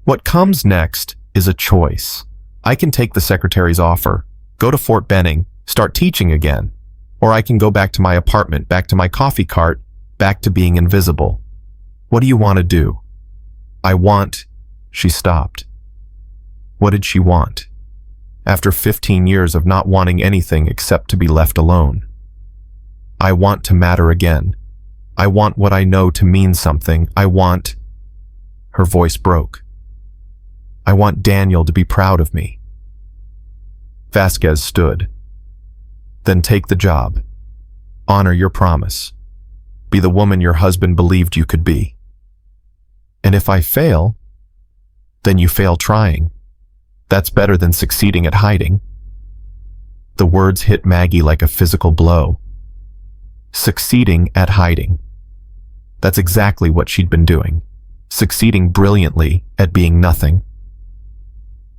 What comes next is a choice. I can take the secretary's offer, go to Fort Benning, start teaching again. Or I can go back to my apartment, back to my coffee cart, back to being invisible. What do you want to do? I want... She stopped. What did she want? After 15 years of not wanting anything except to be left alone. I want to matter again. I want what I know to mean something. I want—" Her voice broke. "I want Daniel to be proud of me." Vasquez stood. "Then take the job. Honor your promise. Be the woman your husband believed you could be. And if I fail, then you fail trying. That's better than succeeding at hiding." The words hit Maggie like a physical blow. Succeeding at hiding. That's exactly what she'd been doing. Succeeding brilliantly at being nothing.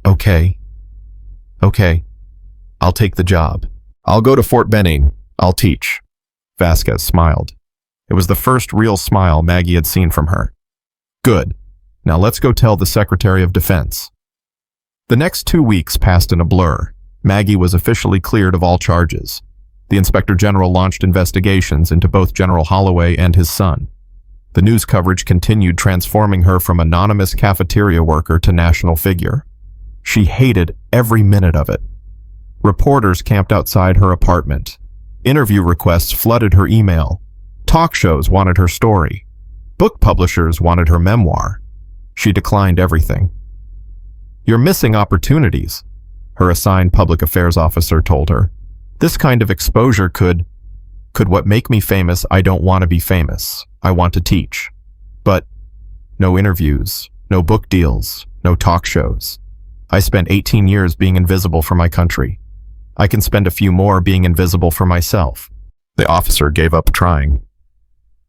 Okay. I'll take the job. I'll go to Fort Benning. I'll teach." Vasquez smiled. It was the first real smile Maggie had seen from her. "Good. Now let's go tell the Secretary of Defense." The next 2 weeks passed in a blur. Maggie was officially cleared of all charges. The Inspector General launched investigations into both General Holloway and his son. The news coverage continued, transforming her from anonymous cafeteria worker to national figure. She hated every minute of it. Reporters camped outside her apartment. Interview requests flooded her email. Talk shows wanted her story. Book publishers wanted her memoir. She declined everything. "You're missing opportunities," her assigned public affairs officer told her. "This kind of exposure could what make me famous. I don't want to be famous. I want to teach." But no interviews, no book deals, no talk shows. "I spent 18 years being invisible for my country. I can spend a few more being invisible for myself." The officer gave up trying.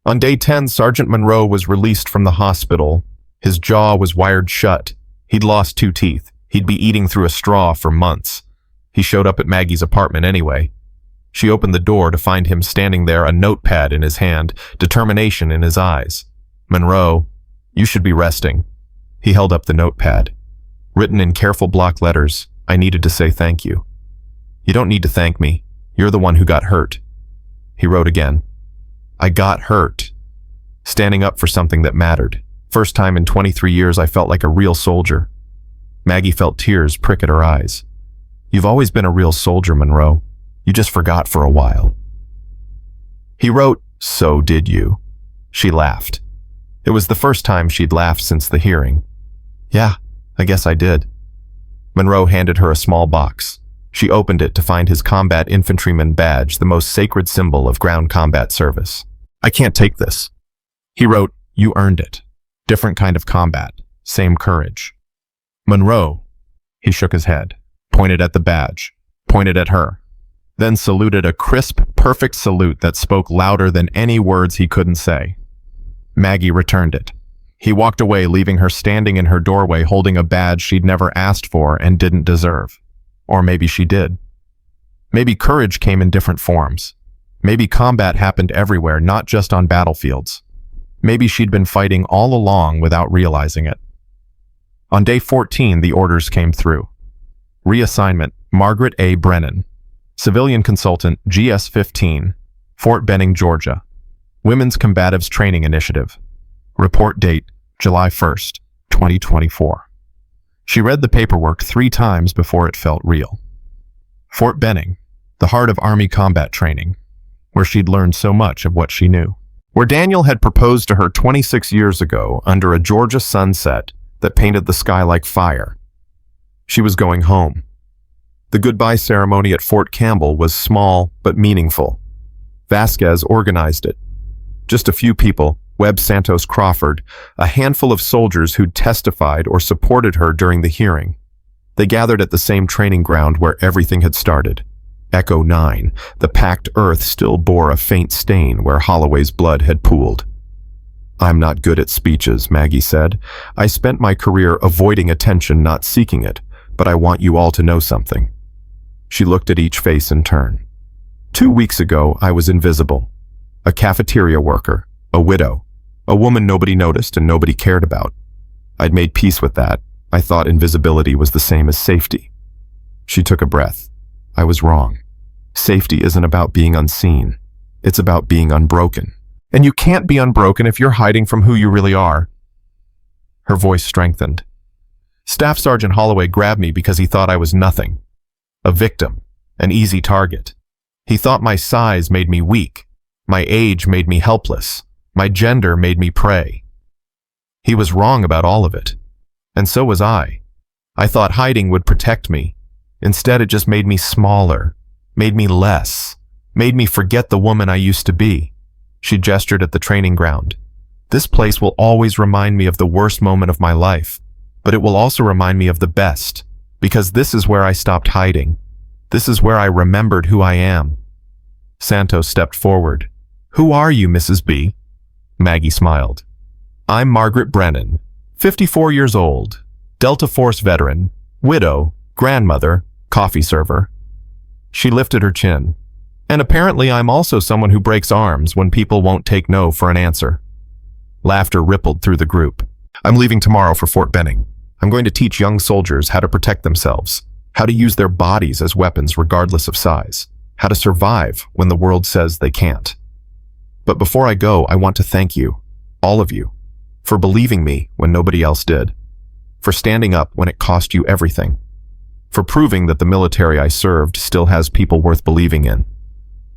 On day 10, Sergeant Monroe was released from the hospital. His jaw was wired shut. He'd lost 2 teeth. He'd be eating through a straw for months. He showed up at Maggie's apartment anyway. She opened the door to find him standing there, a notepad in his hand, determination in his eyes. "Monroe, you should be resting." He held up the notepad. Written in careful block letters, "I needed to say thank you." "You don't need to thank me. You're the one who got hurt." He wrote again. "I got hurt. Standing up for something that mattered. First time in 23 years I felt like a real soldier." Maggie felt tears prick at her eyes. "You've always been a real soldier, Monroe. You just forgot for a while." He wrote, "So did you." She laughed. It was the first time she'd laughed since the hearing. "Yeah, I guess I did." Monroe handed her a small box. She opened it to find his combat infantryman badge, the most sacred symbol of ground combat service. "I can't take this." He wrote, "You earned it. Different kind of combat. Same courage." "Monroe." He shook his head, pointed at the badge, pointed at her, then saluted a crisp, perfect salute that spoke louder than any words he couldn't say. Maggie returned it. He walked away, leaving her standing in her doorway holding a badge she'd never asked for and didn't deserve. Or maybe she did. Maybe courage came in different forms. Maybe combat happened everywhere, not just on battlefields. Maybe she'd been fighting all along without realizing it. On day 14, the orders came through. Reassignment, Margaret A. Brennan. Civilian Consultant, GS-15, Fort Benning, Georgia. Women's Combatives Training Initiative. Report date, July 1st, 2024. She read the paperwork 3 times before it felt real. Fort Benning, the heart of Army combat training, where she'd learned so much of what she knew. Where Daniel had proposed to her 26 years ago under a Georgia sunset that painted the sky like fire. She was going home. The goodbye ceremony at Fort Campbell was small but meaningful. Vasquez organized it. Just a few people, Webb Santos Crawford, a handful of soldiers who'd testified or supported her during the hearing. They gathered at the same training ground where everything had started. Echo 9, the packed earth still bore a faint stain where Holloway's blood had pooled. "I'm not good at speeches," Maggie said. "I spent my career avoiding attention, not seeking it, but I want you all to know something." She looked at each face in turn. 2 weeks ago, I was invisible. A cafeteria worker, a widow, a woman nobody noticed and nobody cared about. I'd made peace with that. I thought invisibility was the same as safety. She took a breath. I was wrong. Safety isn't about being unseen. It's about being unbroken. And you can't be unbroken if you're hiding from who you really are. Her voice strengthened. Staff Sergeant Holloway grabbed me because he thought I was nothing. A victim, an easy target. He thought my size made me weak. My age made me helpless. My gender made me pray. He was wrong about all of it. And so was I. I thought hiding would protect me. Instead, it just made me smaller, made me less, made me forget the woman I used to be. She gestured at the training ground. This place will always remind me of the worst moment of my life, but it will also remind me of the best, because this is where I stopped hiding. This is where I remembered who I am. Santos stepped forward. Who are you, Mrs. B? Maggie smiled. I'm Margaret Brennan, 54 years old, Delta Force veteran, widow, grandmother, coffee server. She lifted her chin. And apparently I'm also someone who breaks arms when people won't take no for an answer. Laughter rippled through the group. I'm leaving tomorrow for Fort Benning. I'm going to teach young soldiers how to protect themselves, how to use their bodies as weapons regardless of size, how to survive when the world says they can't. But before I go, I want to thank you, all of you, for believing me when nobody else did, for standing up when it cost you everything, for proving that the military I served still has people worth believing in.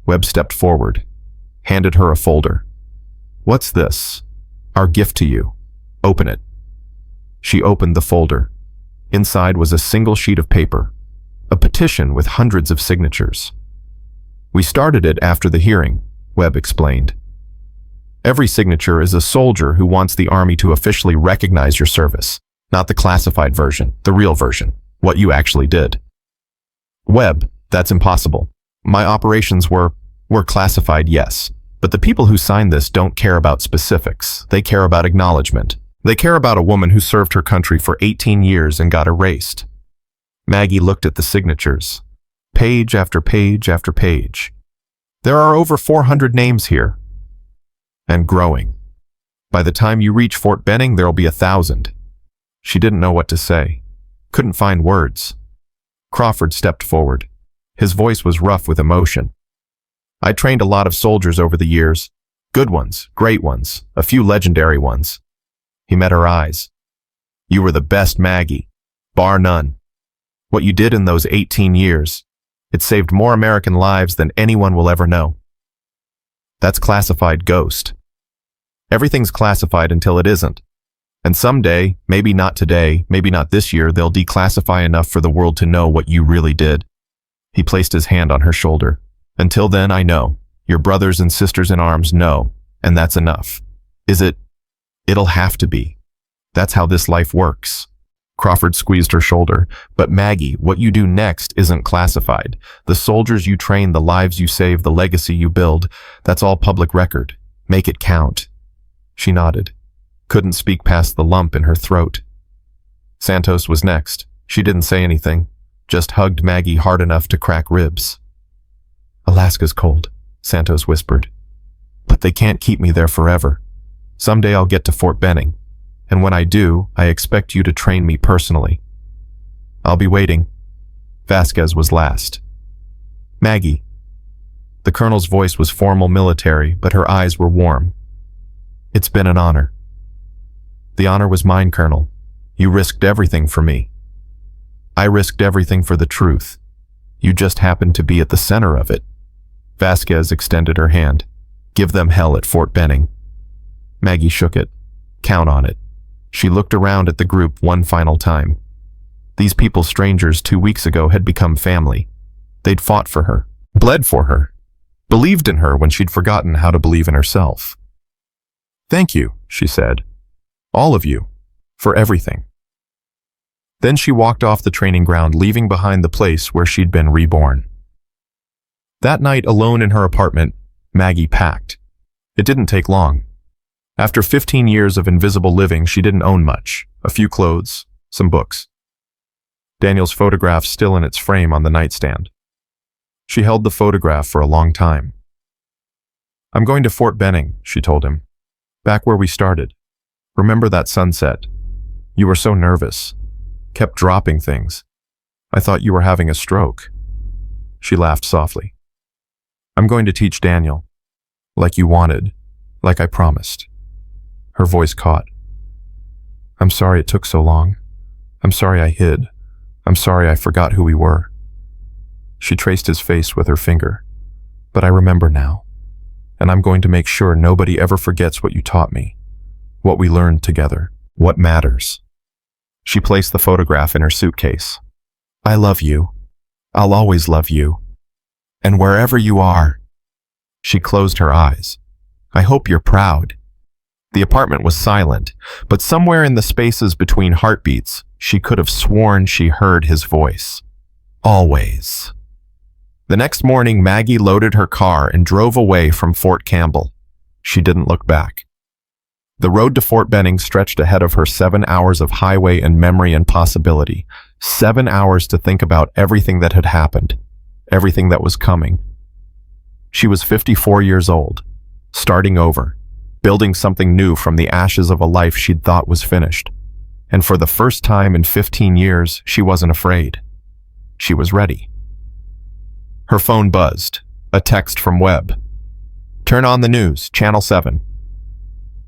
Webb stepped forward, handed her a folder. What's this? Our gift to you. Open it. She opened the folder. Inside was a single sheet of paper, a petition with hundreds of signatures. We started it after the hearing, Webb explained. Every signature is a soldier who wants the Army to officially recognize your service, not the classified version, the real version, what you actually did. Webb, that's impossible. My operations were classified, yes, but the people who signed this don't care about specifics. They care about acknowledgement. They care about a woman who served her country for 18 years and got erased. Maggie looked at the signatures, page after page after page. There are over 400 names here, and growing. By the time you reach Fort Benning, there'll be 1,000. She didn't know what to say, couldn't find words. Crawford stepped forward. His voice was rough with emotion. I trained a lot of soldiers over the years. Good ones, great ones, a few legendary ones. He met her eyes. You were the best, Maggie, bar none. What you did in those 18 years, it saved more American lives than anyone will ever know. That's classified, Ghost. Everything's classified until it isn't. And someday, maybe not today, maybe not this year, they'll declassify enough for the world to know what you really did. He placed his hand on her shoulder. Until then, I know. Your brothers and sisters in arms know, and that's enough. Is it? It'll have to be. That's how this life works. Crawford squeezed her shoulder. But Maggie, what you do next isn't classified. The soldiers you train, the lives you save, the legacy you build, that's all public record. Make it count. She nodded. Couldn't speak past the lump in her throat. Santos was next. She didn't say anything, just hugged Maggie hard enough to crack ribs. Alaska's cold, Santos whispered. But they can't keep me there forever. Someday I'll get to Fort Benning, and when I do, I expect you to train me personally. I'll be waiting. Vasquez was last. Maggie. The colonel's voice was formal military, but her eyes were warm. It's been an honor. The honor was mine, Colonel. You risked everything for me. I risked everything for the truth. You just happened to be at the center of it. Vasquez extended her hand. Give them hell at Fort Benning. Maggie shook it. Count on it. She looked around at the group one final time. These people, strangers 2 weeks ago, had become family. They'd fought for her, bled for her, believed in her when she'd forgotten how to believe in herself. Thank you, she said. All of you, for everything. Then she walked off the training ground, leaving behind the place where she'd been reborn. That night, alone in her apartment, Maggie packed. It didn't take long. After 15 years of invisible living, she didn't own much. A few clothes, some books. Daniel's photograph still in its frame on the nightstand. She held the photograph for a long time. I'm going to Fort Benning, she told him. Back where we started. Remember that sunset? You were so nervous. Kept dropping things. I thought you were having a stroke. She laughed softly. I'm going to teach Daniel. Like you wanted. Like I promised. Her voice caught. I'm sorry it took so long. I'm sorry I hid. I'm sorry I forgot who we were. She traced his face with her finger. But I remember now. and I'm going to make sure nobody ever forgets what you taught me, what we learned together, what matters. She placed the photograph in her suitcase. I love you. I'll always love you. And wherever you are. She closed her eyes. I hope you're proud. The apartment was silent, but somewhere in the spaces between heartbeats, she could have sworn she heard his voice. Always. The next morning, Maggie loaded her car and drove away from Fort Campbell. She didn't look back. The road to Fort Benning stretched ahead of her 7 hours of highway and memory and possibility. 7 hours to think about everything that had happened, everything that was coming. She was 54 years old, starting over, building something new from the ashes of a life she'd thought was finished. And for the first time in 15 years, she wasn't afraid. She was ready. Her phone buzzed, a text from Webb. Turn on the news, Channel 7.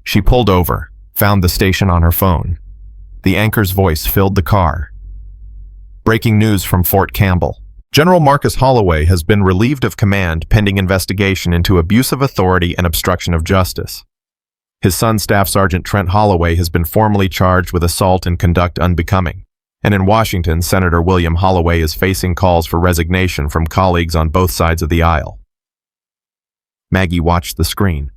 She pulled over, found the station on her phone. The anchor's voice filled the car. Breaking news from Fort Campbell. General Marcus Holloway has been relieved of command pending investigation into abuse of authority and obstruction of justice. His son, Staff Sergeant Trent Holloway, has been formally charged with assault and conduct unbecoming. And in Washington, Senator William Holloway is facing calls for resignation from colleagues on both sides of the aisle. Maggie watched the screen,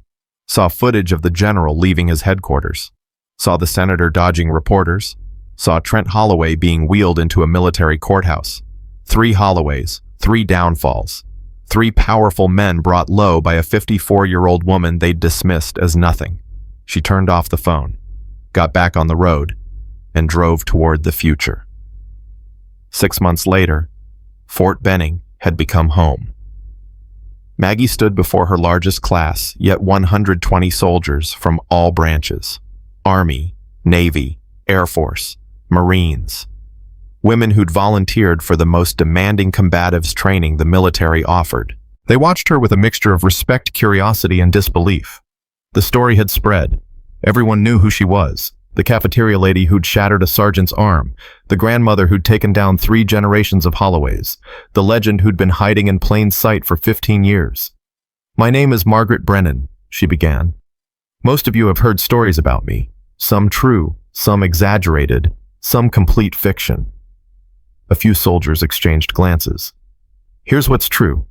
saw footage of the general leaving his headquarters, saw the senator dodging reporters, saw Trent Holloway being wheeled into a military courthouse. 3 Holloways, 3 downfalls, 3 powerful men brought low by a 54-year-old woman they'd dismissed as nothing. She turned off the phone, got back on the road, and drove toward the future. 6 months later, Fort Benning had become home. Maggie stood before her largest class, yet 120 soldiers from all branches: Army, Navy, Air Force, Marines. Women who'd volunteered for the most demanding combatives training the military offered. They watched her with a mixture of respect, curiosity, and disbelief. The story had spread. Everyone knew who she was. The cafeteria lady who'd shattered a sergeant's arm, the grandmother who'd taken down 3 generations of Holloways, the legend who'd been hiding in plain sight for 15 years. My name is Margaret Brennan, she began. Most of you have heard stories about me, some true, some exaggerated, some complete fiction. A few soldiers exchanged glances. Here's what's true.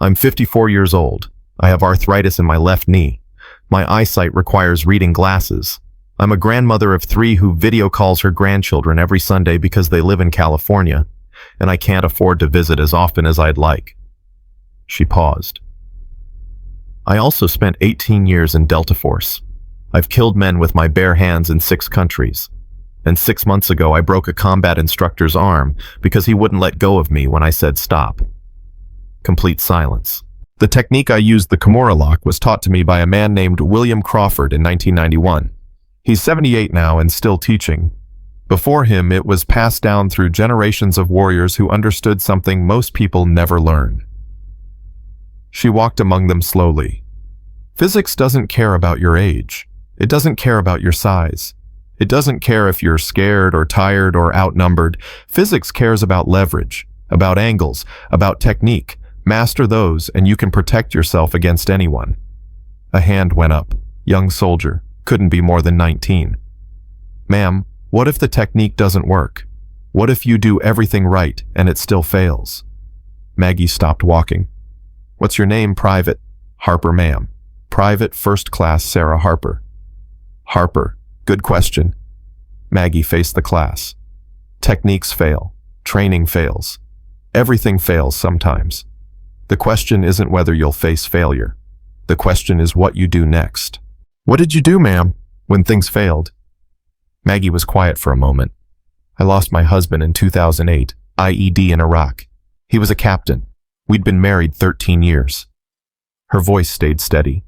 I'm 54 years old. I have arthritis in my left knee. My eyesight requires reading glasses. I'm a grandmother of 3 who video calls her grandchildren every Sunday because they live in California, and I can't afford to visit as often as I'd like. She paused. I also spent 18 years in Delta Force. I've killed men with my bare hands in 6 countries. And 6 months ago, I broke a combat instructor's arm because he wouldn't let go of me when I said stop. Complete silence. The technique I used, the Kimura lock, was taught to me by a man named William Crawford in 1991. He's 78 now and still teaching. Before him, it was passed down through generations of warriors who understood something most people never learn. She walked among them slowly. Physics doesn't care about your age. It doesn't care about your size. It doesn't care if you're scared or tired or outnumbered. Physics cares about leverage, about angles, about technique. Master those and you can protect yourself against anyone. A hand went up. Young soldier. Couldn't be more than 19. Ma'am, what if the technique doesn't work? What if you do everything right and it still fails? Maggie stopped walking. What's your name, Private? Harper, ma'am. Private First Class Sarah Harper. Harper, good question. Maggie faced the class. Techniques fail. Training fails. Everything fails sometimes. The question isn't whether you'll face failure. The question is what you do next. What did you do, ma'am, when things failed? Maggie was quiet for a moment. I lost my husband in 2008, IED in Iraq. He was a captain. We'd been married 13 years. Her voice stayed steady.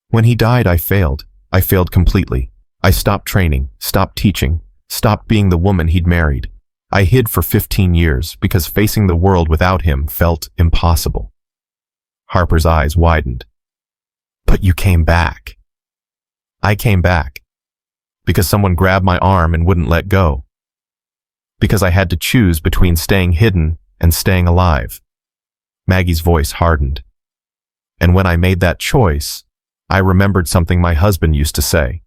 When he died, I failed. I failed completely. I stopped training, stopped teaching, stopped being the woman he'd married. I hid for 15 years because facing the world without him felt impossible. Harper's eyes widened. But you came back. I came back because someone grabbed my arm and wouldn't let go. Because I had to choose between staying hidden and staying alive. Maggie's voice hardened. And when I made that choice, I remembered something my husband used to say.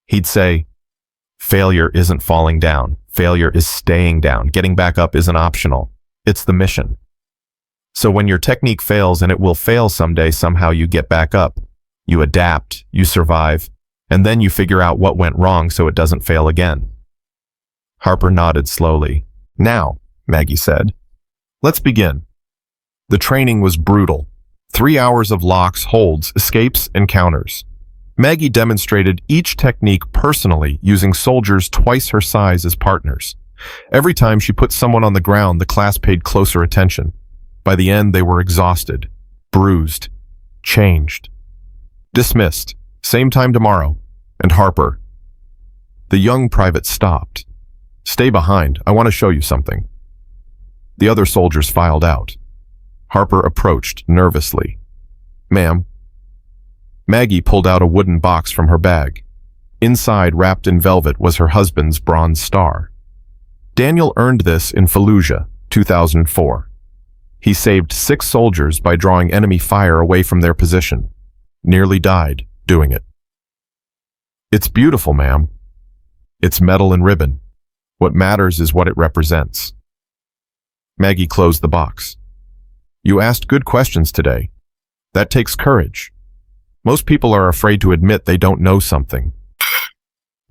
He'd say, failure isn't falling down. Failure is staying down. Getting back up isn't optional. It's the mission. So when your technique fails, and it will fail someday, somehow you get back up. You adapt, you survive, and then you figure out what went wrong so it doesn't fail again. Harper nodded slowly. Now, Maggie said, let's begin. The training was brutal. 3 hours of locks, holds, escapes, and counters. Maggie demonstrated each technique personally, using soldiers twice her size as partners. Every time she put someone on the ground, the class paid closer attention. By the end, they were exhausted, bruised, changed. Dismissed. Same time tomorrow. And Harper. The young private stopped. Stay behind. I want to show you something. The other soldiers filed out. Harper approached nervously. Ma'am. Maggie pulled out a wooden box from her bag. Inside, wrapped in velvet, was her husband's bronze star. Daniel earned this in Fallujah, 2004. He saved 6 soldiers by drawing enemy fire away from their position. Nearly died doing it. It's beautiful, ma'am. It's metal and ribbon. What matters is what it represents. Maggie closed the box. You asked good questions today. That takes courage. Most people are afraid to admit they don't know something.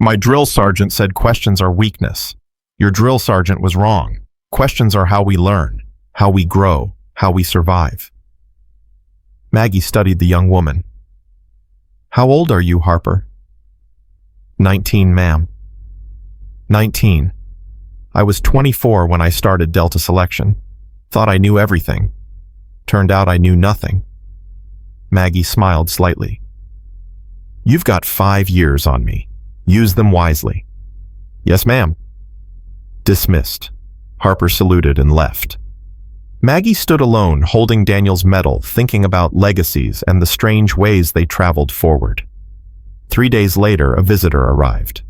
My drill sergeant said questions are weakness. Your drill sergeant was wrong. Questions are how we learn, how we grow, how we survive. Maggie studied the young woman. How old are you, Harper? 19, ma'am. 19. I was 24 when I started Delta Selection. Thought I knew everything. Turned out I knew nothing. Maggie smiled slightly. You've got 5 years on me. Use them wisely. Yes, ma'am. Dismissed. Harper saluted and left. Maggie stood alone, holding Daniel's medal, thinking about legacies and the strange ways they traveled forward. 3 days later, a visitor arrived.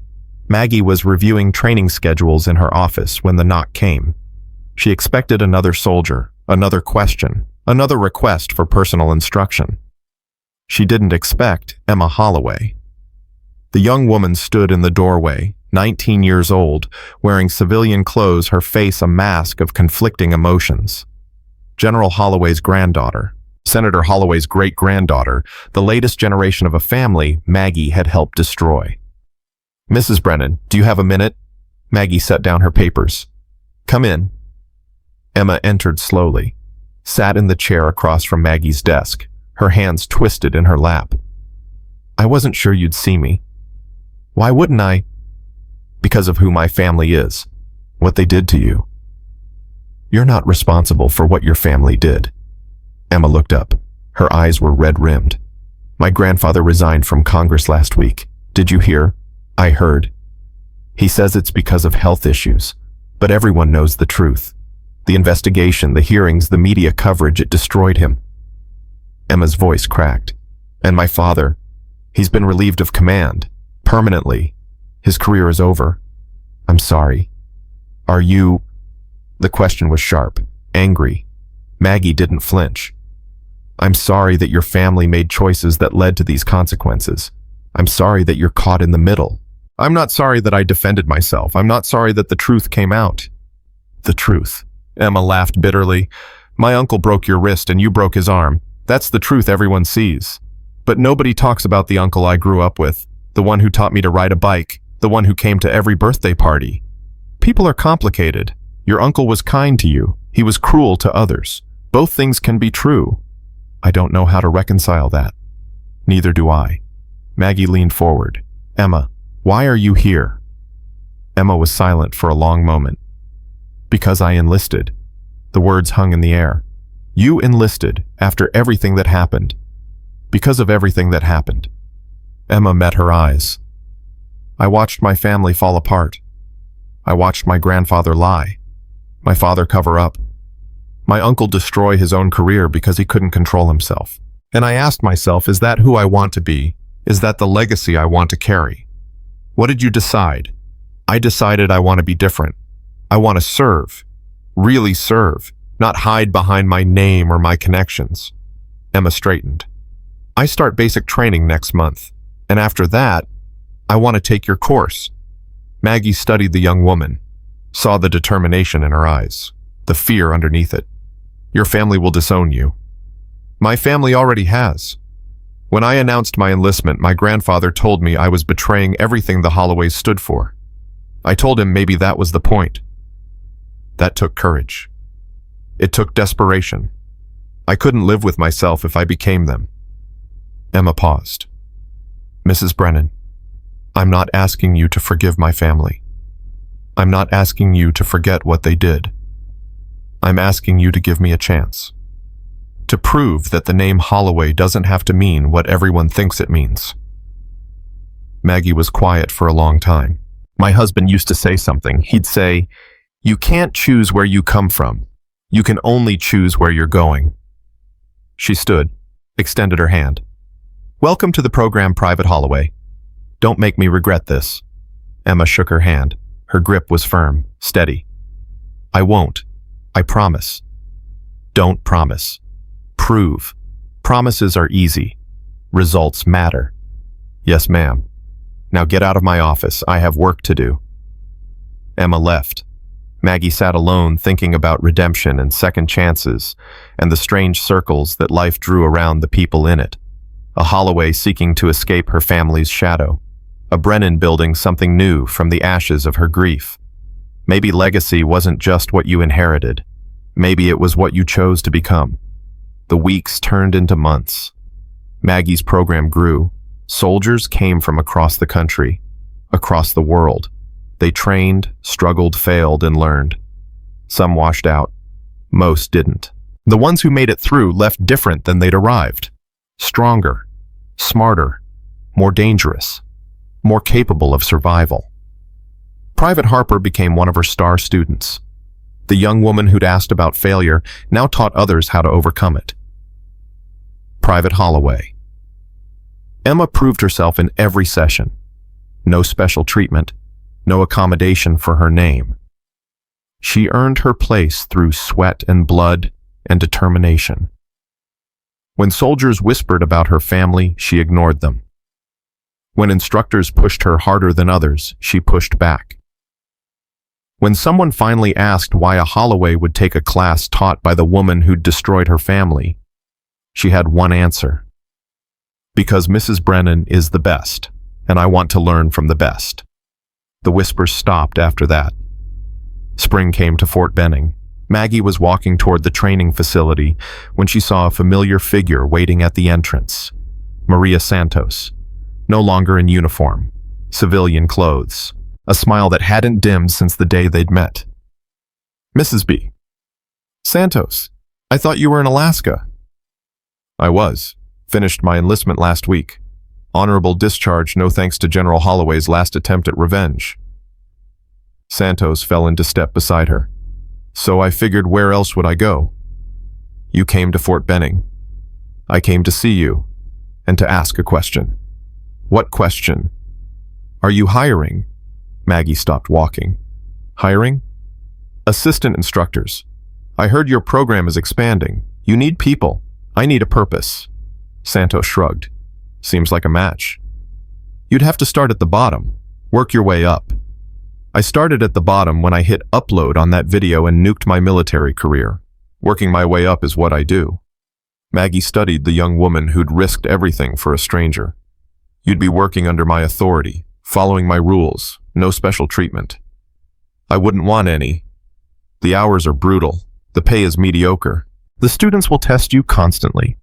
Maggie was reviewing training schedules in her office when the knock came. She expected another soldier, another question, another request for personal instruction. She didn't expect Emma Holloway. The young woman stood in the doorway, 19 years old, wearing civilian clothes, her face a mask of conflicting emotions. General Holloway's granddaughter, Senator Holloway's great-granddaughter, the latest generation of a family Maggie had helped destroy. Mrs. Brennan, do you have a minute? Maggie set down her papers. Come in. Emma entered slowly, sat in the chair across from Maggie's desk, her hands twisted in her lap. I wasn't sure you'd see me. Why wouldn't I? Because of who my family is, what they did to you. You're not responsible for what your family did. Emma looked up. Her eyes were red-rimmed. My grandfather resigned from Congress last week. Did you hear? I heard. He says it's because of health issues, but everyone knows the truth. The investigation, the hearings, the media coverage, it destroyed him. Emma's voice cracked. And my father, he's been relieved of command, permanently. His career is over. I'm sorry. Are you... The question was sharp, angry. Maggie didn't flinch. I'm sorry that your family made choices that led to these consequences. I'm sorry that you're caught in the middle. I'm not sorry that I defended myself. I'm not sorry that the truth came out. The truth. Emma laughed bitterly. My uncle broke your wrist and you broke his arm. That's the truth everyone sees. But nobody talks about the uncle I grew up with, the one who taught me to ride a bike, the one who came to every birthday party. People are complicated. Your uncle was kind to you. He was cruel to others. Both things can be true. I don't know how to reconcile that. Neither do I. Maggie leaned forward. Emma, why are you here? Emma was silent for a long moment. Because I enlisted. The words hung in the air. You enlisted after everything that happened. Because of everything that happened. Emma met her eyes. I watched my family fall apart. I watched my grandfather lie. My father cover up. My uncle destroy his own career because he couldn't control himself. And I asked myself, is that who I want to be? Is that the legacy I want to carry? What did you decide? I decided I want to be different. I want to serve. Really serve. Not hide behind my name or my connections. Emma straightened. I start basic training next month, and after that, I want to take your course. Maggie studied the young woman, saw the determination in her eyes, the fear underneath it. Your family will disown you. My family already has. When I announced my enlistment, my grandfather told me I was betraying everything the Holloways stood for. I told him maybe that was the point. That took courage. It took desperation. I couldn't live with myself if I became them. Emma paused. Mrs. Brennan, I'm not asking you to forgive my family. I'm not asking you to forget what they did. I'm asking you to give me a chance. To prove that the name Holloway doesn't have to mean what everyone thinks it means. Maggie was quiet for a long time. My husband used to say something. He'd say, you can't choose where you come from. You can only choose where you're going. She stood, extended her hand. Welcome to the program, Private Holloway. Don't make me regret this. Emma shook her hand. Her grip was firm, steady. I won't. I promise. Don't promise. Prove. Promises are easy. Results matter. Yes, ma'am. Now get out of my office. I have work to do. Emma left. Maggie sat alone thinking about redemption and second chances and the strange circles that life drew around the people in it. A Holloway seeking to escape her family's shadow. A Brennan building something new from the ashes of her grief. Maybe legacy wasn't just what you inherited. Maybe it was what you chose to become. The weeks turned into months. Maggie's program grew. Soldiers came from across the country, across the world. They trained, struggled, failed, and learned. Some washed out. Most didn't. The ones who made it through left different than they'd arrived. Stronger, smarter, more dangerous, more capable of survival. Private Harper became one of her star students. The young woman who'd asked about failure now taught others how to overcome it. Private Holloway. Emma proved herself in every session. No special treatment, no accommodation for her name. She earned her place through sweat and blood and determination. When soldiers whispered about her family, she ignored them. When instructors pushed her harder than others, she pushed back. When someone finally asked why a Holloway would take a class taught by the woman who'd destroyed her family, she had one answer. Because Mrs. Brennan is the best, and I want to learn from the best. The whispers stopped after that. Spring came to Fort Benning. Maggie was walking toward the training facility when she saw a familiar figure waiting at the entrance. Maria Santos, no longer in uniform, civilian clothes, a smile that hadn't dimmed since the day they'd met. Mrs. B. Santos, I thought you were in Alaska. I was. Finished my enlistment last week. Honorable discharge, no thanks to General Holloway's last attempt at revenge. Santos fell into step beside her. So I figured, where else would I go? You came to Fort Benning. I came to see you, and to ask a question. What question? Are you hiring? Maggie stopped walking. Hiring? Assistant instructors. I heard your program is expanding. You need people. I need a purpose. Santos shrugged. Seems like a match. You'd have to start at the bottom, work your way up. I started at the bottom when I hit upload on that video and nuked my military career. Working my way up is what I do. Maggie studied the young woman who'd risked everything for a stranger. You'd be working under my authority, following my rules, no special treatment. I wouldn't want any. The hours are brutal. The pay is mediocre. The students will test you constantly.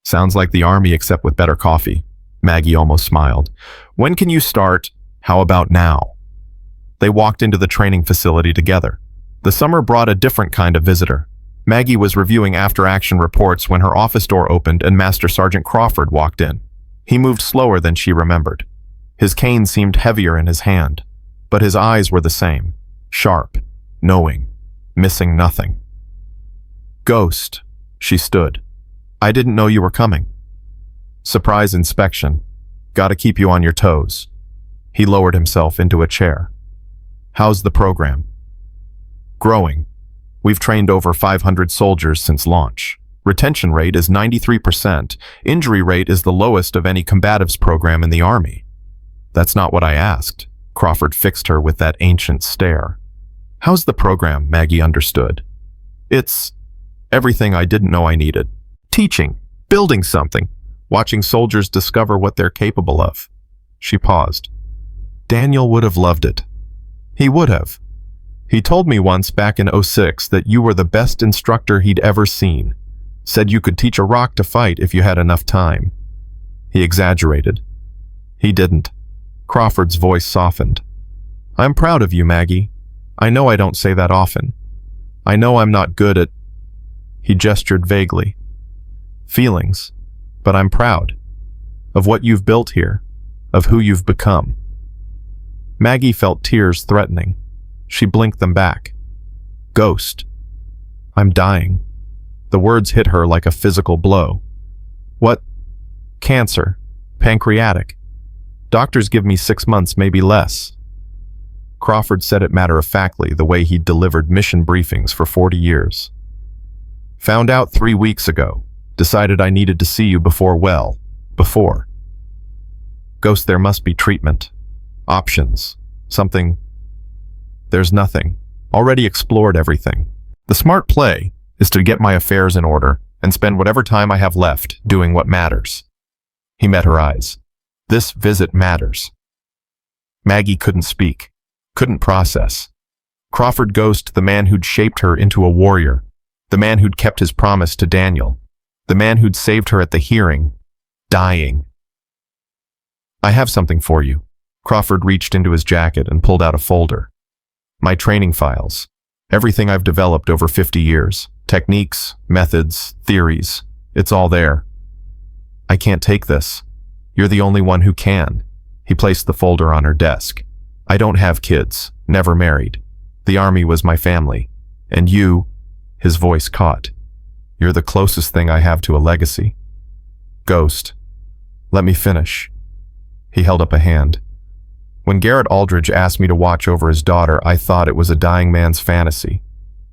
Sounds like the Army except with better coffee. Maggie almost smiled. When can you start? How about now? They walked into the training facility together. The summer brought a different kind of visitor. Maggie was reviewing after-action reports when her office door opened and Master Sergeant Crawford walked in. He moved slower than she remembered. His cane seemed heavier in his hand, but his eyes were the same, sharp, knowing, missing nothing. Ghost, she stood. I didn't know you were coming. Surprise inspection. Gotta keep you on your toes. He lowered himself into a chair. How's the program? Growing. We've trained over 500 soldiers since launch. Retention rate is 93%. Injury rate is the lowest of any combatives program in the Army. That's not what I asked. Crawford fixed her with that ancient stare. How's the program? Maggie understood. It's everything I didn't know I needed. Teaching, building something, watching soldiers discover what they're capable of. She paused. Daniel would have loved it. He would have. He told me once back in '06 that you were the best instructor he'd ever seen. Said you could teach a rock to fight if you had enough time. He exaggerated. He didn't. Crawford's voice softened. I'm proud of you, Maggie. I know I don't say that often. I know I'm not good at... He gestured vaguely. Feelings. But I'm proud. Of what you've built here. Of who you've become. Maggie felt tears threatening. She blinked them back. Ghost. I'm dying. The words hit her like a physical blow. What? Cancer. Pancreatic. Doctors give me 6 months, maybe less. Crawford said it matter-of-factly, the way he'd delivered mission briefings for 40 years. Found out 3 weeks ago. Decided I needed to see you before. Ghost, there must be treatment. Options. Something. There's nothing. Already explored everything. The smart play is to get my affairs in order and spend whatever time I have left doing what matters. He met her eyes. This visit matters. Maggie couldn't speak, couldn't process. Crawford Ghost, the man who'd shaped her into a warrior, the man who'd kept his promise to Daniel, the man who'd saved her at the hearing, dying. I have something for you. Crawford reached into his jacket and pulled out a folder. My training files. Everything I've developed over 50 years. Techniques, methods, theories. It's all there. I can't take this. You're the only one who can. He placed the folder on her desk. I don't have kids. Never married. The Army was my family. And you, his voice caught. You're the closest thing I have to a legacy. Ghost. Let me finish. He held up a hand. When Garrett Aldridge asked me to watch over his daughter, I thought it was a dying man's fantasy.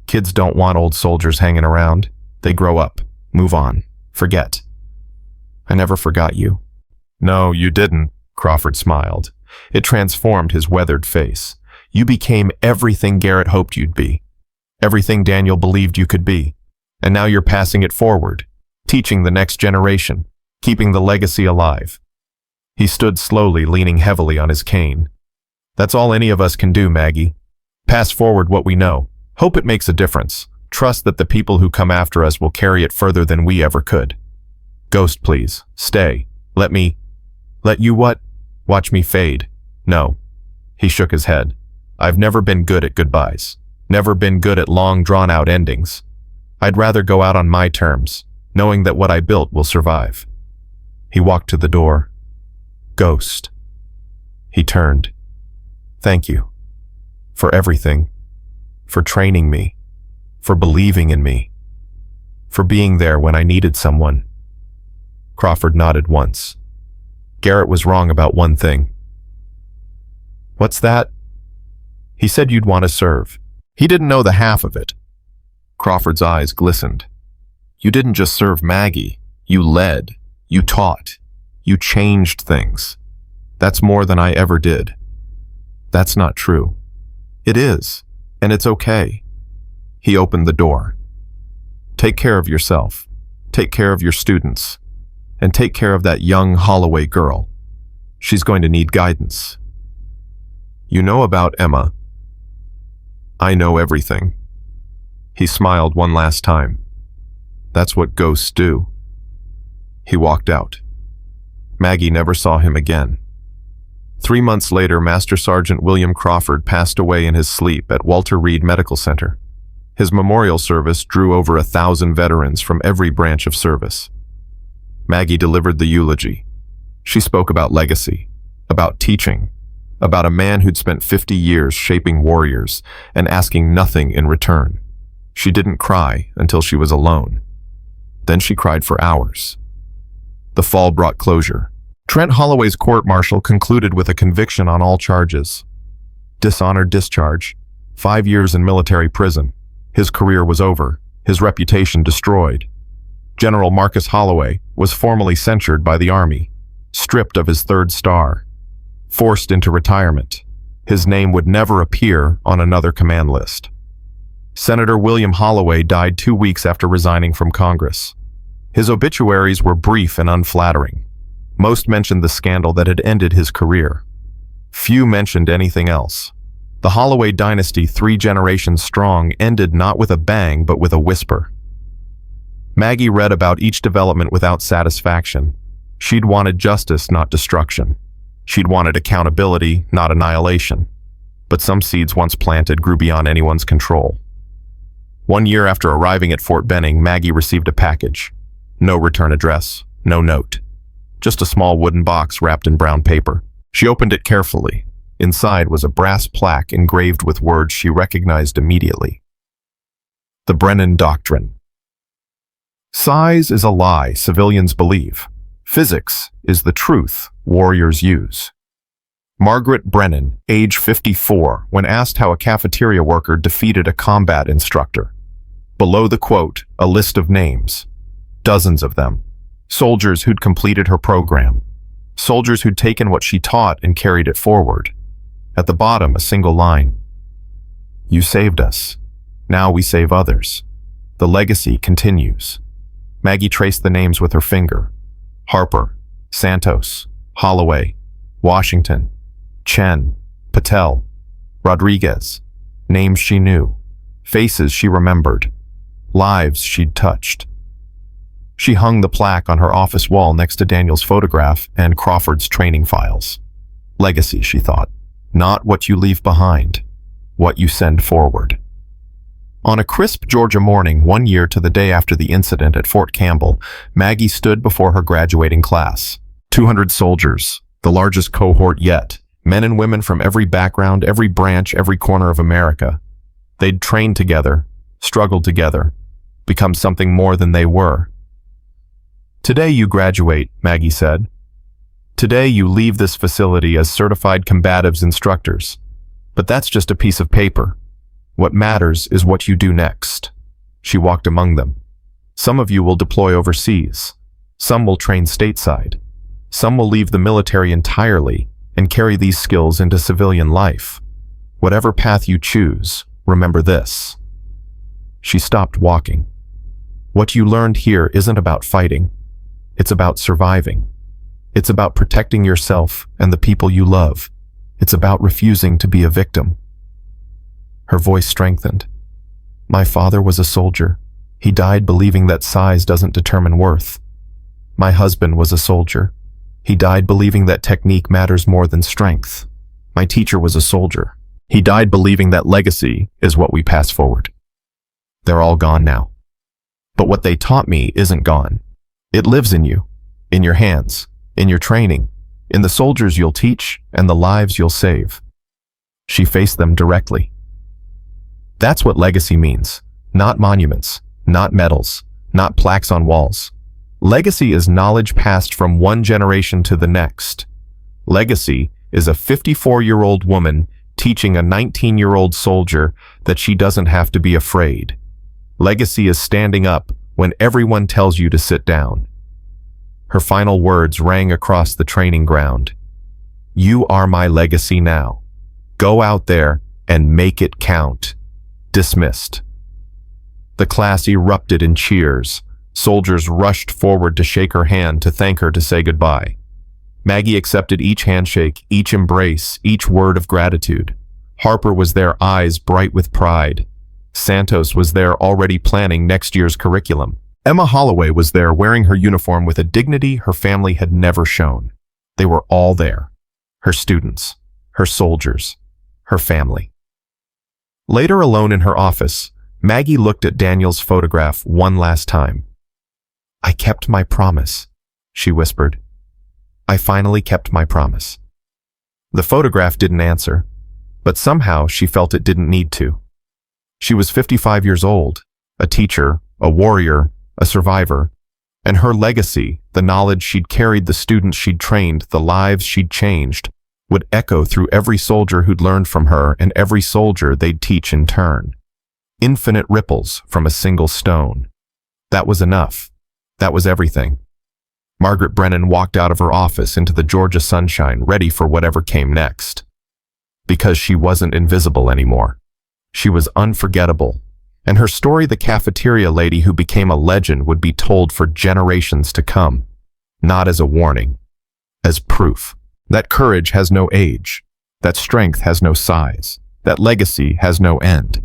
Kids don't want old soldiers hanging around. They grow up, move on, forget. I never forgot you. No, you didn't, Crawford smiled. It transformed his weathered face. You became everything Garrett hoped you'd be. Everything Daniel believed you could be. And now you're passing it forward, teaching the next generation, keeping the legacy alive. He stood slowly, leaning heavily on his cane. That's all any of us can do, Maggie. Pass forward what we know. Hope it makes a difference. Trust that the people who come after us will carry it further than we ever could. Ghost, please, stay. Let you what? Watch me fade. No. He shook his head. I've never been good at goodbyes. Never been good at long, drawn-out endings. I'd rather go out on my terms, knowing that what I built will survive. He walked to the door. Ghost. He turned. Thank you. For everything. For training me. For believing in me. For being there when I needed someone. Crawford nodded once. Garrett was wrong about one thing. What's that? He said you'd want to serve. He didn't know the half of it. Crawford's eyes glistened. You didn't just serve Maggie. You led. You taught. You changed things. That's more than I ever did. That's not true. It is, and it's okay. He opened the door. Take care of yourself. Take care of your students. And take care of that young Holloway girl. She's going to need guidance. You know about Emma. I know everything. He smiled one last time. That's what ghosts do. He walked out. Maggie never saw him again. 3 months later, Master Sergeant William Crawford passed away in his sleep at Walter Reed Medical Center. His memorial service drew over 1,000 veterans from every branch of service. Maggie delivered the eulogy. She spoke about legacy, about teaching, about a man who'd spent 50 years shaping warriors and asking nothing in return. She didn't cry until she was alone. Then she cried for hours. The fall brought closure. Trent Holloway's court-martial concluded with a conviction on all charges. Dishonored discharge, 5 years in military prison. His career was over, his reputation destroyed. General Marcus Holloway, was formally censured by the Army, stripped of his third star, forced into retirement. His name would never appear on another command list. Senator William Holloway died 2 weeks after resigning from Congress. His obituaries were brief and unflattering. Most mentioned the scandal that had ended his career. Few mentioned anything else. The Holloway dynasty, 3 generations strong, ended not with a bang but with a whisper. Maggie read about each development without satisfaction. She'd wanted justice, not destruction. She'd wanted accountability, not annihilation. But some seeds once planted grew beyond anyone's control. 1 year after arriving at Fort Benning, Maggie received a package. No return address, no note. Just a small wooden box wrapped in brown paper. She opened it carefully. Inside was a brass plaque engraved with words she recognized immediately. The Brennan Doctrine. Size is a lie civilians believe. Physics is the truth warriors use. Margaret Brennan, age 54, when asked how a cafeteria worker defeated a combat instructor. Below the quote, a list of names. Dozens of them. Soldiers who'd completed her program. Soldiers who'd taken what she taught and carried it forward. At the bottom, a single line. You saved us. Now we save others. The legacy continues. Maggie traced the names with her finger. Harper, Santos, Holloway, Washington, Chen, Patel, Rodriguez. Names she knew. Faces she remembered. Lives she'd touched. She hung the plaque on her office wall next to Daniel's photograph and Crawford's training files. Legacy, she thought. Not what you leave behind, what you send forward. On a crisp Georgia morning, 1 year to the day after the incident at Fort Campbell, Maggie stood before her graduating class. 200 soldiers, the largest cohort yet, men and women from every background, every branch, every corner of America. They'd trained together, struggled together, become something more than they were. Today you graduate, Maggie said. Today you leave this facility as certified combatives instructors. But that's just a piece of paper. What matters is what you do next. She walked among them. Some of you will deploy overseas. Some will train stateside. Some will leave the military entirely and carry these skills into civilian life. Whatever path you choose, remember this. She stopped walking. What you learned here isn't about fighting. It's about surviving. It's about protecting yourself and the people you love. It's about refusing to be a victim. Her voice strengthened. My father was a soldier. He died believing that size doesn't determine worth. My husband was a soldier. He died believing that technique matters more than strength. My teacher was a soldier. He died believing that legacy is what we pass forward. They're all gone now. But what they taught me isn't gone. It lives in you, in your hands, in your training, in the soldiers you'll teach and the lives you'll save. She faced them directly. That's what legacy means. Not monuments, not medals, not plaques on walls. Legacy is knowledge passed from one generation to the next. Legacy is a 54-year-old woman teaching a 19-year-old soldier that she doesn't have to be afraid. Legacy is standing up when everyone tells you to sit down. Her final words rang across the training ground. You are my legacy now. Go out there and make it count. Dismissed. The class erupted in cheers. Soldiers rushed forward to shake her hand, to thank her, to say goodbye. Maggie accepted each handshake, each embrace, each word of gratitude. Harper was there, eyes bright with pride. Santos was there, already planning next year's curriculum. Emma Holloway was there, wearing her uniform with a dignity her family had never shown. They were all there. Her students, her soldiers, her family. Later, alone in her office, Maggie looked at Daniel's photograph one last time. I kept my promise, she whispered. I finally kept my promise. The photograph didn't answer, but somehow she felt it didn't need to. She was 55 years old, a teacher, a warrior, a survivor, and her legacy, the knowledge she'd carried, the students she'd trained, the lives she'd changed, would echo through every soldier who'd learned from her and every soldier they'd teach in turn. Infinite ripples from a single stone. That was enough. That was everything. Margaret Brennan walked out of her office into the Georgia sunshine, ready for whatever came next. Because she wasn't invisible anymore. She was unforgettable, and her story, the cafeteria lady who became a legend, would be told for generations to come, not as a warning, as proof that courage has no age, that strength has no size, that legacy has no end.